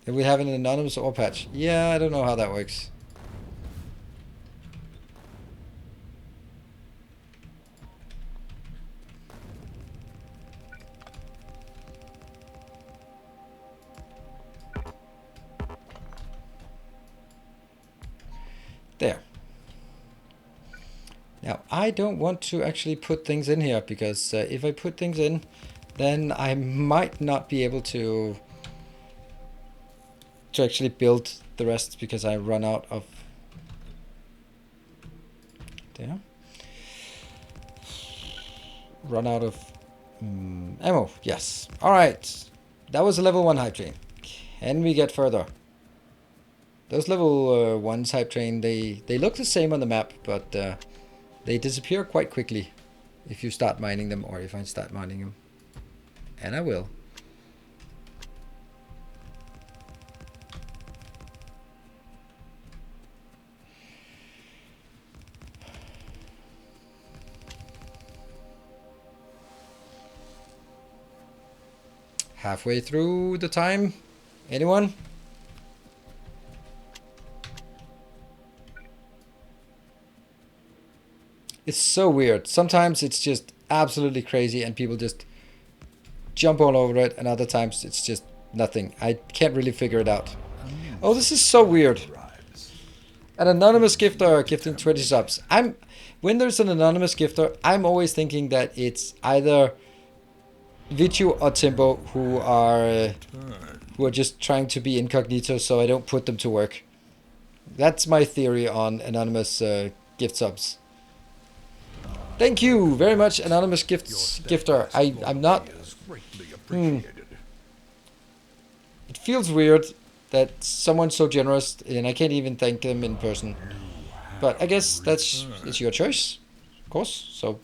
S1: And we have an anonymous ore patch. Yeah, I don't know how that works. There. Now, I don't want to actually put things in here because if I put things in, then I might not be able to actually build the rest because I run out of there. Run out of ammo. Yes. All right. That was a level 1 hype train. Can we get further? Those level 1's hype train, they look the same on the map, but they disappear quite quickly if you start mining them, or if I start mining them. And I will. Halfway through the time. Anyone? It's so weird. Sometimes it's just absolutely crazy and people just jump all over it, and other times it's just nothing. I can't really figure it out. Oh, this is so weird. An anonymous gifter gifting 20 subs. When there's an anonymous gifter, I'm always thinking that it's either Vichu or Timbo who are just trying to be incognito so I don't put them to work. That's my theory on anonymous gift subs. Thank you very much, anonymous gifter. I'm not. It feels weird that someone's so generous and I can't even thank them in person. But I guess it's your choice, of course. So,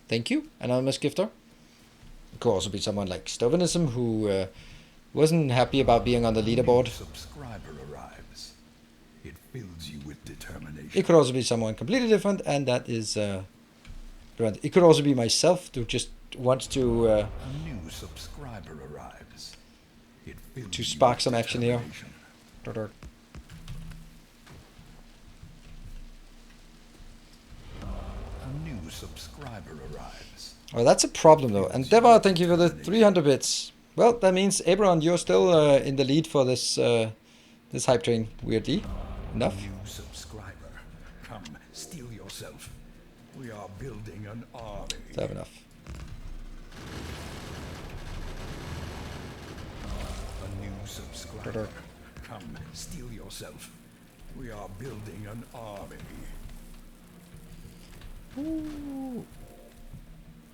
S1: thank you, anonymous gifter. It could also be someone like Stovenism who wasn't happy about being on the leaderboard.
S3: Subscriber arrives. It fills you with determination.
S1: It could also be someone completely different, and that is. It could also be myself who just wants to.
S3: A new subscriber arrives. It fills
S1: To
S3: you
S1: spark
S3: with
S1: some action here.
S3: determination. A new subscriber arrives.
S1: Oh, that's a problem though. And Deva, thank you for the 300 bits. Well, that means Aberon, you're still in the lead for this this hype train. Weirdly enough.
S3: New subscriber. Come, steel yourself. We are building an army.
S1: Is that enough?
S3: A new subscriber. Come, steel yourself. We are building an army.
S1: Ooh.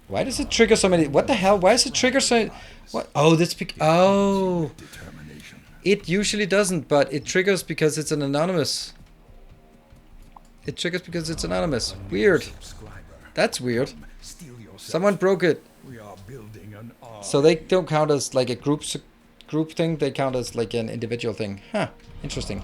S1: Why does it trigger so many? What the hell? Why does it trigger so? What? Oh, that's oh.
S3: Determination.
S1: It usually doesn't, but it triggers because it's an anonymous. It triggers because it's anonymous. Weird.
S3: Subscriber.
S1: That's weird.
S3: Steel yourself.
S1: Someone broke it.
S3: We are building an army.
S1: So they don't count as like a group thing. They count as like an individual thing. Huh. Interesting.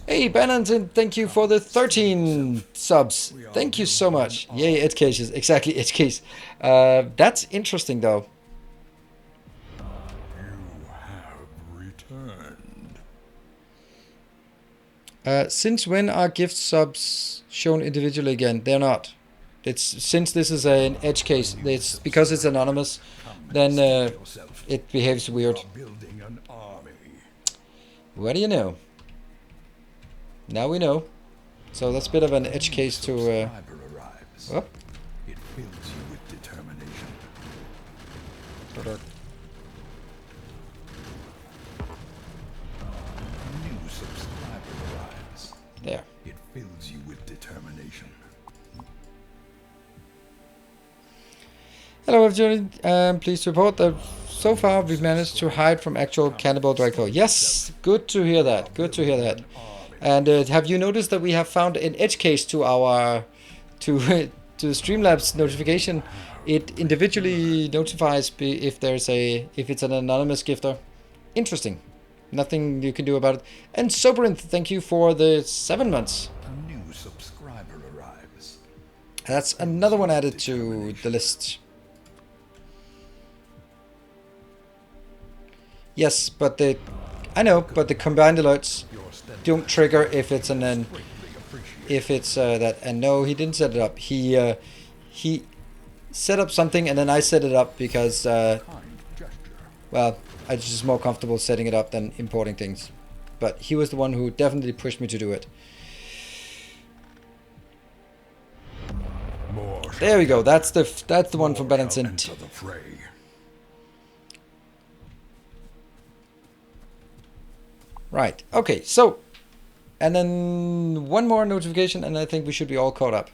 S1: Hey, Benanton, thank you for the 13 subs. Thank you so much. Yay, edge cases. Exactly, edge case. That's interesting, though.
S3: You have returned.
S1: Since when are gift subs shown individually again? They're not. It's since this is an edge case. It's because it's anonymous. Then it behaves weird.
S3: Building an army.
S1: What do you know? Now we know. So that's a bit of an edge case to.
S3: Subscriber arrives.
S1: Oh.
S3: It fills you with determination. A new subscriber arrives.
S1: There.
S3: It fills you with determination.
S1: Hello, everyone. I'm pleased to report that so far we've managed to hide from actual cannibal Draco. Yes, good to hear that. Good to hear that. And have you noticed that we have found an edge case to our to to Streamlabs notification? It individually notifies if it's an anonymous gifter. Interesting. Nothing you can do about it. And Soberinth, thank you for the 7 months.
S3: A new subscriber arrives.
S1: That's another one added to the list. Yes, but I know, but the combined alerts don't trigger if it's that. And no, he didn't set it up. He set up something, and then I set it up because well, I was just more comfortable setting it up than importing things. But he was the one who definitely pushed me to do it. There we go. That's the one from Balancing. Right. Okay. So, and then one more notification, and I think we should be all caught up.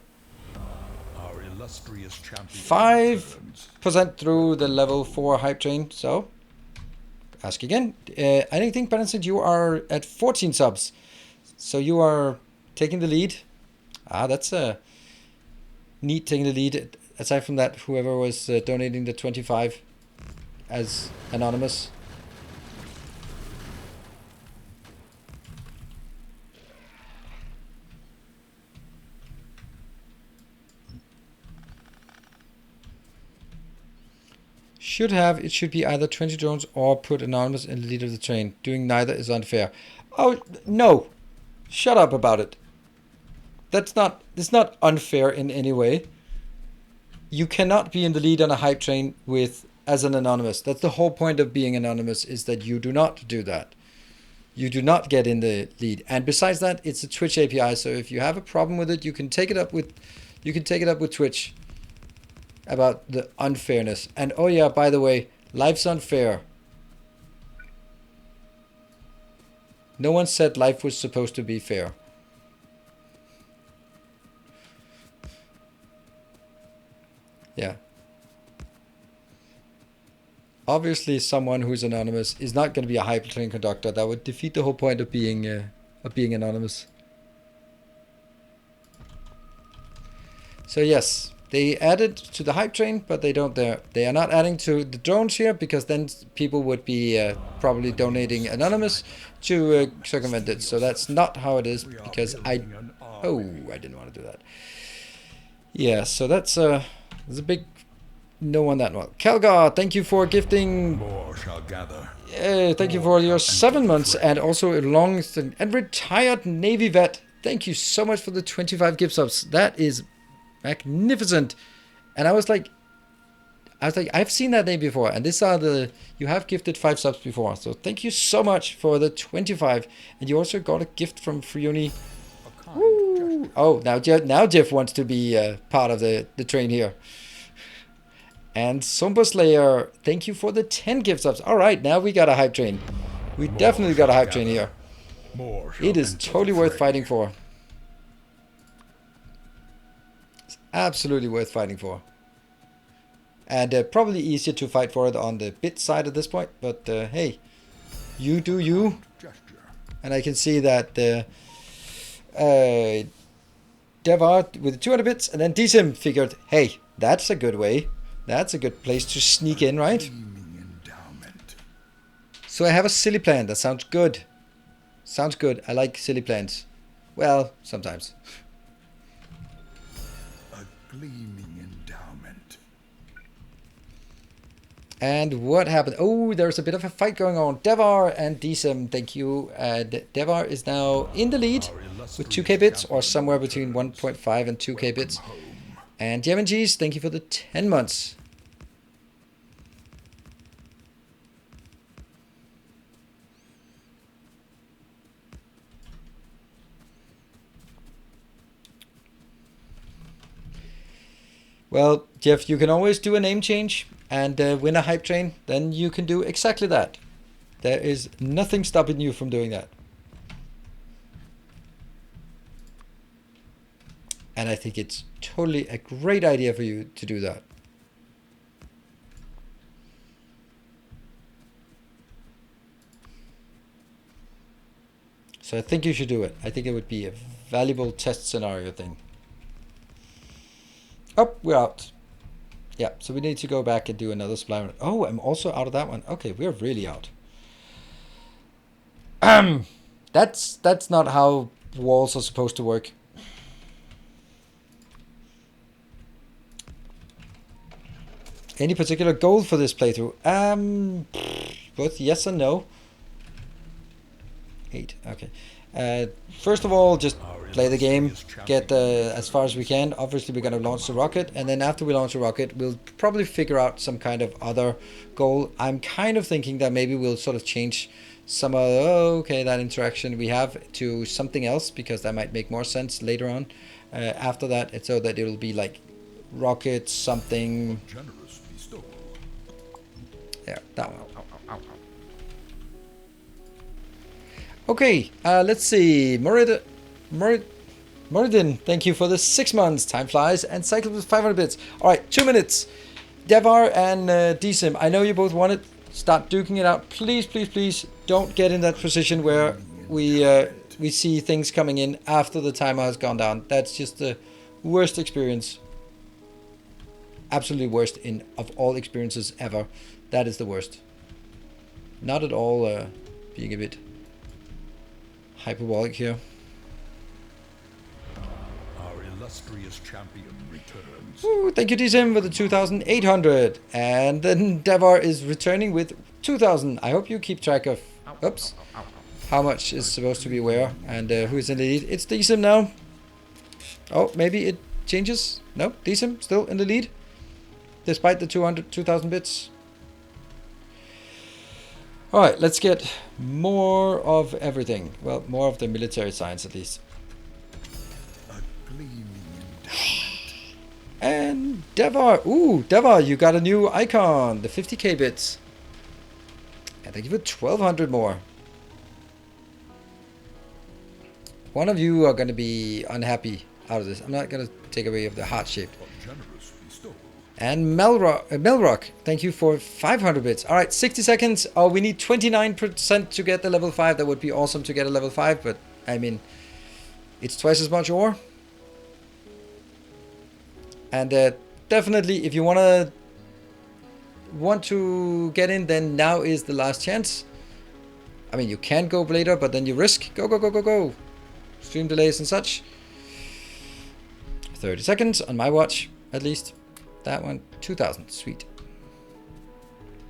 S3: Our illustrious champion
S1: 5% through the level 4 hype train. So, ask again. I think Balancing, you are at 14 subs, so you are taking the lead. That's neat, taking the lead. Aside from that, whoever was donating the 25 as anonymous. It should be either 20 drones or put anonymous in the lead of the train. Doing neither is unfair. Oh, no. Shut up about it. It's not unfair in any way. You cannot be in the lead on a hype train as an anonymous. That's the whole point of being anonymous, is that you do not do that. You do not get in the lead. And besides that, it's a Twitch API, so if you have a problem with it, you can take it up with Twitch about the unfairness. And oh yeah, by the way, life's unfair. No one said life was supposed to be fair. Yeah. Obviously, someone who's anonymous is not going to be a hype train conductor. That would defeat the whole point of being anonymous. So yes, they added to the hype train, but they are not adding to the drones here, because then people would be probably donating anonymous to circumvent it. So that's not how it is, because I didn't want to do that. Yeah, so that's there's a big no on that one. Kelgar, thank you for gifting.
S3: More shall gather.
S1: Thank you for your 7 months, and also a long and retired Navy vet. Thank you so much for the 25 gift subs. That is magnificent. And I was like, I've seen that name before, and you have gifted 5 subs before, so thank you so much for the 25. And you also got a gift from Frioni. Oh, now Jeff wants to be part of the train here. And Somber Slayer, thank you for the 10 gift subs. All right, now we got a hype train. We definitely got a hype train here. It is totally worth fighting for. It's absolutely worth fighting for. And probably easier to fight for it on the bit side at this point. But hey, you do you. And I can see that Devar with the 200 bits, and then DSIM figured, hey, that's a good way. That's a good place to sneak in, right? So I have a silly plan. That sounds good. Sounds good. I like silly plans. Well, sometimes.
S3: A gleaming endowment.
S1: And what happened? Oh, there's a bit of a fight going on. Devar and DSIM, thank you. Devar is now in the lead with 2k bits, or somewhere between 1.5 and 2k bits. And Jemengees, thank you for the 10 months. Well, Jeff, you can always do a name change and win a hype train. Then you can do exactly that. There is nothing stopping you from doing that. And I think it's totally a great idea for you to do that. So I think you should do it. I think it would be a valuable test scenario thing. Oh, we're out. Yeah, so we need to go back and do another supply run. Oh, I'm also out of that one. Okay, we're really out. That's not how walls are supposed to work. Any particular goal for this playthrough? Both yes and no. 8. Okay. First of all, just play the game, get as far as we can. Obviously, we're going to launch the rocket, and then after we launch the rocket, we'll probably figure out some kind of other goal. I'm kind of thinking that maybe we'll sort of change some of that interaction we have to something else, because that might make more sense later on. After that, it's so that it'll be like rocket something. Yeah, that one. Okay, let's see. Moridin, thank you for the 6 months. Time flies, and cycle with 500 bits. All right, 2 minutes. Devar and DSim, I know you both want it. Start duking it out. Please, please, please don't get in that position where we see things coming in after the timer has gone down. That's just the worst experience. Absolutely worst of all experiences ever. That is the worst. Not at all being a bit hyperbolic here.
S3: Our illustrious champion returns.
S1: Ooh, thank you, DSim, for the 2,800. And then Devar is returning with 2,000. I hope you keep track of how much is supposed to be where and who is in the lead. It's DSim now. Oh, maybe it changes. No, DSim still in the lead, despite the 2,000 bits. All right, let's get more of everything. Well, more of the military science at least. And Devar. Ooh, Devar, you got a new icon. The 50k bits. And they give it 1,200 more. One of you are going to be unhappy out of this. I'm not going to take away of the heart shape. And Melrock, thank you for 500 bits. All right, 60 seconds. Oh, we need 29% to get the level 5. That would be awesome to get a level 5, but I mean, it's twice as much ore. And definitely, if you want to get in, then now is the last chance. I mean, you can go later, but then you risk. Go, go, go, go, go. Stream delays and such. 30 seconds on my watch, at least. That one, 2,000. Sweet.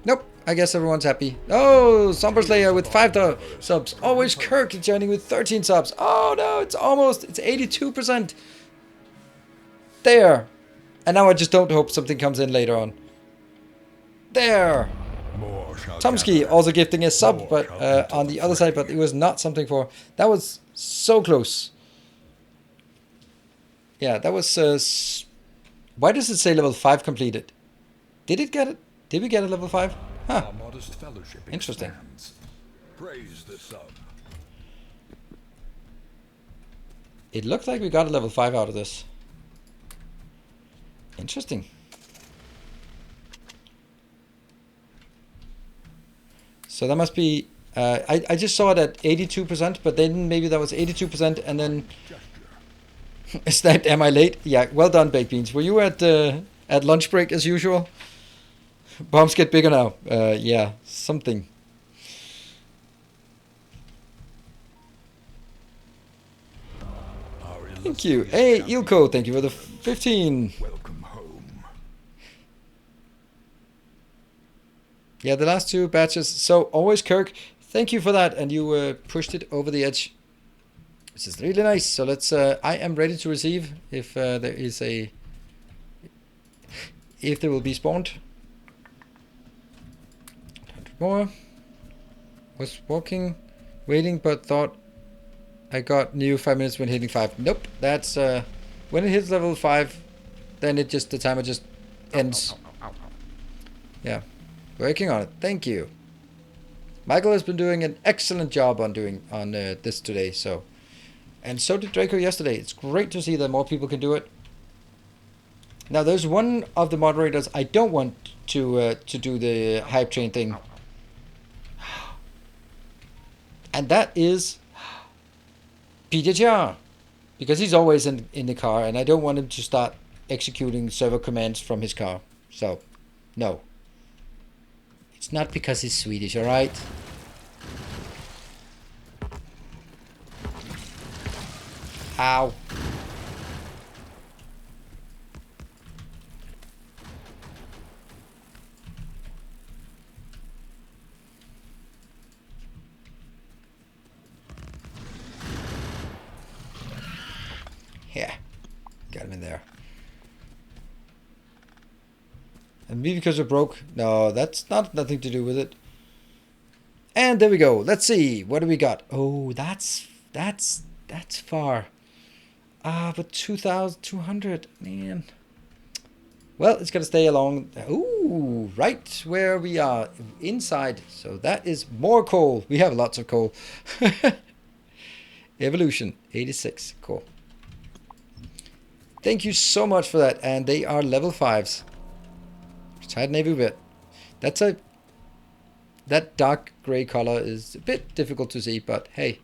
S1: Nope. I guess everyone's happy. Oh, Somber Slayer with 5 subs. Always Kirk joining with 13 subs. Oh no, it's 82%. There. And now I just don't hope something comes in later on. There. Tomsky also gifting a sub, but on the other side, but it was not something for. That was so close. Yeah, that was. Why does it say level 5 completed? Did it get it? Did we get a level 5? Huh. Interesting.
S3: Praise the sub.
S1: It looked like we got a level 5 out of this. Interesting. So that must be. I just saw it at 82%, but then maybe that was 82%, and then. Is that, am I late? Yeah, well done, Baked Beans. Were you at lunch break as usual? Bombs get bigger now. Yeah, something. Thank you. Hey, Ilko, thank you for the 15.
S3: Welcome home.
S1: Yeah, the last 2 batches. So, always Kirk, thank you for that. And you pushed it over the edge. This is really nice. So let's. I am ready to receive if there is a. If there will be spawned. 100 more. Was walking, waiting, but thought I got new 5 minutes when hitting 5. Nope. That's when it hits level 5, then it just the timer just ends. Yeah, working on it. Thank you. Michael has been doing an excellent job on this today. So. And so did Draco yesterday. It's great to see that more people can do it. Now, there's one of the moderators I don't want to do the hype train thing. And that is Peter, because he's always in the car, and I don't want him to start executing server commands from his car. So, no. It's not because he's Swedish, alright? Ow. Yeah. Got him in there. And me because we're broke? No, that's nothing to do with it. And there we go. Let's see. What do we got? Oh, that's far. But 2,200, man. Well, it's gonna stay along. Ooh, right where we are inside. So that is more coal. We have lots of coal. Evolution 86. Cool. Thank you so much for that. And they are level 5s. Tight navy bit. That dark gray color is a bit difficult to see, but hey,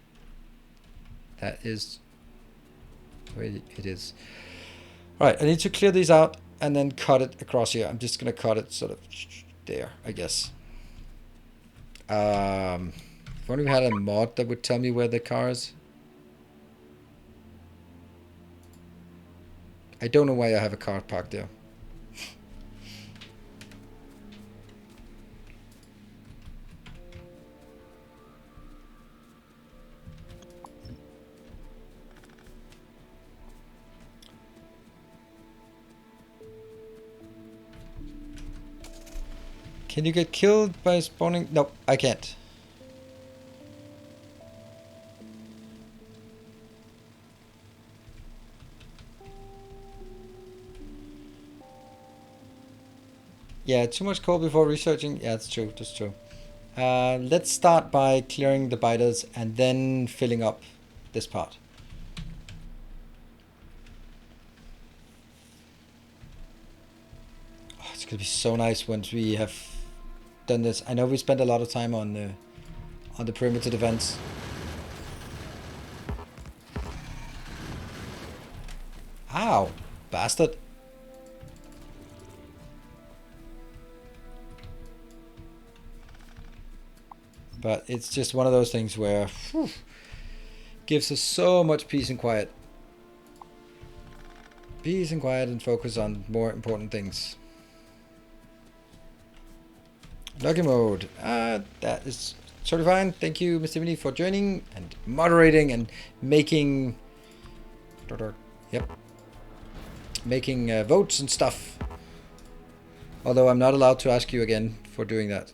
S1: that is the way it is. All right, I need to clear these out and then cut it across here. I'm just gonna cut it sort of there, I guess. If only we had a mod that would tell me where the car is. I don't know why I have a car parked there. Can you get killed by spawning? No, I can't. Yeah, too much coal before researching. Yeah, that's true. That's true. Let's start by clearing the biters and then filling up this part. Oh, it's gonna be so nice once we have done this. I know we spent a lot of time on the perimeter defense. Ow, bastard. But it's just one of those things where gives us so much peace and quiet. Peace and quiet and focus on more important things. Lucky mode. That is totally fine. Thank you, Mr. Vinny, for joining and moderating and making... Yep. Making votes and stuff. Although I'm not allowed to ask you again for doing that.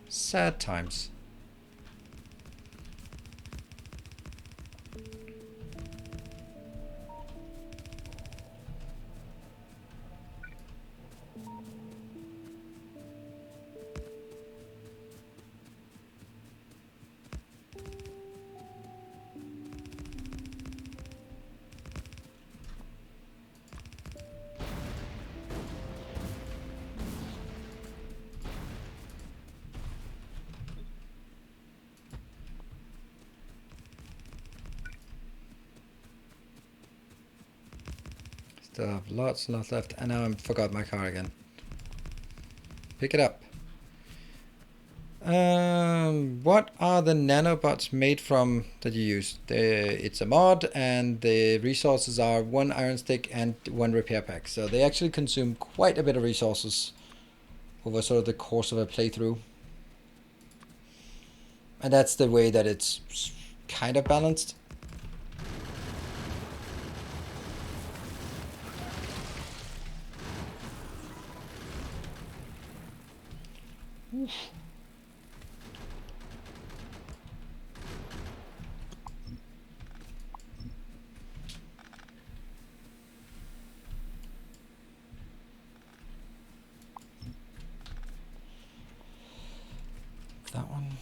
S1: Sad times. Still have lots and lots left, and now I forgot my car again. Pick it up. What are the nanobots made from that you use? It's a mod, and the resources are 1 iron stick and 1 repair pack. So they actually consume quite a bit of resources over sort of the course of a playthrough. And that's the way that it's kind of balanced. Oof. That one.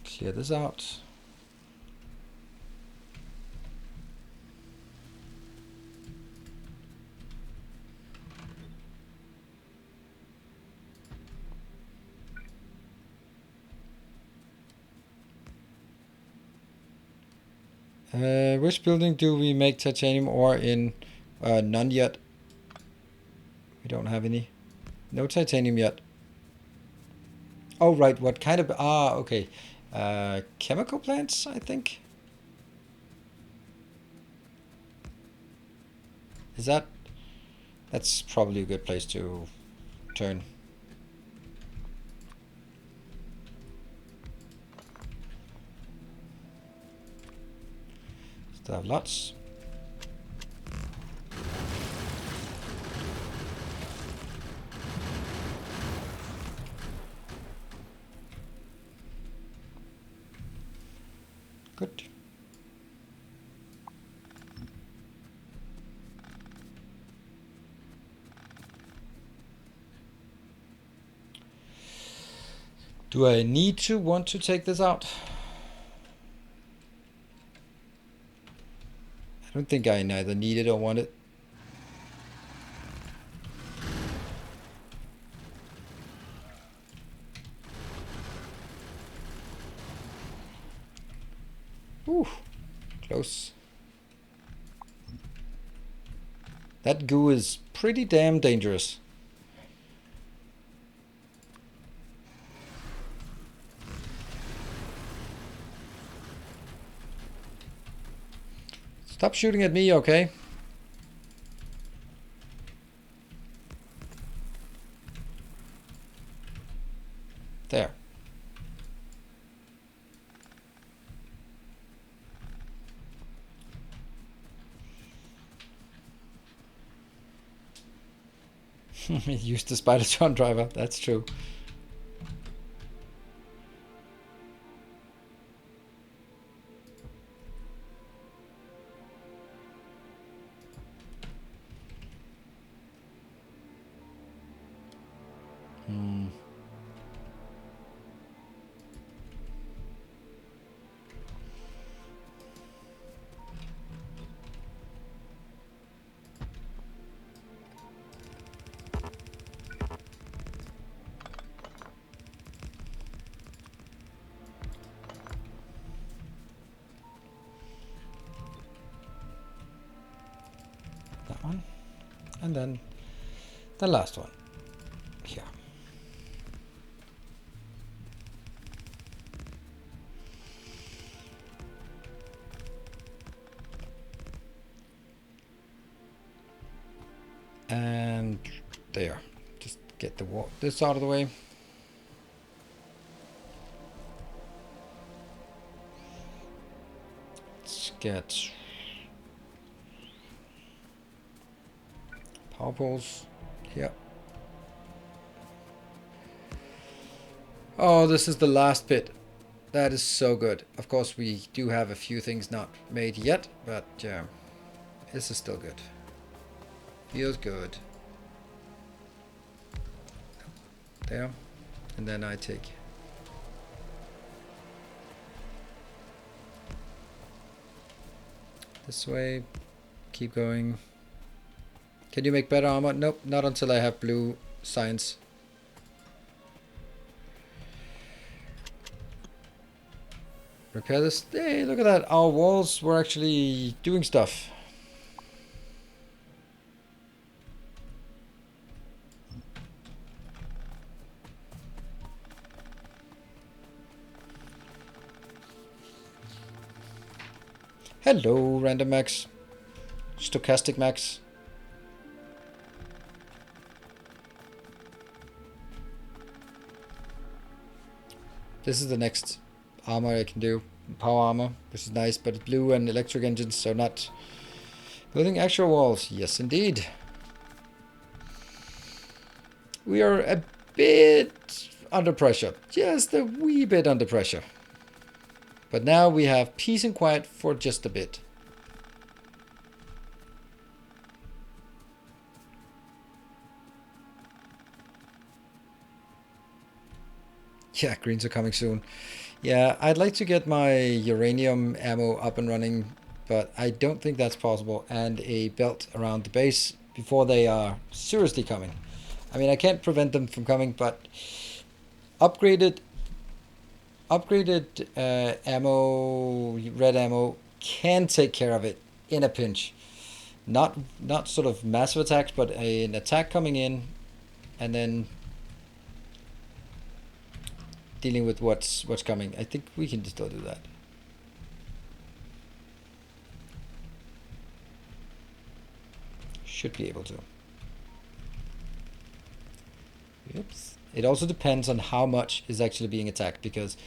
S1: Clear this out. Which building do we make titanium ore in? None yet. We don't have any. No titanium yet. Oh, right. What kind of... Ah, okay. Chemical plants, I think. Is that... That's probably a good place to turn. Still have lots. Good. Do I need to want to take this out? I don't think I neither need it or want it. Ooh, close. That goo is pretty damn dangerous. Stop shooting at me, okay? There. Use the Spider-Tron driver, that's true. That one. And then the last one. Here. And there. Just get this out of the way. Let's get power poles. Yep. Oh, this is the last bit. That is so good. Of course, we do have a few things not made yet, but this is still good. Feels good. There. And then I take this way. Keep going. Can you make better armor? Nope, not until I have blue science. Repair this. Hey, look at that. Our walls were actually doing stuff. Hello, random max. Stochastic max. This is the next armor I can do. Power armor, which is nice, but it's blue and electric engines, so not building actual walls. Yes, indeed. We are a bit under pressure. Just a wee bit under pressure. But now we have peace and quiet for just a bit. Yeah, greens are coming soon. Yeah, I'd like to get my uranium ammo up and running, but I don't think that's possible. And a belt around the base before they are seriously coming. I mean, I can't prevent them from coming, but upgraded ammo, red ammo can take care of it in a pinch. Not sort of massive attacks, but an attack coming in and then dealing with what's coming. I think we can still do that. Should be able to. Oops. It also depends on how much is actually being attacked, because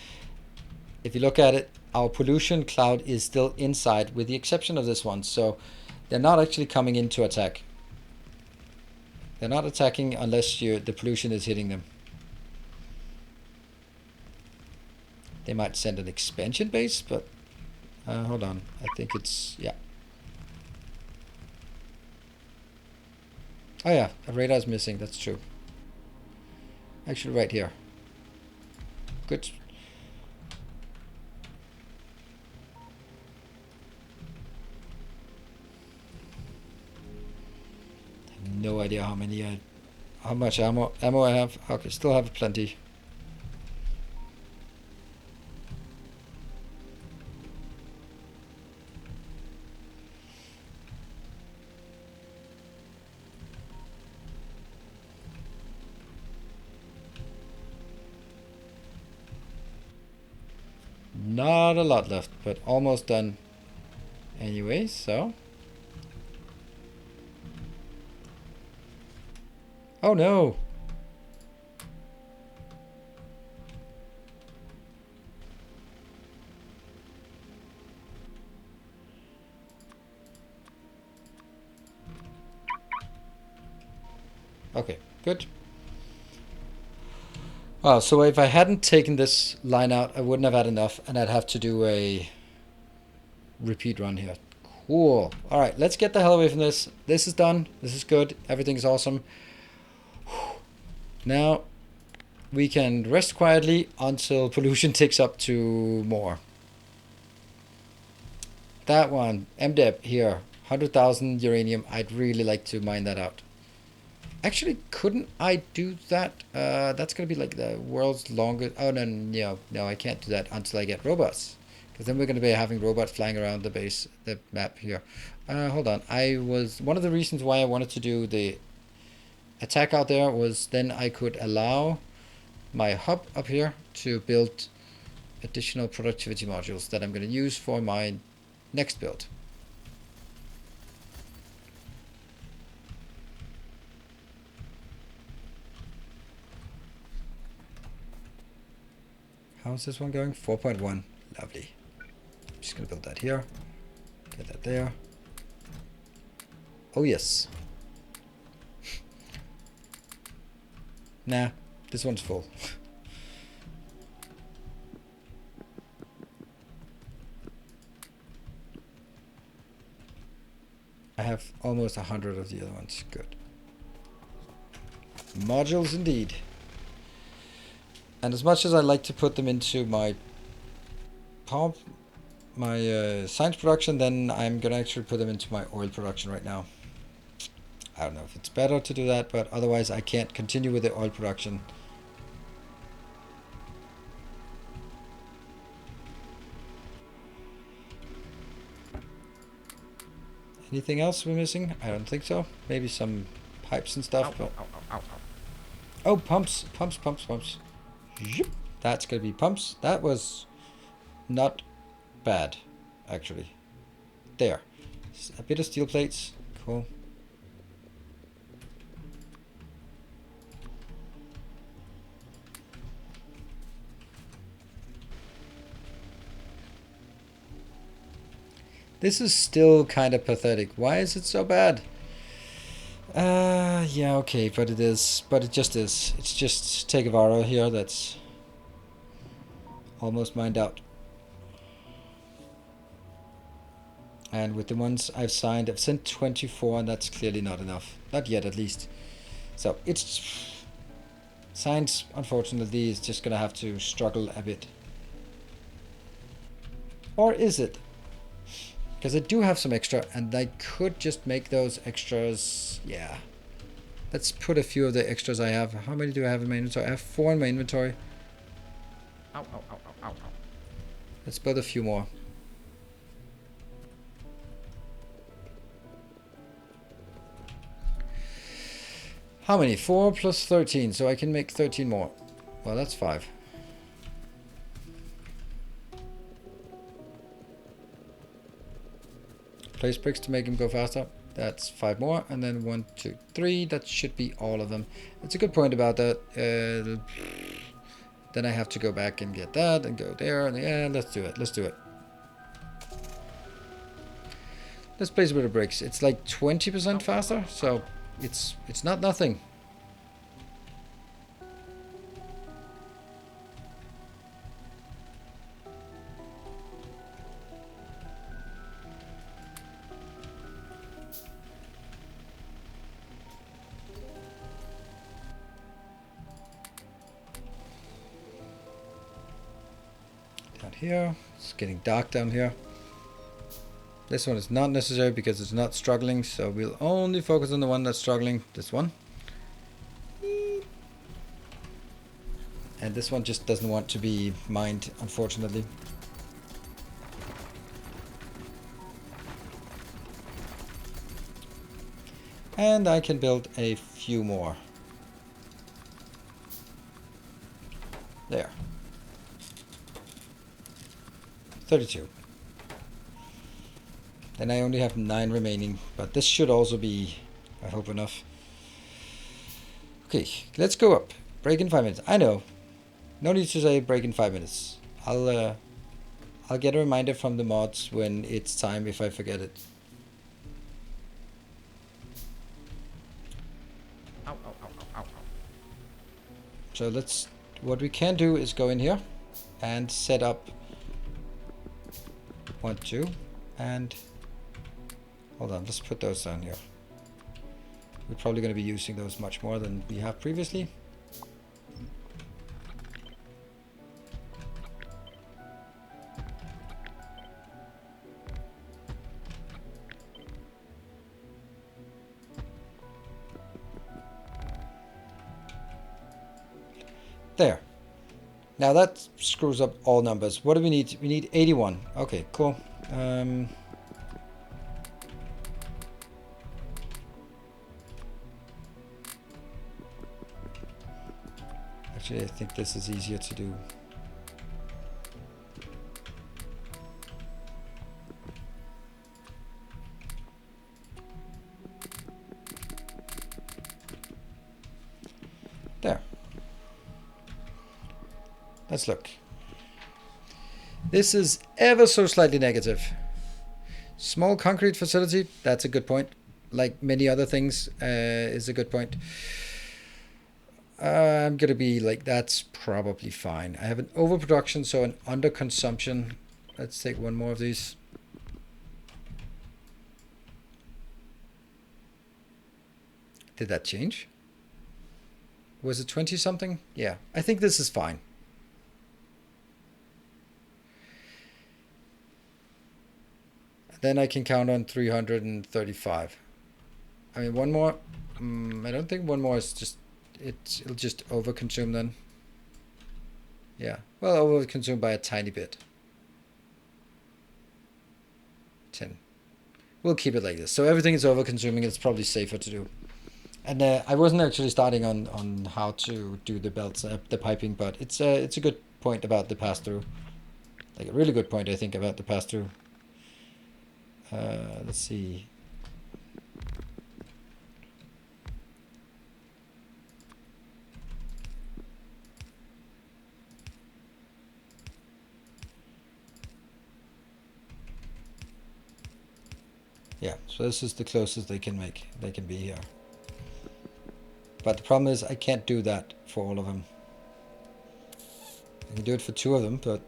S1: if you look at it, our pollution cloud is still inside with the exception of this one. So they're not actually coming in to attack. They're not attacking unless the pollution is hitting them. They might send an expansion base, but hold on. I think it's, yeah. Oh yeah, a radar is missing, that's true. Actually right here. Good. No idea how many how much ammo I have. Okay, still have plenty. Not a lot left, but almost done anyway, so. Oh no! Okay, good. Wow, so if I hadn't taken this line out, I wouldn't have had enough, and I'd have to do a repeat run here. Cool. Alright, let's get the hell away from this. This is done. This is good. Everything's awesome. Now, we can rest quietly until pollution ticks up to more. That one, MDEP here, 100,000 uranium. I'd really like to mine that out. Actually, couldn't I do that? That's going to be like the world's longest... Oh, no, I can't do that until I get robots. Because then we're going to be having robots flying around the base, the map here. Hold on. One of the reasons why I wanted to do the attack out there was then I could allow my hub up here to build additional productivity modules that I'm going to use for my next build. How's this one going? 4.1. Lovely. Just going to build that here. Get that there. Oh, yes. Nah, this one's full. I have almost 100 of the other ones. Good. Modules indeed. And as much as I like to put them into my power, my science production, then I'm gonna actually put them into my oil production right now. I don't know if it's better to do that, but otherwise I can't continue with the oil production. Anything else we're missing? I don't think so. Maybe some pipes and stuff.
S2: Ow, ow, ow, ow, ow.
S1: Oh, pumps. Yep. That's gonna be pumps. That was not bad, actually. There. A bit of steel plates. Cool. This is still kind of pathetic. Why is it so bad? Yeah, okay, but it is. But it just is. It's just Tegavara here that's almost mined out. And with the ones I've signed, I've sent 24, and that's clearly not enough. Not yet, at least. So, it's... Science, unfortunately, is just gonna have to struggle a bit. Or is it? Because I do have some extra, and I could just make those extras, yeah. Let's put a few of the extras I have. How many do I have in my inventory? I have 4 in my inventory.
S2: Ow, ow, ow, ow, ow, ow.
S1: Let's build a few more. How many? 4 plus 13, so I can make 13 more. Well, that's 5. Place bricks to make him go faster. That's 5 more, and then 1, 2, 3. That should be all of them. It's a good point about that. Then I have to go back and get that and go there. And yeah, let's do it. Let's do it. Let's place a bit of bricks. It's like 20% faster, so it's not nothing. Down here, it's getting dark down here. This one is not necessary because it's not struggling, so we'll only focus on the one that's struggling, this one. And this one just doesn't want to be mined, unfortunately. And I can build a few more. There. 32. Then I only have 9 remaining, but this should also be, I hope, enough. Okay, let's go up. Break in 5 minutes. I know. No need to say break in 5 minutes. I'll get a reminder from the mods when it's time if I forget it.
S2: Ow, ow, ow, ow, ow, ow.
S1: So let's, what we can do is go in here and set up 1, 2, and hold on, let's put those down here. We're probably going to be using those much more than we have previously. There. Now that screws up all numbers. What do we need? We need 81. Okay, cool. Actually, I think this is easier to do. There. Let's look. This is ever so slightly negative. Small concrete facility, that's a good point. Like many other things, is a good point. I'm gonna be like, that's probably fine. I have an overproduction, so an underconsumption. Let's take one more of these. Did that change? Was it 20 something? Yeah, I think this is fine. Then I can count on 335. I mean, one more. I don't think one more is just, it'll just overconsume then. Yeah, well, overconsume by a tiny bit. 10. We'll keep it like this. So everything is overconsuming. It's probably safer to do. And I wasn't actually starting on how to do the belts, the piping, but it's a good point about the pass-through. Like a really good point, I think, about the pass-through. Let's see. Yeah, so this is the closest they can make. They can be here. But the problem is I can't do that for all of them. I can do it for 2 of them, but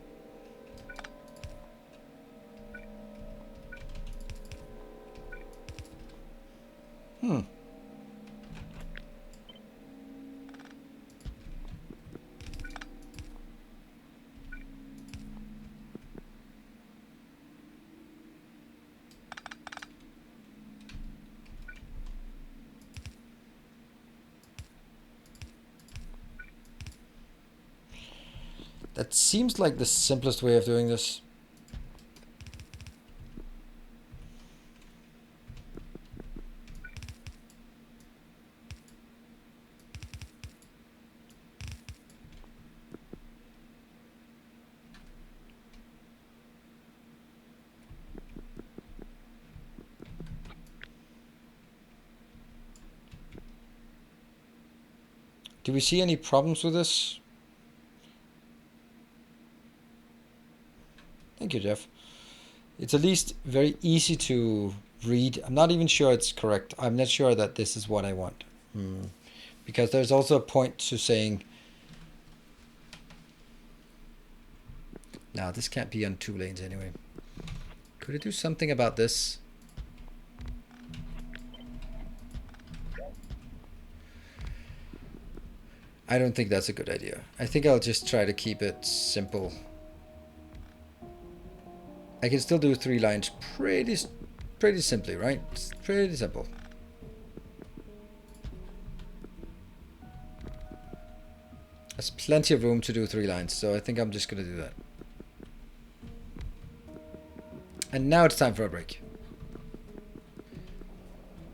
S1: that seems like the simplest way of doing this. Do we see any problems with this? Thank you, Jeff. It's at least very easy to read. I'm not even sure it's correct. I'm not sure that this is what I want. Because there's also a point to saying, now this can't be on 2 lanes anyway. Could I do something about this? I don't think that's a good idea. I think I'll just try to keep it simple. I can still do 3 lines pretty simply, right? It's pretty simple. There's plenty of room to do 3 lines, so I think I'm just going to do that. And now it's time for a break.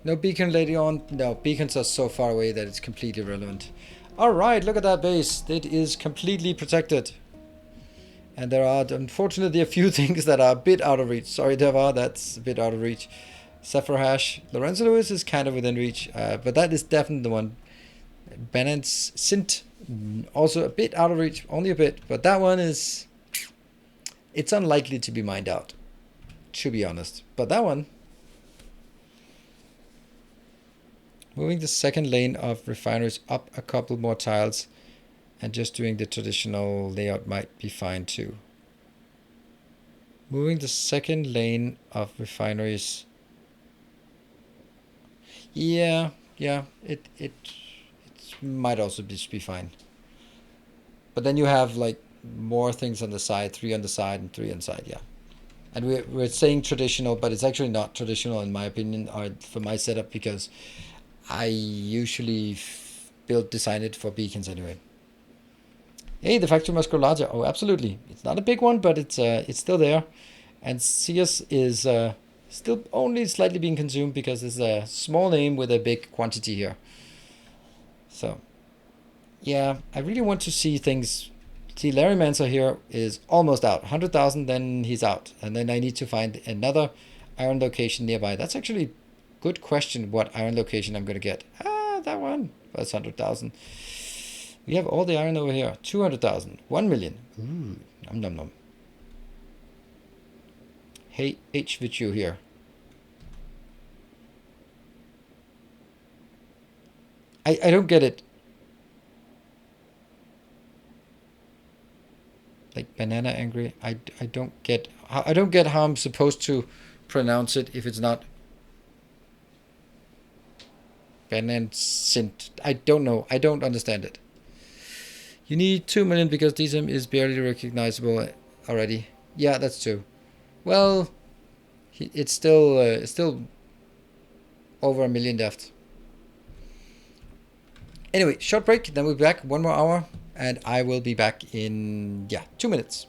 S1: No beacon later on. No, beacons are so far away that it's completely irrelevant. Alright, look at that base. It is completely protected. And there are, unfortunately, a few things that are a bit out of reach. Sorry, Devar, that's a bit out of reach. Sapphire Hash. Lorenzo Lewis is kind of within reach. But that is definitely the one. Bennett's Sint, also a bit out of reach. Only a bit. But that one is... It's unlikely to be mined out, to be honest. But that one... Moving the second lane of refineries up a couple more tiles and just doing the traditional layout might be fine too. Moving the second lane of refineries. Yeah, it might also just be fine. But then you have like more things on the side, 3 on the side and 3 on the side, yeah. And we're saying traditional, but it's actually not traditional in my opinion, or for my setup, because I usually design it for beacons anyway. Hey, the factory must grow larger. Oh, absolutely. It's not a big one, but it's still there. And Sears is still only slightly being consumed because it's a small name with a big quantity here. So, yeah, I really want to see things. See, Larry Manser here is almost out. 100,000, then he's out. And then I need to find another iron location nearby. That's actually... Good question what iron location I'm going to get. Ah, that one. That's 100,000. We have all the iron over here. 200,000. 1 million. Ooh, nom nom nom. Hey, H with you here. I don't get it. Like banana angry. I don't get how I'm supposed to pronounce it if it's not Benensint. I don't know. I don't understand it. You need 2 million because DSM is barely recognizable already. Yeah, that's true. Well, it's still over 1 million left. Anyway, short break. Then we'll be back 1 more hour, and I will be back in 2 minutes.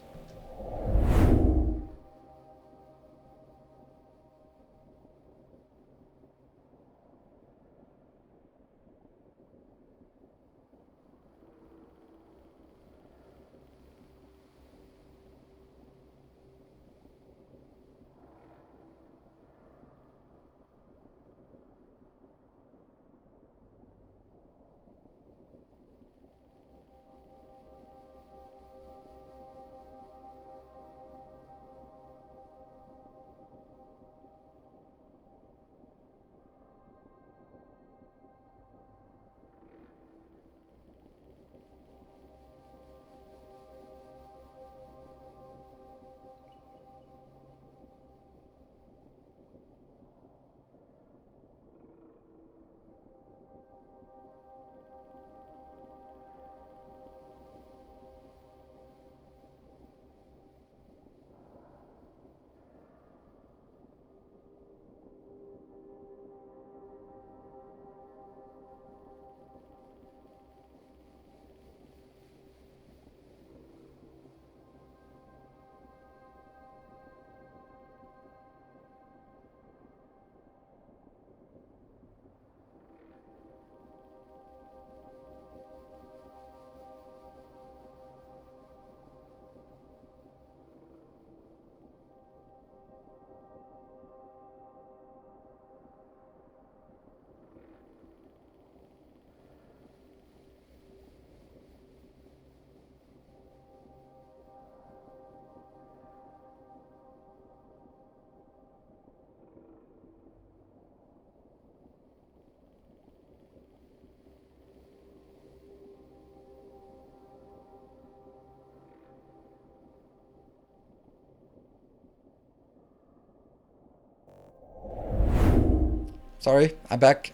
S1: Sorry, I'm back.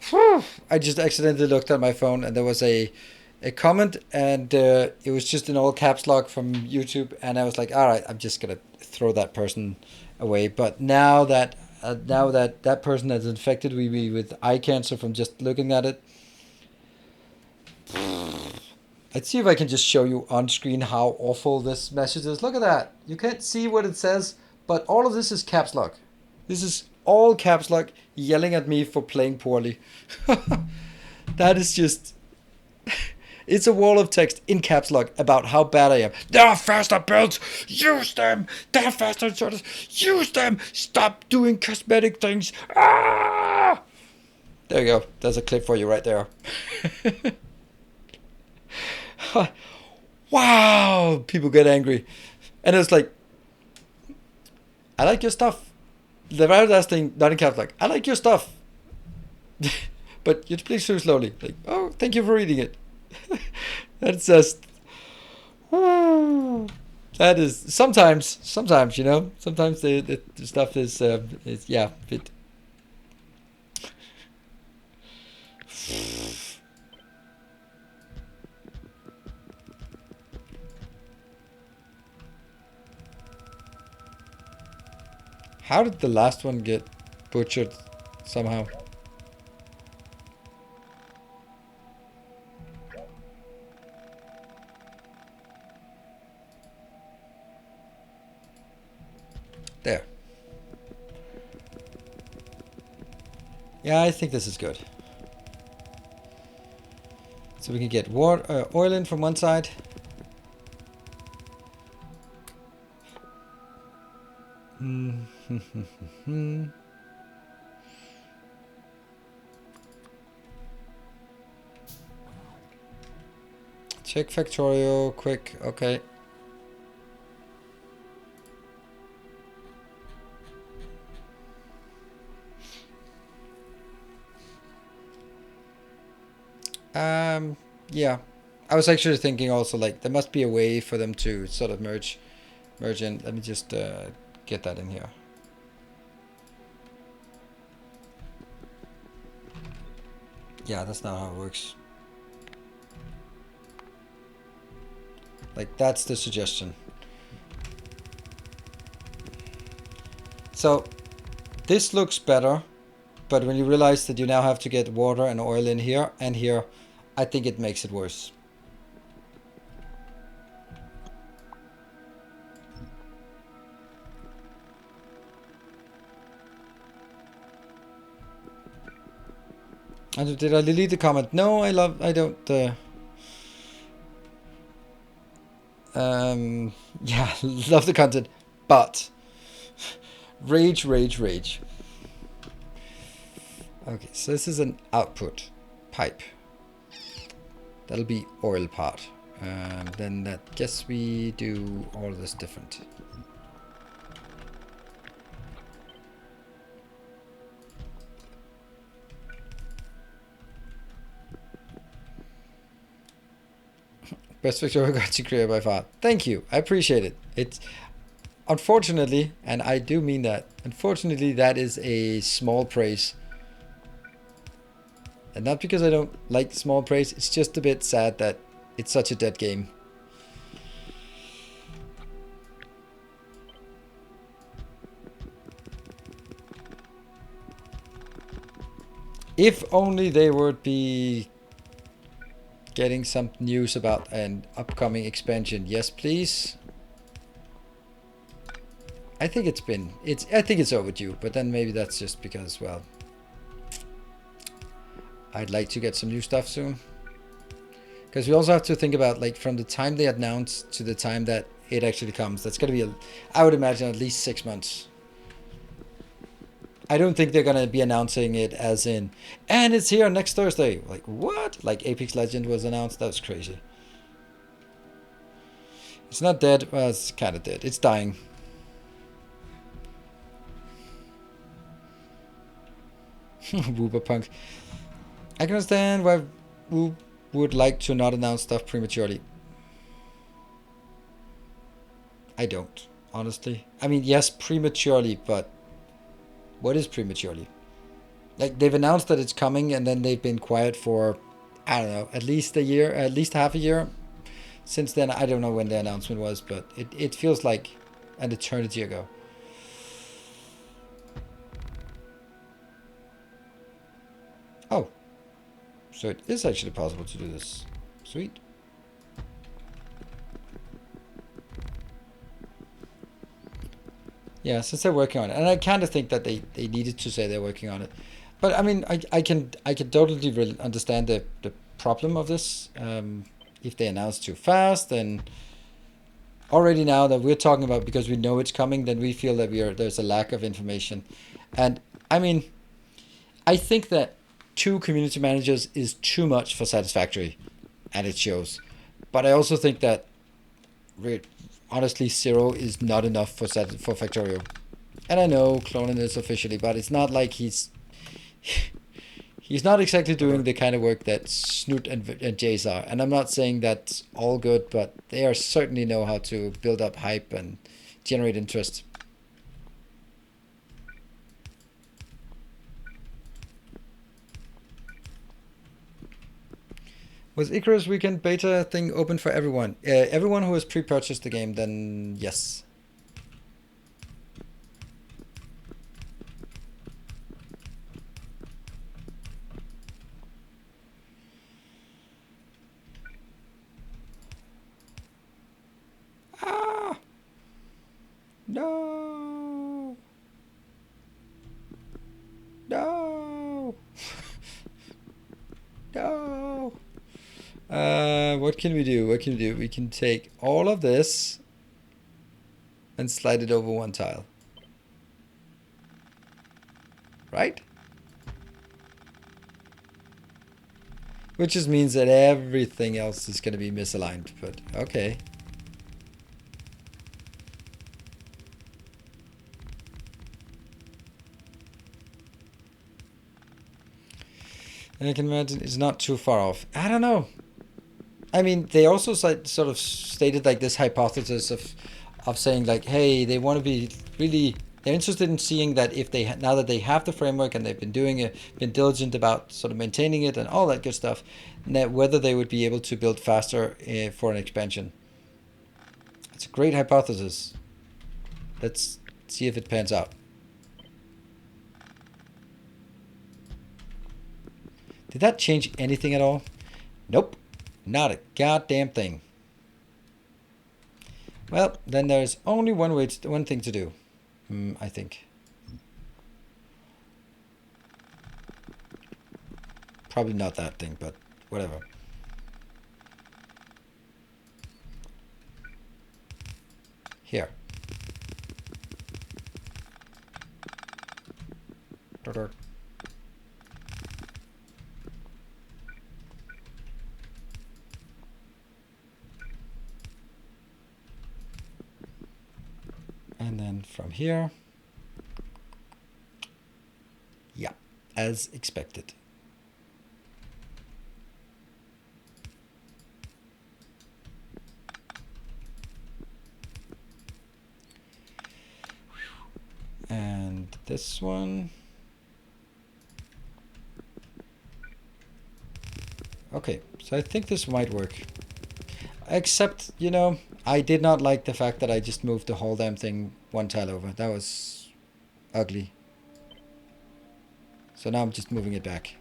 S1: Whew. I just accidentally looked at my phone and there was a comment, and it was just in all caps lock from YouTube, and I was like, all right, I'm just gonna throw that person away. But now that that person has infected me with eye cancer from just looking at it, let's see if I can just show you on screen how awful this message is. Look at that. You can't see what it says, but all of this is caps lock. This is all caps lock yelling at me for playing poorly. That is just... It's a wall of text in caps lock about how bad I am. There are faster builds. Use them. There are faster sorters. Use them. Stop doing cosmetic things. Ah! There you go. There's a clip for you right there. Wow. People get angry. And it's like, I like your stuff. The very last thing, not in caps lock. I like your stuff. But you please too slowly. Like, oh, thank you for reading it. That's just... That is... Sometimes, you know, sometimes the stuff is yeah, bit... How did the last one get butchered somehow? There. Yeah, I think this is good. So we can get water, oil in from one side. Check Factorio quick. Okay. Yeah. I was actually thinking also, like, there must be a way for them to sort of merge in. Let me just get that in here. Yeah, that's not how it works. Like, that's the suggestion. So, this looks better, but when you realize that you now have to get water and oil in here and here, I think it makes it worse. And did I delete the comment? No, I don't. Yeah, love the content, but rage. Okay, so this is an output pipe. That'll be oil part. Then that guess we do all this different. Best Victoria got you clear by far. Thank you. I appreciate it. It's unfortunately, and I do mean that, unfortunately that is a small praise. And not because I don't like small praise, it's just a bit sad that it's such a dead game. If only they would be getting some news about an upcoming expansion. Yes, please. I think I think it's overdue, but then maybe that's just because, well, I'd like to get some new stuff soon. Because we also have to think about, like, from the time they announce to the time that it actually comes. That's going to be, I would imagine, at least 6 months. I don't think they're going to be announcing it as in, and it's here next Thursday. Like, what? Like Apex Legend was announced? That was crazy. It's not dead. Well, it's kind of dead. It's dying. Wooberpunk. I can understand why Woo would like to not announce stuff prematurely. I don't, honestly. I mean, yes, prematurely, but what is prematurely? like they've announced that it's coming, and then they've been quiet for, I don't know, at least a year, at least half a year. Since then, I don't know when the announcement was, but it feels like an eternity ago. Oh, so it is actually possible to do this. Sweet. Yeah, since they're working on it, and I kind of think that they needed to say they're working on it, but I mean, I can totally really understand the problem of this. If they announce too fast, then already now that we're talking about, because we know it's coming, then we feel that there's a lack of information, and I mean, I think that 2 community managers is too much for Satisfactory, and it shows. But I also think that honestly 0 is not enough for Factorio. And I know cloning is officially, but it's not like he's not exactly doing the kind of work that Snoot and Jace are. And I'm not saying that's all good, but they are certainly know how to build up hype and generate interest. Was Icarus Weekend beta thing open for everyone? Everyone who has pre-purchased the game, then yes. Ah! No! No! No! What can we do? What can we do? We can take all of this and slide it over 1 tile. Right? Which just means that everything else is going to be misaligned, but okay. And I can imagine it's not too far off. I don't know. I mean, they also sort of stated like this hypothesis of saying like, hey, they want to be really, they're interested in seeing that if they now that they have the framework and they've been doing it, been diligent about sort of maintaining it and all that good stuff, that whether they would be able to build faster for an expansion. It's a great hypothesis. Let's see if it pans out. Did that change anything at all? Nope. Not a goddamn thing. Well, then there's only one thing to do, I think. Probably not that thing, but whatever. Here. And then from here, yeah, as expected. And this one. Okay, so I think this might work. Except, you know, I did not like the fact that I just moved the whole damn thing 1 tile over. That was ugly. So now I'm just moving it back.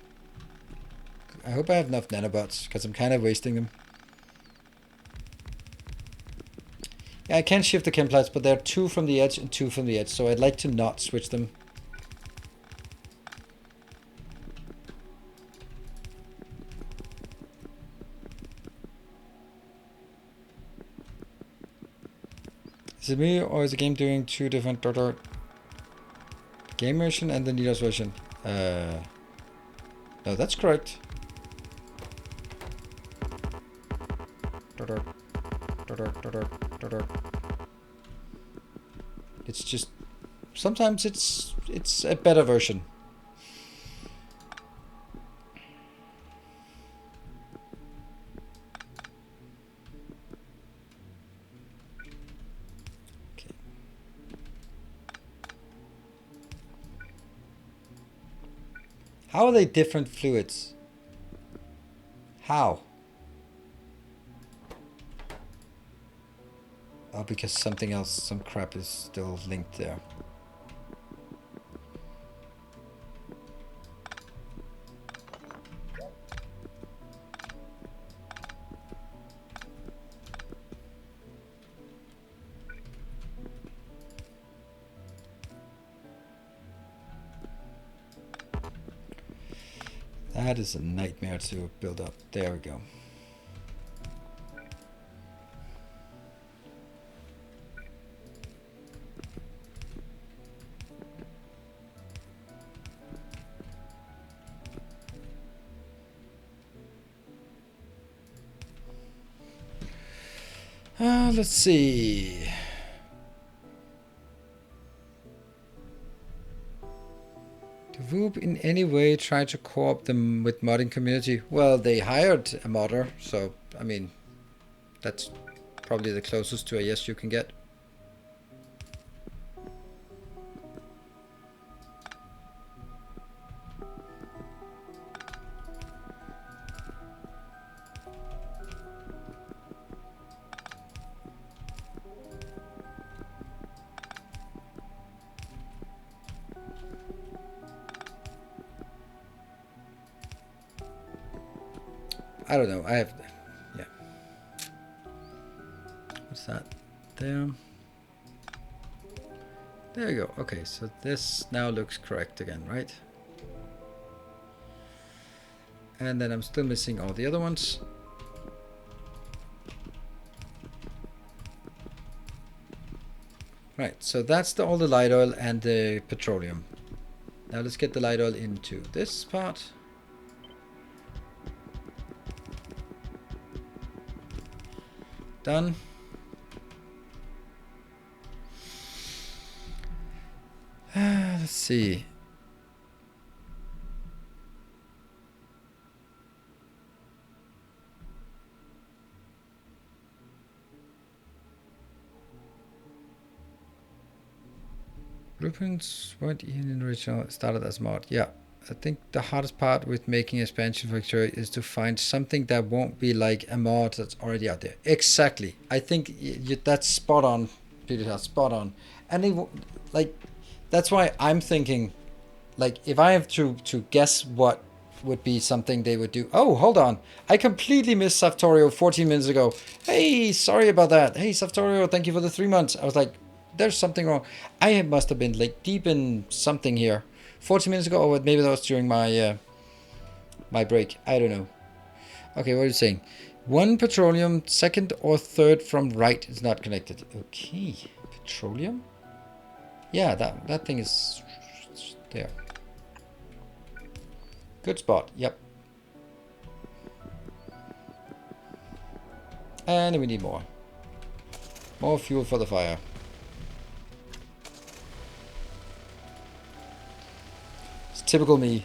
S1: I hope I have enough nanobots, because I'm kind of wasting them. Yeah, I can shift the chem plots, but there are 2 from the edge and 2 from the edge, so I'd like to not switch them. Is it me, or is the game doing 2 different game version and the Nidos version? No, that's correct. It's just sometimes it's a better version. Okay. How are they different fluids? How? Oh, because something else, some crap is still linked there. That is a nightmare to build up. There we go. Let's see. Did Lube in any way try to co-op them with modding community? Well, they hired a modder, so I mean, that's probably the closest to a yes you can get. I don't know. I have, yeah. What's that? There. There you go. Okay, so this now looks correct again, right? And then I'm still missing all the other ones. Right, so that's all the light oil and the petroleum. Now let's get the light oil into this part. Done. Let's see. Blueprints weren't even in the original, started as mod. Yeah, I think the hardest part with making expansion for Factorio is to find something that won't be like a mod that's already out there. Exactly. I think that's spot on, Peter. Spot on. And like, that's why I'm thinking, like, if I have to guess what would be something they would do. Oh, hold on. I completely missed Factorio 14 minutes ago. Hey, sorry about that. Hey, Factorio, thank you for the 3 months. I was like, there's something wrong. I must have been like deep in something here 40 minutes ago, or maybe that was during my my break. I don't know. Okay, what are you saying? One petroleum, second or third from right is not connected. Okay, petroleum. Yeah, that thing is there. Good spot. Yep. And we need more. More fuel for the fire. Typical me.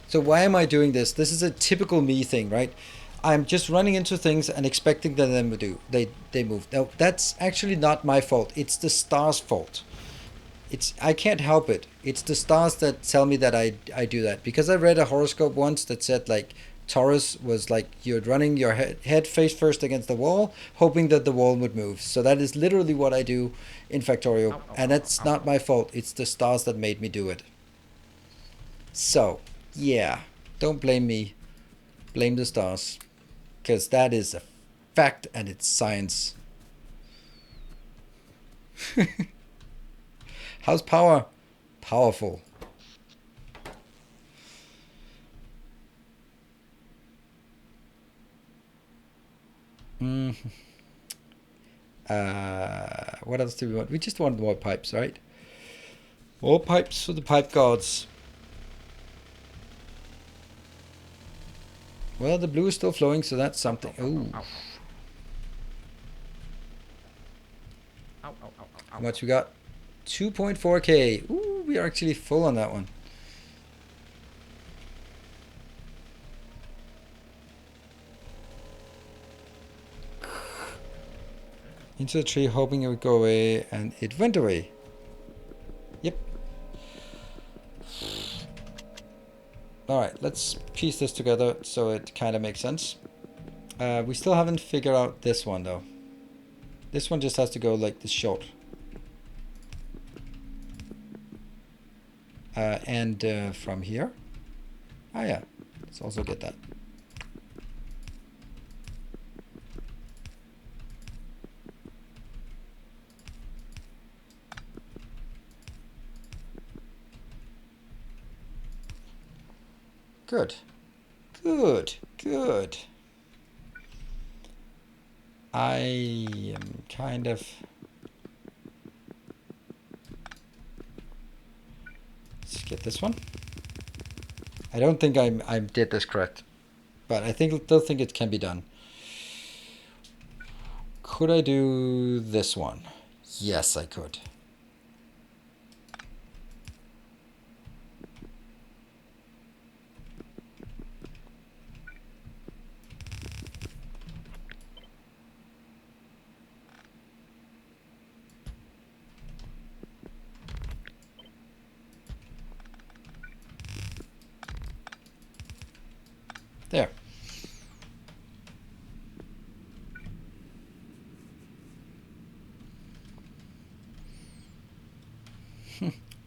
S1: So why am I doing this? This is a typical me thing, right? I'm just running into things and expecting them to do. They move. Now that's actually not my fault. It's the stars' fault. I can't help it. It's the stars that tell me that I do that. Because I read a horoscope once that said like Taurus was like you're running your head face first against the wall, hoping that the wall would move. So that is literally what I do in Factorio. And that's not my fault. It's the stars that made me do it. So, yeah. Don't blame me. Blame the stars. Because that is a fact and it's science. How's power? Powerful. What else do we want? We just want more pipes, right? More pipes for the pipe gods. Well, the blue is still flowing, so that's something. Ooh. How much we got? 2.4k. Ooh, we are actually full on that one. Into the tree, hoping it would go away, and it went away. Yep. Alright, let's piece this together so it kind of makes sense. We still haven't figured out this one though. This one just has to go like this short. And from here. Ah yeah, let's also get that. Good. Good. Good. I am kind of... Let's get this one. I don't think I did this correct, but I still think it can be done. Could I do this one? Yes, I could. There.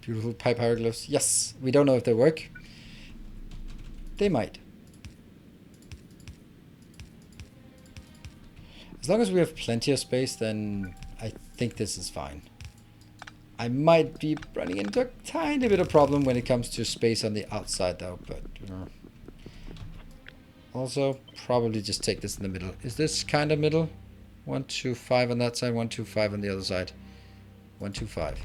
S1: Beautiful pipe hieroglyphs. Yes, we don't know if they work. They might. As long as we have plenty of space, then I think this is fine. I might be running into a tiny bit of problem when it comes to space on the outside though, but also probably just take this in the middle. Is this kind of middle? 1, 2, 5 on that side, 1, 2, 5 on the other side. 1, 2, 5.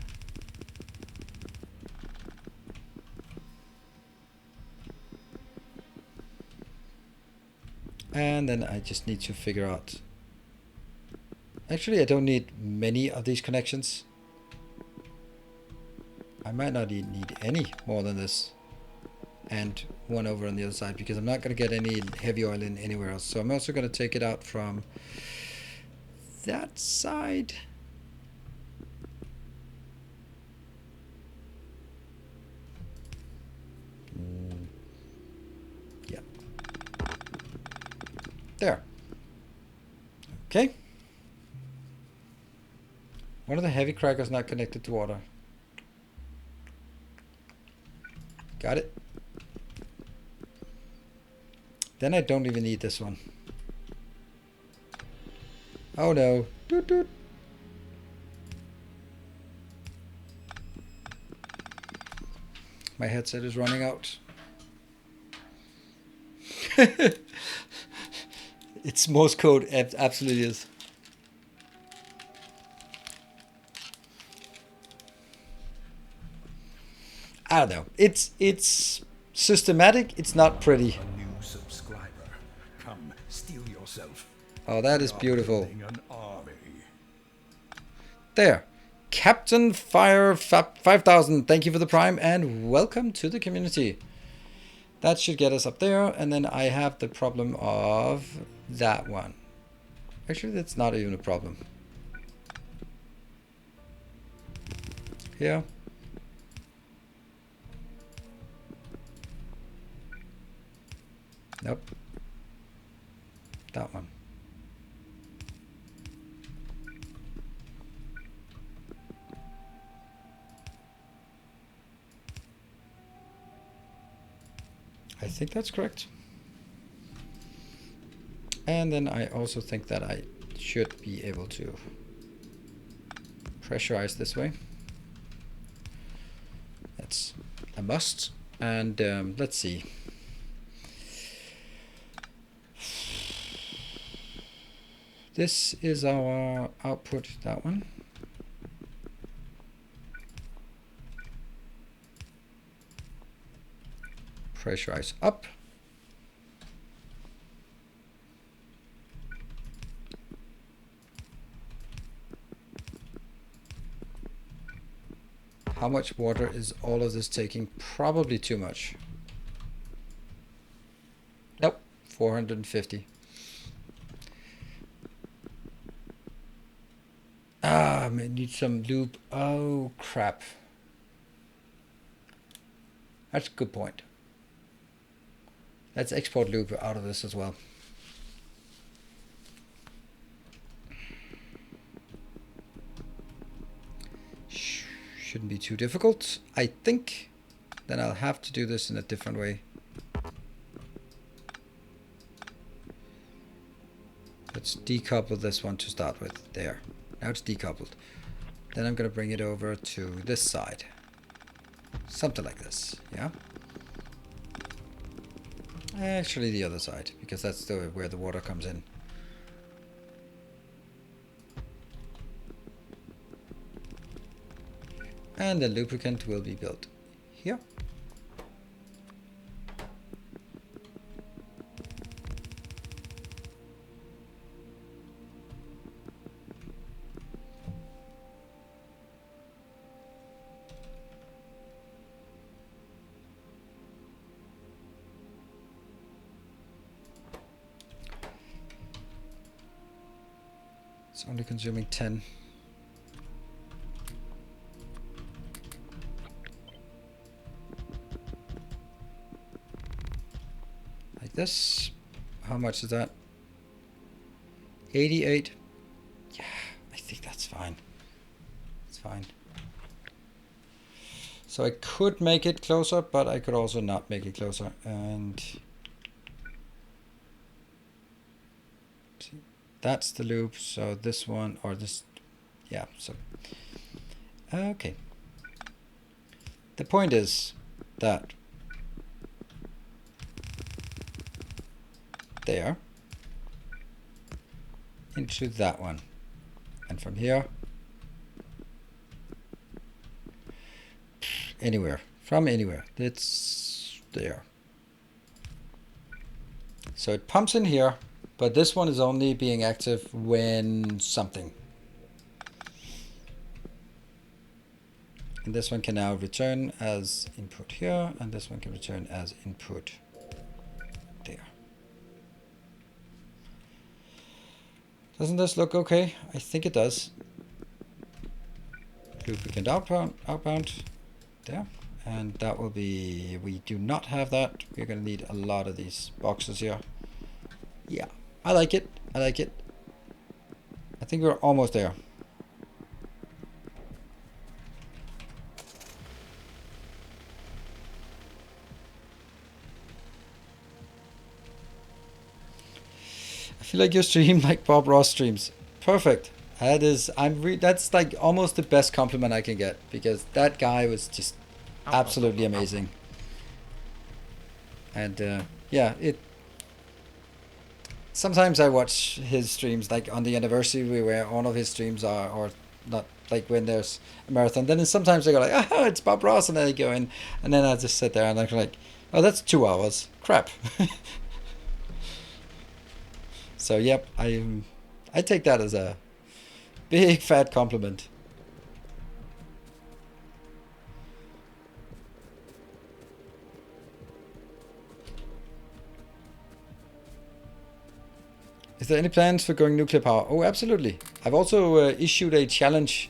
S1: And then I just need to figure out. Actually, I don't need many of these connections. I might not need any more than this. And one over on the other side, because I'm not going to get any heavy oil in anywhere else. So I'm also going to take it out from that side. Yeah. There. Okay. One of the heavy crackers not connected to water. Got it. Then I don't even need this one. Oh no. Doot doot. My headset is running out. It's Morse code. It absolutely is. I don't know. It's systematic. It's not pretty.
S3: A new subscriber. Come, steal yourself.
S1: Oh, that is
S3: We are
S1: beautiful.
S3: building an army.
S1: There. Captain Fire 5000. Thank you for the prime and welcome to the community. That should get us up there. And then I have the problem of that one. Actually, that's not even a problem. Here. Nope. That one. I think that's correct. And then I also think that I should be able to pressurize this way. That's a must. And let's see. This is our output, that one. Pressurize up. How much water is all of this taking? Probably too much. Nope, 450. I need some lube. Oh, crap. That's a good point. Let's export lube out of this as well. Shouldn't be too difficult, I think. Then I'll have to do this in a different way. Let's decouple this one to start with. There. Now it's decoupled. Then I'm going to bring it over to this side. Something like this, yeah? Actually the other side, because that's where the water comes in. And the lubricant will be built here. It's only consuming 10. Like this. How much is that? 88. Yeah, I think that's fine. It's fine. So I could make it closer, but I could also not make it closer. And that's the loop. So this one or this, yeah. So okay. The point is that there into that one, and from here anywhere, from anywhere, it's there. So it pumps in here, but this one is only being active when something. And this one can now return as input here, and this one can return as input there. Doesn't this look okay? I think it does. Lubricant outbound there. And that will be, we do not have that. We're going to need a lot of these boxes here. Yeah, I like it. I like it. I think we're almost there. I feel like you stream like Bob Ross streams. Perfect. That is, that's like almost the best compliment I can get, because that guy was just absolutely amazing. And yeah, sometimes I watch his streams like on the anniversary where all of his streams are, or not, like when there's a marathon. Then sometimes I go like, oh, it's Bob Ross, and then I go in, and then I just sit there and I'm like, oh, that's 2 hours. Crap. So yep, I take that as a big fat compliment. Is there any plans for going nuclear power? Oh, absolutely. I've also issued a challenge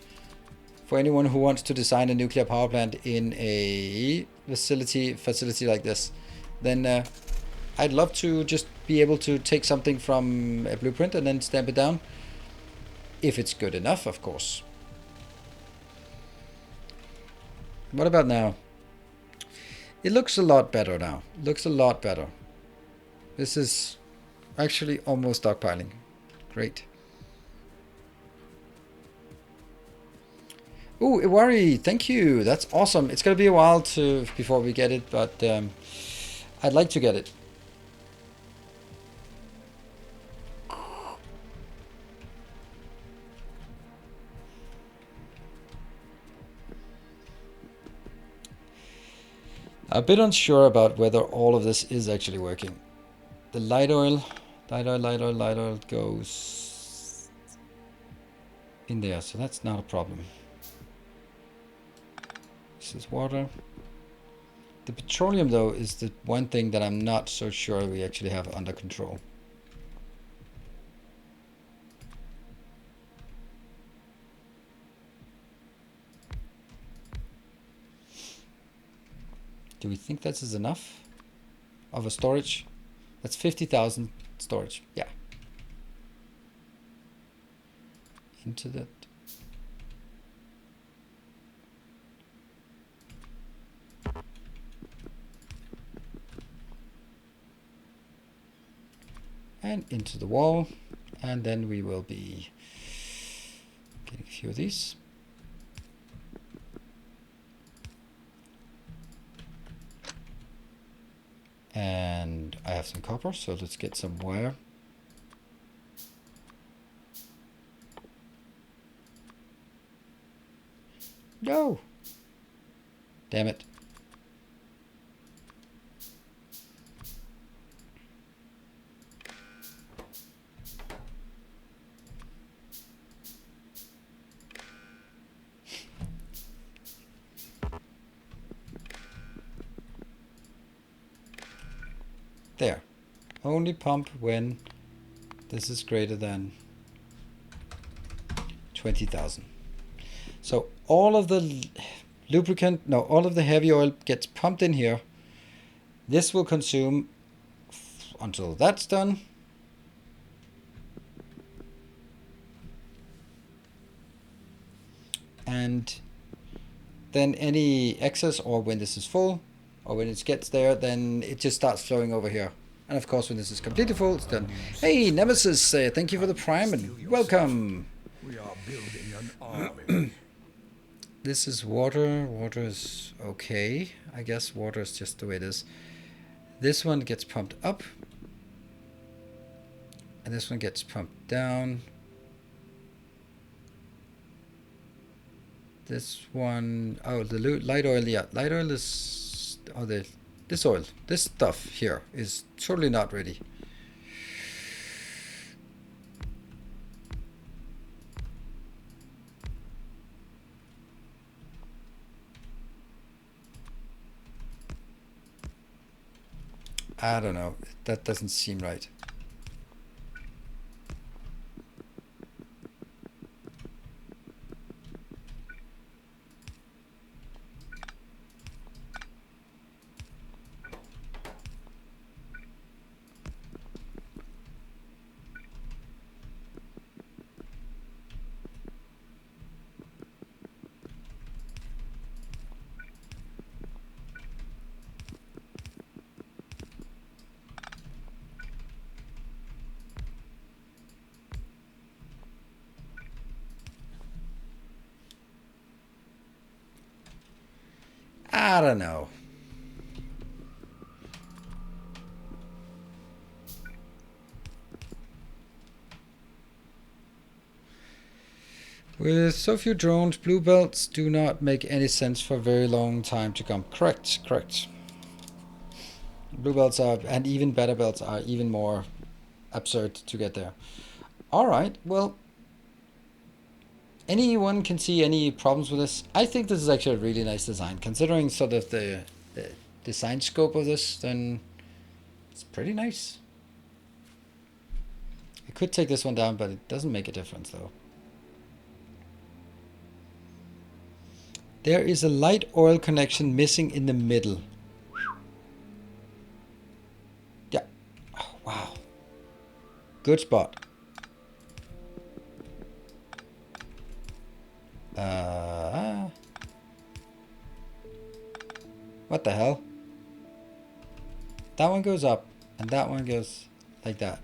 S1: for anyone who wants to design a nuclear power plant in a facility like this. Then I'd love to just be able to take something from a blueprint and then stamp it down. If it's good enough, of course. What about now? It looks a lot better now. It looks a lot better. This is actually almost stockpiling. Great. Ooh, Iwari, thank you. That's awesome. It's gonna be a while before we get it, but I'd like to get it. A bit unsure about whether all of this is actually working. The light oil goes in there, so that's not a problem. This is water. The petroleum, though, is the one thing that I'm not so sure we actually have under control. Do we think that is enough of a storage? That's 50,000 storage. Yeah. Into that. And into the wall. And then we will be getting a few of these. And I have some copper, so let's get some wire. No! Damn it. There. Only pump when this is greater than 20,000. So all of the lubricant, no, all of the heavy oil gets pumped in here. This will consume until that's done. And then any excess, or when this is full, or when it gets there, then it just starts flowing over here. And of course, when this is completely full, it's done. Hey, Nemesis, thank you for the prime and welcome.
S3: We are building an army.
S1: This is water. Water is okay. I guess water is just the way it is. This one gets pumped up. And this one gets pumped down. This one, oh, the light oil, yeah. Light oil is, oh, this oil, this stuff here is totally not ready. I don't know. That doesn't seem right. I don't know. With so few drones, blue belts do not make any sense for a very long time to come. Correct, correct. Blue belts are, and even better belts are even more absurd to get there. Alright, well, anyone can see any problems with this? I think this is actually a really nice design. Considering sort of the design scope of this, then it's pretty nice. I could take this one down, but it doesn't make a difference though. There is a light oil connection missing in the middle. Yeah. Oh, wow. Good spot. What the hell? That one goes up, and that one goes like that.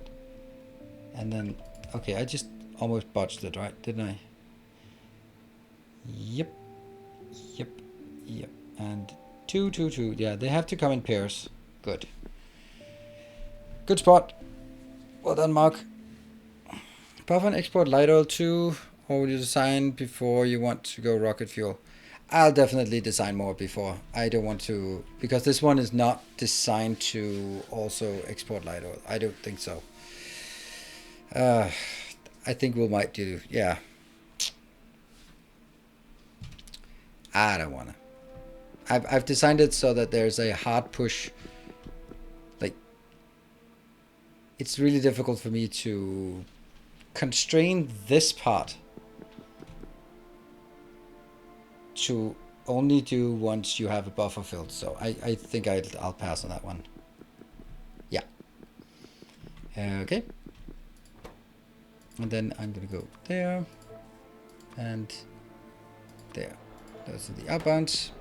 S1: And then, okay, I just almost botched it, right? Didn't I? Yep. Yep. Yep. And 2, 2, 2. Yeah, they have to come in pairs. Good. Good spot. Well done, Mark. Buffer and export light oil too, or will you design before you want to go rocket fuel? I'll definitely design more before. I don't want to, because this one is not designed to also export light oil. I don't think so. I think we might do, yeah. I don't wanna. I've designed it so that there's a hard push. Like, it's really difficult for me to constrain this part to only do once you have a buffer filled. So I think I'll pass on that one. Yeah. Okay. And then I'm gonna go there and there. Those are the outbounds.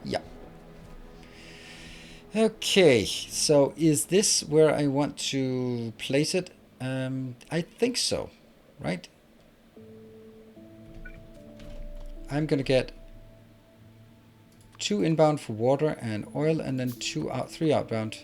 S1: Yeah. Okay, so is this where I want to place it? I think so, right? I'm gonna get 2 inbound for water and oil, and then 3 outbound.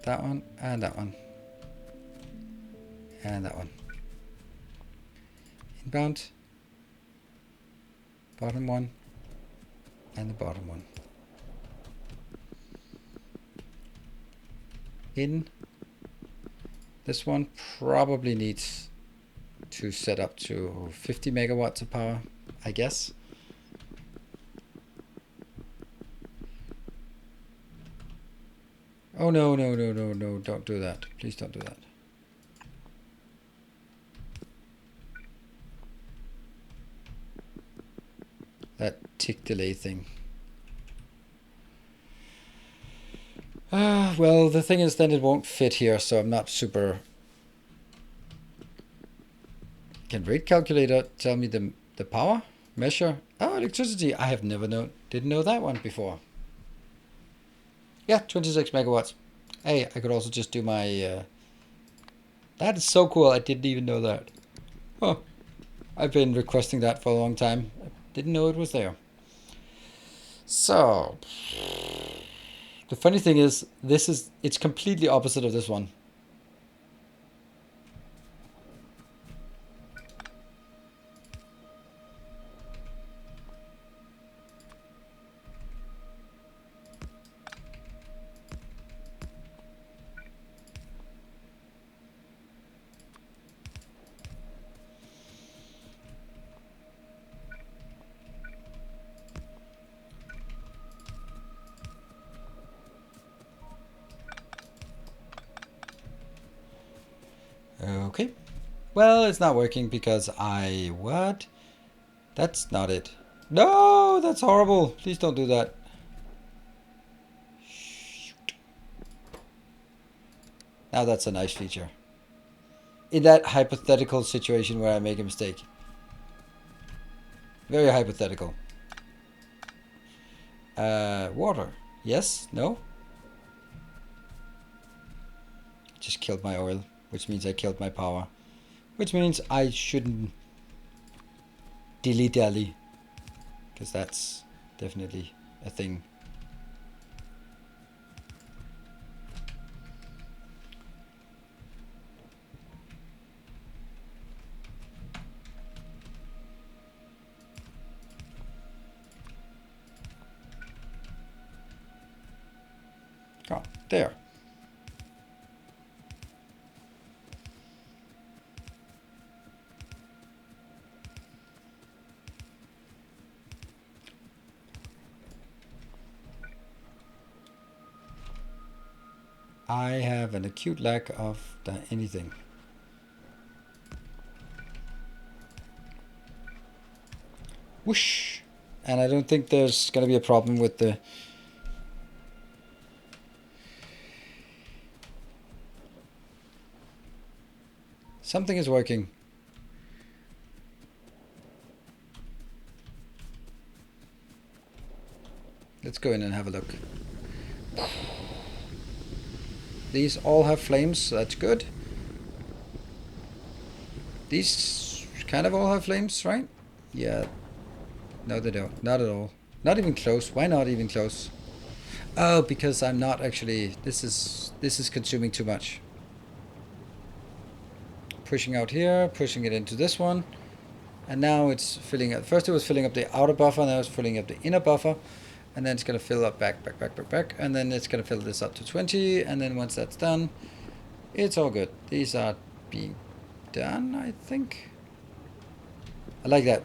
S1: That one, and that one. And that one. Inbound. Bottom one. And the bottom one. In. This one probably needs to set up to 50 megawatts of power, I guess. Oh no, no, no, no, no, don't do that. Please don't do that. That tick delay thing. Well, the thing is then it won't fit here, so I'm not super... Can rate calculator tell me the power? Measure? Oh, electricity. I have never known, didn't know that one before. Yeah, 26 megawatts. Hey, I could also just do my... that is so cool, I didn't even know that. Oh, I've been requesting that for a long time. I didn't know it was there. So... The funny thing is, it's completely opposite of this one. Okay. Well, it's not working because what? That's not it. No, that's horrible. Please don't do that. Shoot. Now that's a nice feature. In that hypothetical situation where I make a mistake. Very hypothetical. Water. Yes? No? Just killed my oil. Which means I killed my power. Which means I shouldn't dilly-dally. Because that's definitely a thing. Oh, there. I have an acute lack of anything. Whoosh! And I don't think there's going to be a problem with the... Something is working. Let's go in and have a look. These all have flames, so that's good. These kind of all have flames, right? Yeah. No, they don't. Not at all. Not even close. Why not even close? Oh, because I'm not actually... This is consuming too much. Pushing out here, pushing it into this one. And now it's filling up. First it was filling up the outer buffer, now it's filling up the inner buffer. And then it's going to fill up back. And then it's going to fill this up to 20. And then once that's done, it's all good. These are being done, I think. I like that.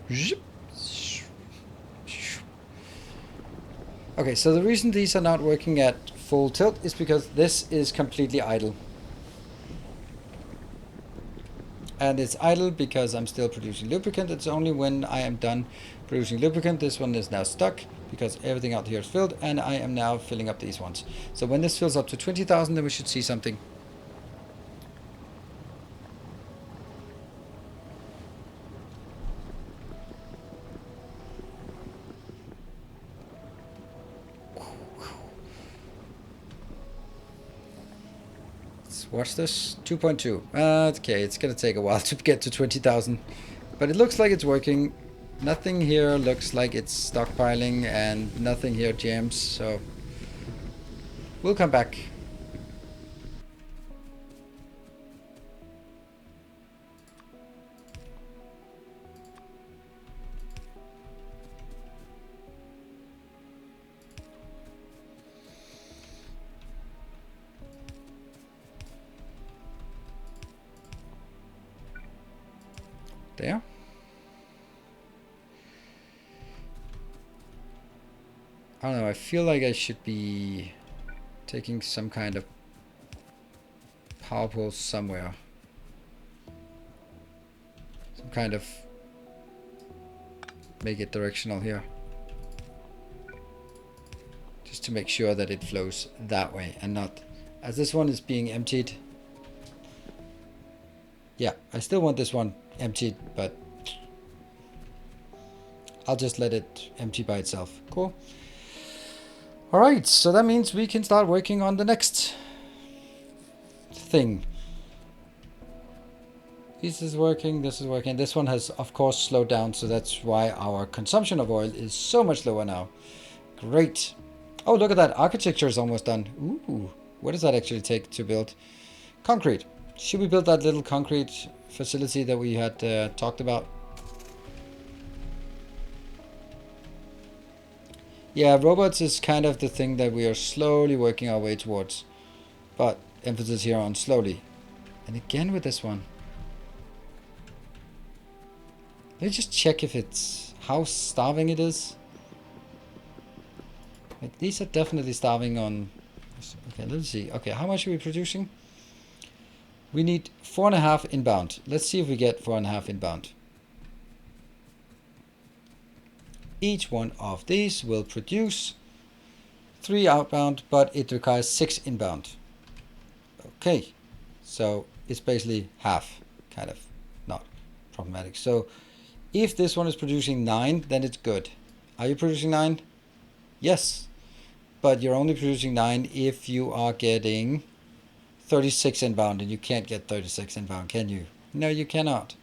S1: Okay, so the reason these are not working at full tilt is because this is completely idle. And it's idle because I'm still producing lubricant. It's only when I am done producing lubricant, this one is now stuck because everything out here is filled, and I am now filling up these ones. So when this fills up to 20,000, then we should see something. Let's watch this. 2.2. Okay, it's gonna take a while to get to 20,000, but it looks like it's working. Nothing here looks like it's stockpiling, and nothing here jams, so we'll come back. There. I don't know, I feel like I should be taking some kind of power pole somewhere. Some kind of make it directional here. Just to make sure that it flows that way and not, as this one is being emptied. Yeah, I still want this one emptied, but I'll just let it empty by itself. Cool. Alright, so that means we can start working on the next thing. This is working, this is working. This one has, of course, slowed down, so that's why our consumption of oil is so much lower now. Great. Oh, look at that. Architecture is almost done. Ooh, what does that actually take to build? Concrete. Should we build that little concrete facility that we had talked about? Yeah, robots is kind of the thing that we are slowly working our way towards. But emphasis here on slowly. And again with this one. Let me just check if it's how starving it is. Like, these are definitely starving on. Okay, let's see. Okay, how much are we producing? We need 4.5 inbound. Let's see if we get 4.5 inbound. Each one of these will produce 3 outbound, but it requires 6 inbound. Okay, so it's basically half, kind of, not problematic. So if this one is producing 9, then it's good. Are you producing 9? Yes, but you're only producing 9 if you are getting 36 inbound, and you can't get 36 inbound, can you? No, you cannot.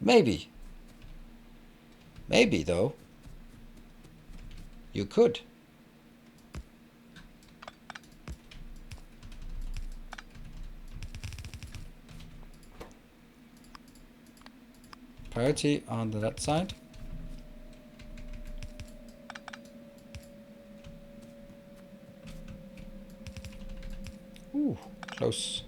S1: Maybe. Maybe, though. You could. Priority on that side. Ooh, close.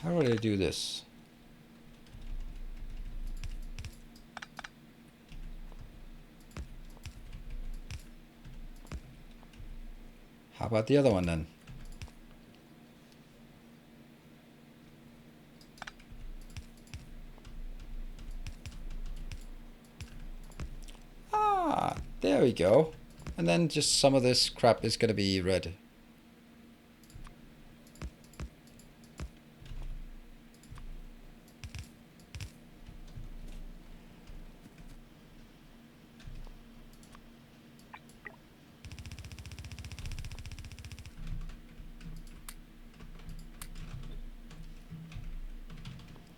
S1: How would I do this? How about the other one then? Ah, there we go. And then just some of this crap is going to be red.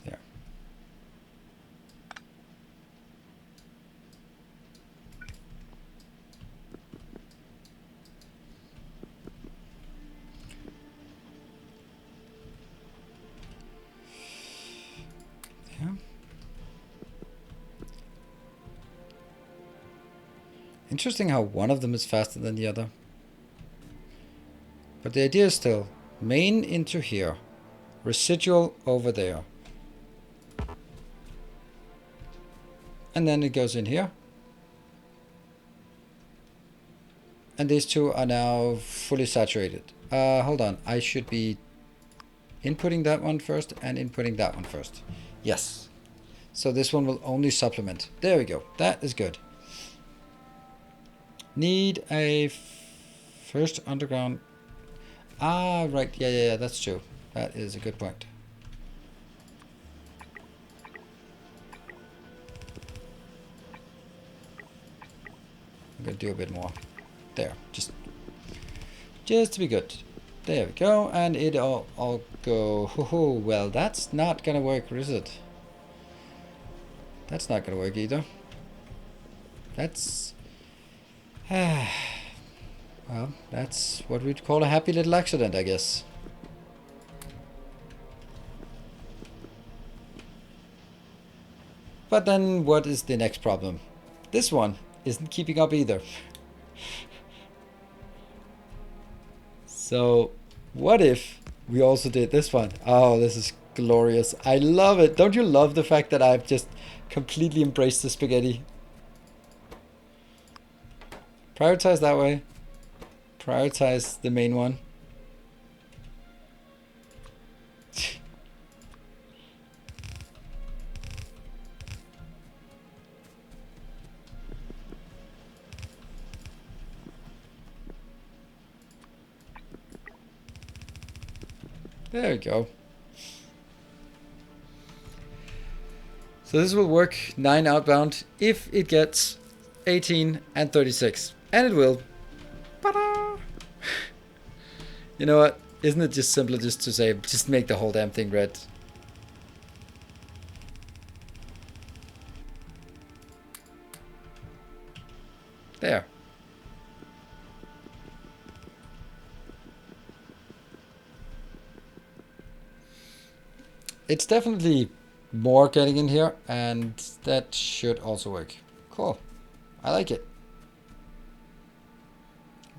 S1: There. Interesting how one of them is faster than the other. But the idea is still main into here, residual over there. And then it goes in here. And these two are now fully saturated. Hold on, I should be inputting that one first and inputting that one first. Yes. So this one will only supplement. There we go. That is good. Need a first underground. Ah, right. Yeah, that's true. That is a good point. I'm going to do a bit more. There. Just to be good. There we go. And it all go. Well, that's not going to work, is it? That's not going to work either. That's... well, that's what we'd call a happy little accident, I guess. But then what is the next problem? This one isn't keeping up either. So what if we also did this one? Oh, this is glorious. I love it. Don't you love the fact that I've just completely embraced the spaghetti? Prioritize that way. Prioritize the main one. There we go. So this will work 9 outbound if it gets 18 and 36. And it will. Ta-da! You know what? Isn't it just simpler just to say, just make the whole damn thing red? There. It's definitely more getting in here, and that should also work. Cool. I like it.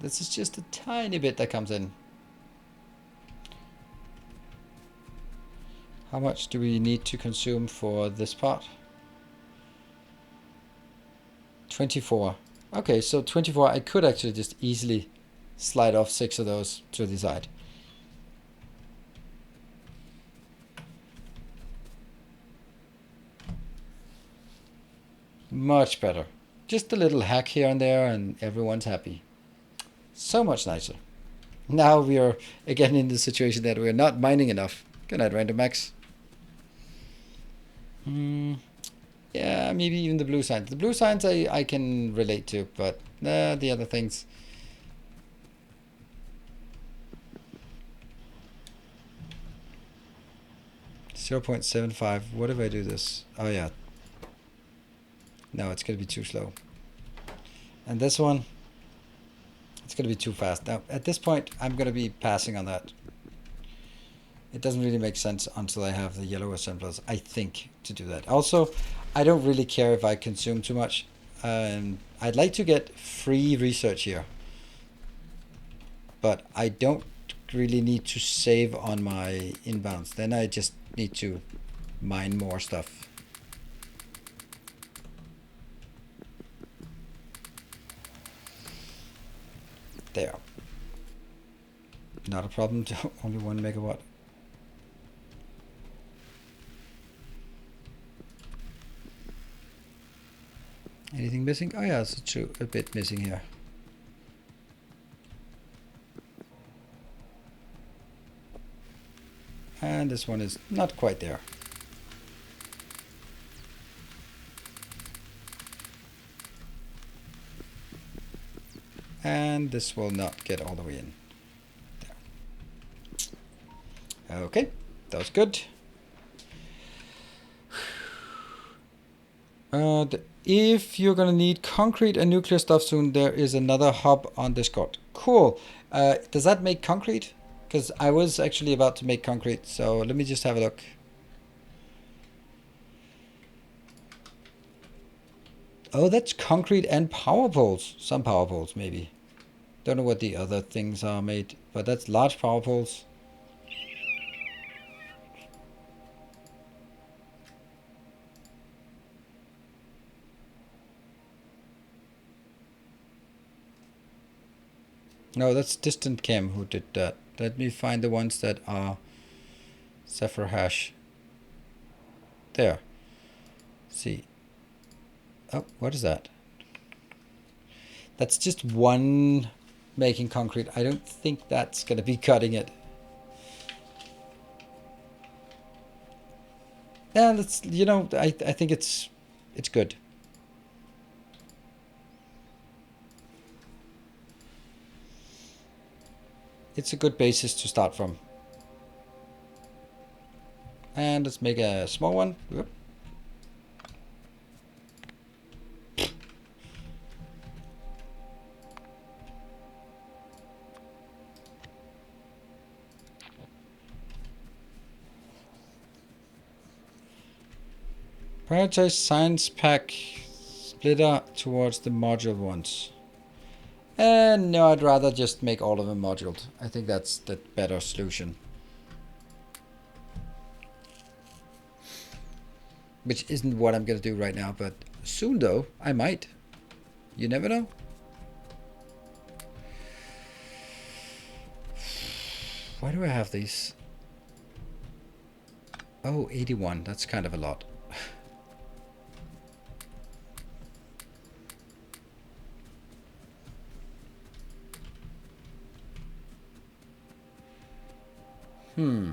S1: This is just a tiny bit that comes in. How much do we need to consume for this part? 24. Okay, so 24, I could actually just easily slide off 6 of those to the side. Much better. Just a little hack here and there and everyone's happy. So much nicer. Now we are again in the situation that we're not mining enough. Good night, Random Max. Yeah, maybe even the blue signs. The blue signs I can relate to, but the other things. .75. What if I do this? Oh yeah. No, it's going to be too slow. And this one, it's going to be too fast. Now, at this point, I'm going to be passing on that. It doesn't really make sense until I have the yellow assemblers, I think, to do that. Also, I don't really care if I consume too much. I'd like to get free research here. But I don't really need to save on my inbounds. Then I just need to mine more stuff. There. Not a problem. Only 1 megawatt. Anything missing? Oh yeah, it's a bit missing here. And this one is not quite there. And this will not get all the way in. There. Okay, that was good. If you're gonna need concrete and nuclear stuff soon, there is another hub on Discord. Cool. Does that make concrete? Because I was actually about to make concrete, so let me just have a look. Oh, that's concrete and power poles. Some power poles, maybe. Don't know what the other things are made, but that's large power poles. No, that's Distant Chem who did that. Let me find the ones that are Zephyr hash. There. See. Oh, what is that? That's just one making concrete. I don't think that's going to be cutting it. Yeah, let's, you know, I think it's good. It's a good basis to start from. And let's make a small one. Whoop. Prioritize science pack splitter towards the module ones. And no, I'd rather just make all of them moduled. I think that's the better solution. Which isn't what I'm going to do right now, but soon though, I might. You never know. Why do I have these? Oh, 81. That's kind of a lot. Hmm.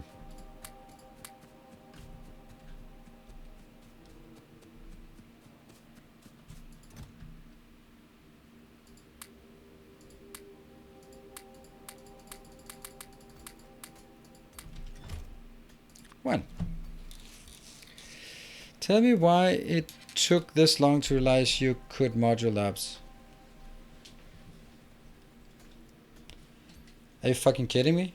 S1: One. Tell me why it took this long to realize you could module labs. Are you fucking kidding me?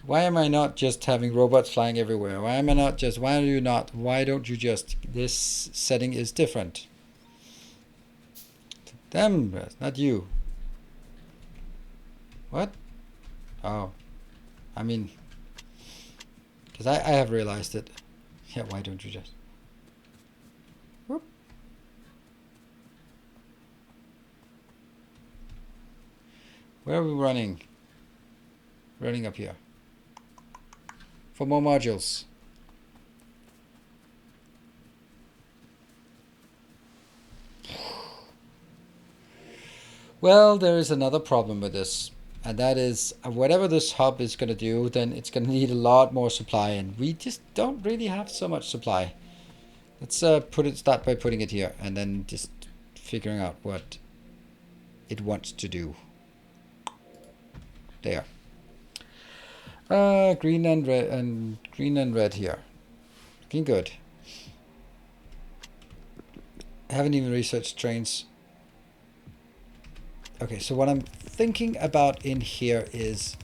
S1: Why am I not just having robots flying everywhere? Why am I not just, why don't you just, this setting is different. Them, not you. What? Oh. I mean, because I have realized it. Yeah, why don't you just? Whoop. Where are we running? Running up here. For more modules. Well, there is another problem with this. And that is, whatever this hub is going to do, then it's going to need a lot more supply. And we just don't really have so much supply. Let's start by putting it here. And then just figuring out what it wants to do. There. Green and red here. Looking good. I haven't even researched trains. Okay, so what I'm thinking about in here is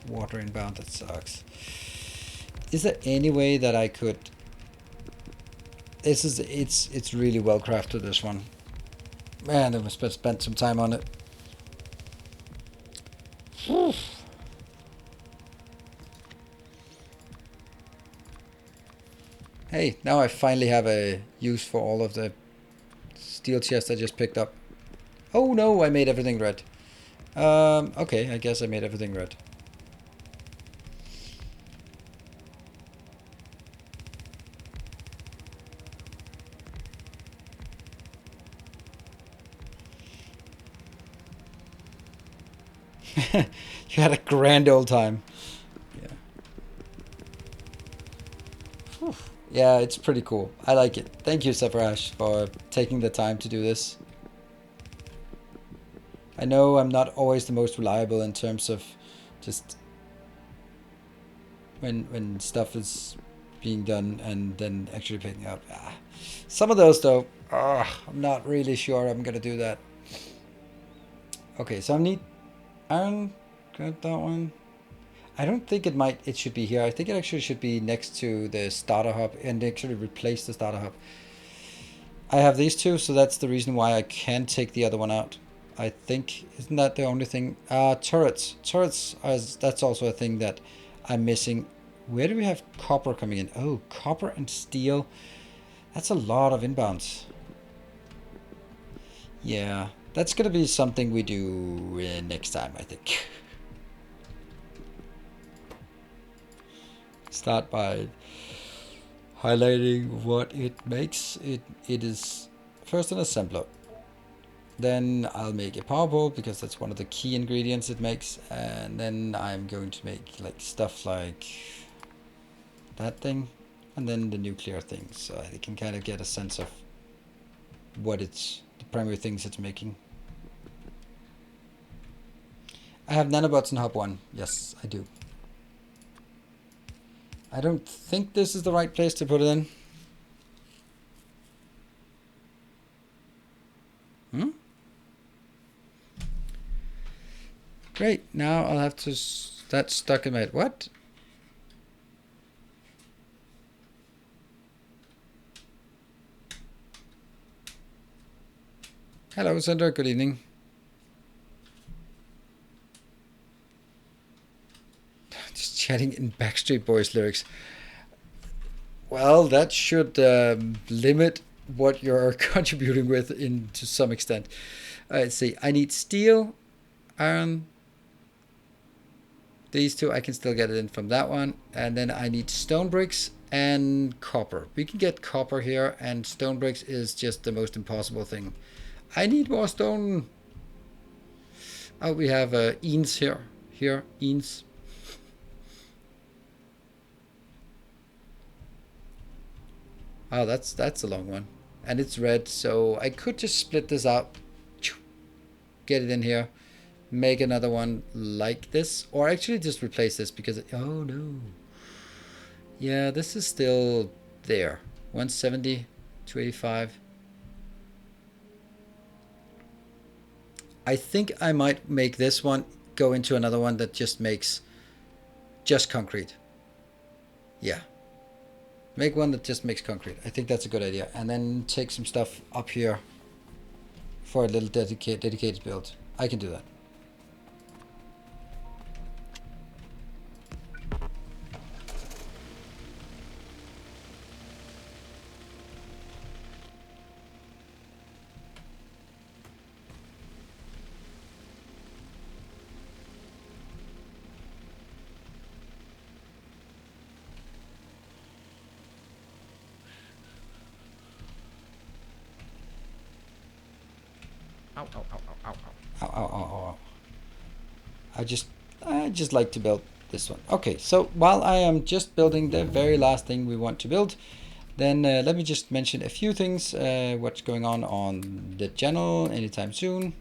S1: water inbound. That sucks. Is there any way that I could? It's really well crafted, this one. Man, I must have spent some time on it. Whew. Hey, now I finally have a use for all of the steel chests I just picked up. Oh no, I made everything red. Okay, I guess I made everything red. You had a grand old time. Yeah. Whew. Yeah, it's pretty cool. I like it. Thank you, Separash, for taking the time to do this. I know I'm not always the most reliable in terms of just when stuff is being done and then actually picking up. Some of those though, I'm not really sure I'm gonna do that. Okay, so I need iron. Got that one. I don't think it should be here. I think it actually should be next to the starter hub and actually replace the starter hub. I have these two, so that's the reason why I can take the other one out. I think, isn't that the only thing? Turrets. Turrets, that's also a thing that I'm missing. Where do we have copper coming in? Oh, copper and steel. That's a lot of inbounds. Yeah, that's going to be something we do next time, I think. Start by highlighting what it makes. It is first an assembler. Then I'll make a power pole because that's one of the key ingredients it makes. And then I'm going to make like stuff like that thing. And then the nuclear thing. So I can kind of get a sense of what it's, the primary things it's making. I have nanobots in hub 1. Yes, I do. I don't think this is the right place to put it in. Great, now I'll have to, that's stuck in my head. What? Hello, Sandra, good evening. Just chatting in Backstreet Boys lyrics. Well, that should limit what you're contributing with to some extent. Let's see, I need steel, iron. These two, I can still get it in from that one. And then I need stone bricks and copper. We can get copper here, and stone bricks is just the most impossible thing. I need more stone. Oh, we have eans here. Here, eans. Oh, that's a long one. And it's red, so I could just split this out. Get it in here. Make another one like this. Or actually just replace this because... oh, no. Yeah, this is still there. 170, 285. I think I might make this one go into another one that just makes just concrete. Yeah. Make one that just makes concrete. I think that's a good idea. And then take some stuff up here for a little dedicated build. I can do that.
S2: Ow, ow, ow, ow, ow, ow.
S1: Ow, ow, ow, ow. I just like to build this one. Okay, so while I am just building the very last thing we want to build, then let me just mention a few things, what's going on the channel anytime soon.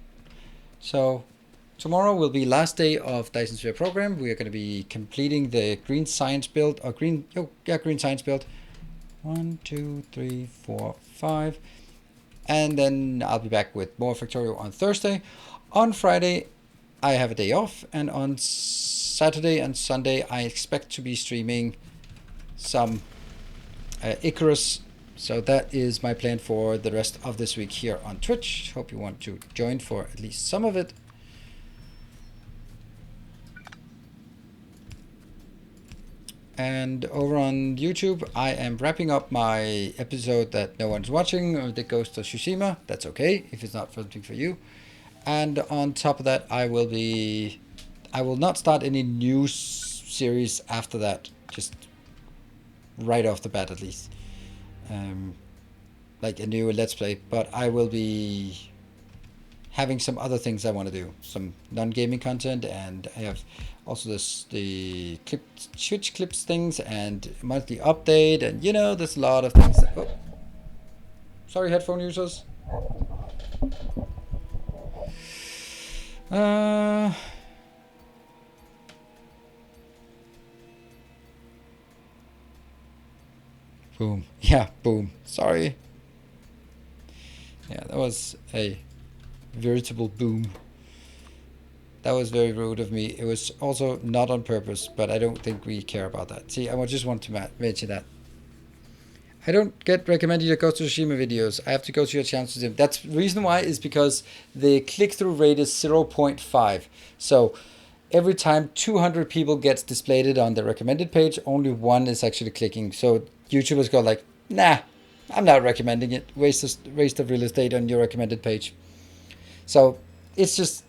S1: So tomorrow will be last day of Dyson Sphere program. We are going to be completing the green science build, or green science build. 1, 2, 3, 4, 5. And then I'll be back with more Factorio on Thursday. On Friday, I have a day off. And on Saturday and Sunday, I expect to be streaming some Icarus. So that is my plan for the rest of this week here on Twitch. Hope you want to join for at least some of it. And over on YouTube, I am wrapping up my episode that no one's watching of the Ghost of Tsushima. That's okay if it's not something for you. And on top of that, I will not start any new series after that. Just right off the bat, at least. Like a new Let's Play. But I will be having some other things I want to do. Some non-gaming content, and I have also the Twitch clips things and monthly update, and you know, there's a lot of things that, oh, sorry headphone users. Boom. Yeah, boom. Sorry. Yeah, that was a veritable boom. That was very rude of me. It was also not on purpose, but I don't think we care about that. See, I just want to mention that. I don't get recommended to Ghost of Tsushima videos. I have to go to your channel to them. That's the reason why is because the click-through rate is 0.5. So every time 200 people gets displayed it on the recommended page, only one is actually clicking. So YouTubers go like, nah, I'm not recommending it. Waste of real estate on your recommended page. So it's just,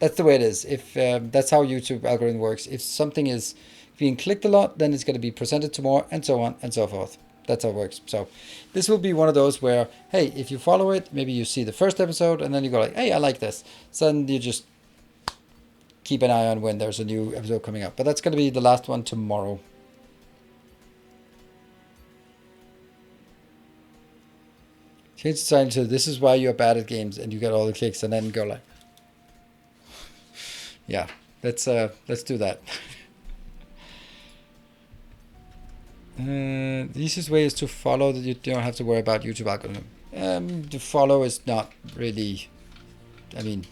S1: that's the way it is. If that's how YouTube algorithm works. If something is being clicked a lot, then it's going to be presented to more, and so on and so forth. That's how it works. So this will be one of those where, hey, if you follow it, maybe you see the first episode, and then you go like, hey, I like this. So then you just keep an eye on when there's a new episode coming up. But that's going to be the last one tomorrow. Change the sign to this is why you're bad at games, and you get all the clicks, and then go like, yeah, let's do that. The easiest way is to follow, that you don't have to worry about YouTube algorithm. To follow is not really, I mean,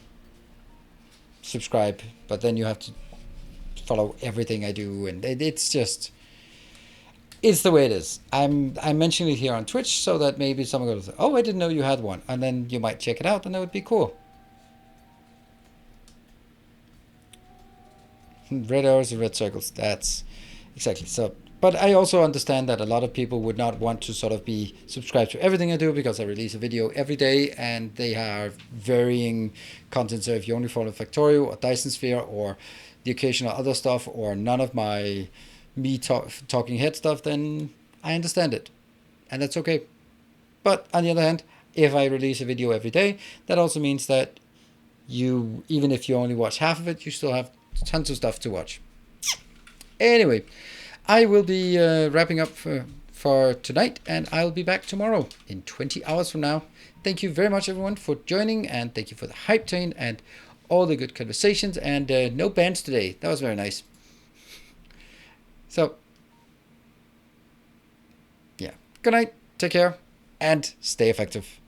S1: subscribe, but then you have to follow everything I do, and it's just, it's the way it is. I'm mentioning it here on Twitch so that maybe someone goes, oh, I didn't know you had one, and then you might check it out, and that would be cool. Red arrows and red circles, that's exactly so. But I also understand that a lot of people would not want to sort of be subscribed to everything I do, because I release a video every day and they have varying content. So if you only follow Factorio or Dyson Sphere or the occasional other stuff, or none of my talking head stuff, then I understand it. And that's okay. But on the other hand, if I release a video every day, that also means that you, even if you only watch half of it, you still have tons of stuff to watch. Anyway, I will be wrapping up for tonight, and I'll be back tomorrow in 20 hours from now. Thank you very much, everyone, for joining, and thank you for the hype train and all the good conversations, and no bans today. That was very nice. So, yeah, good night, take care, and stay effective.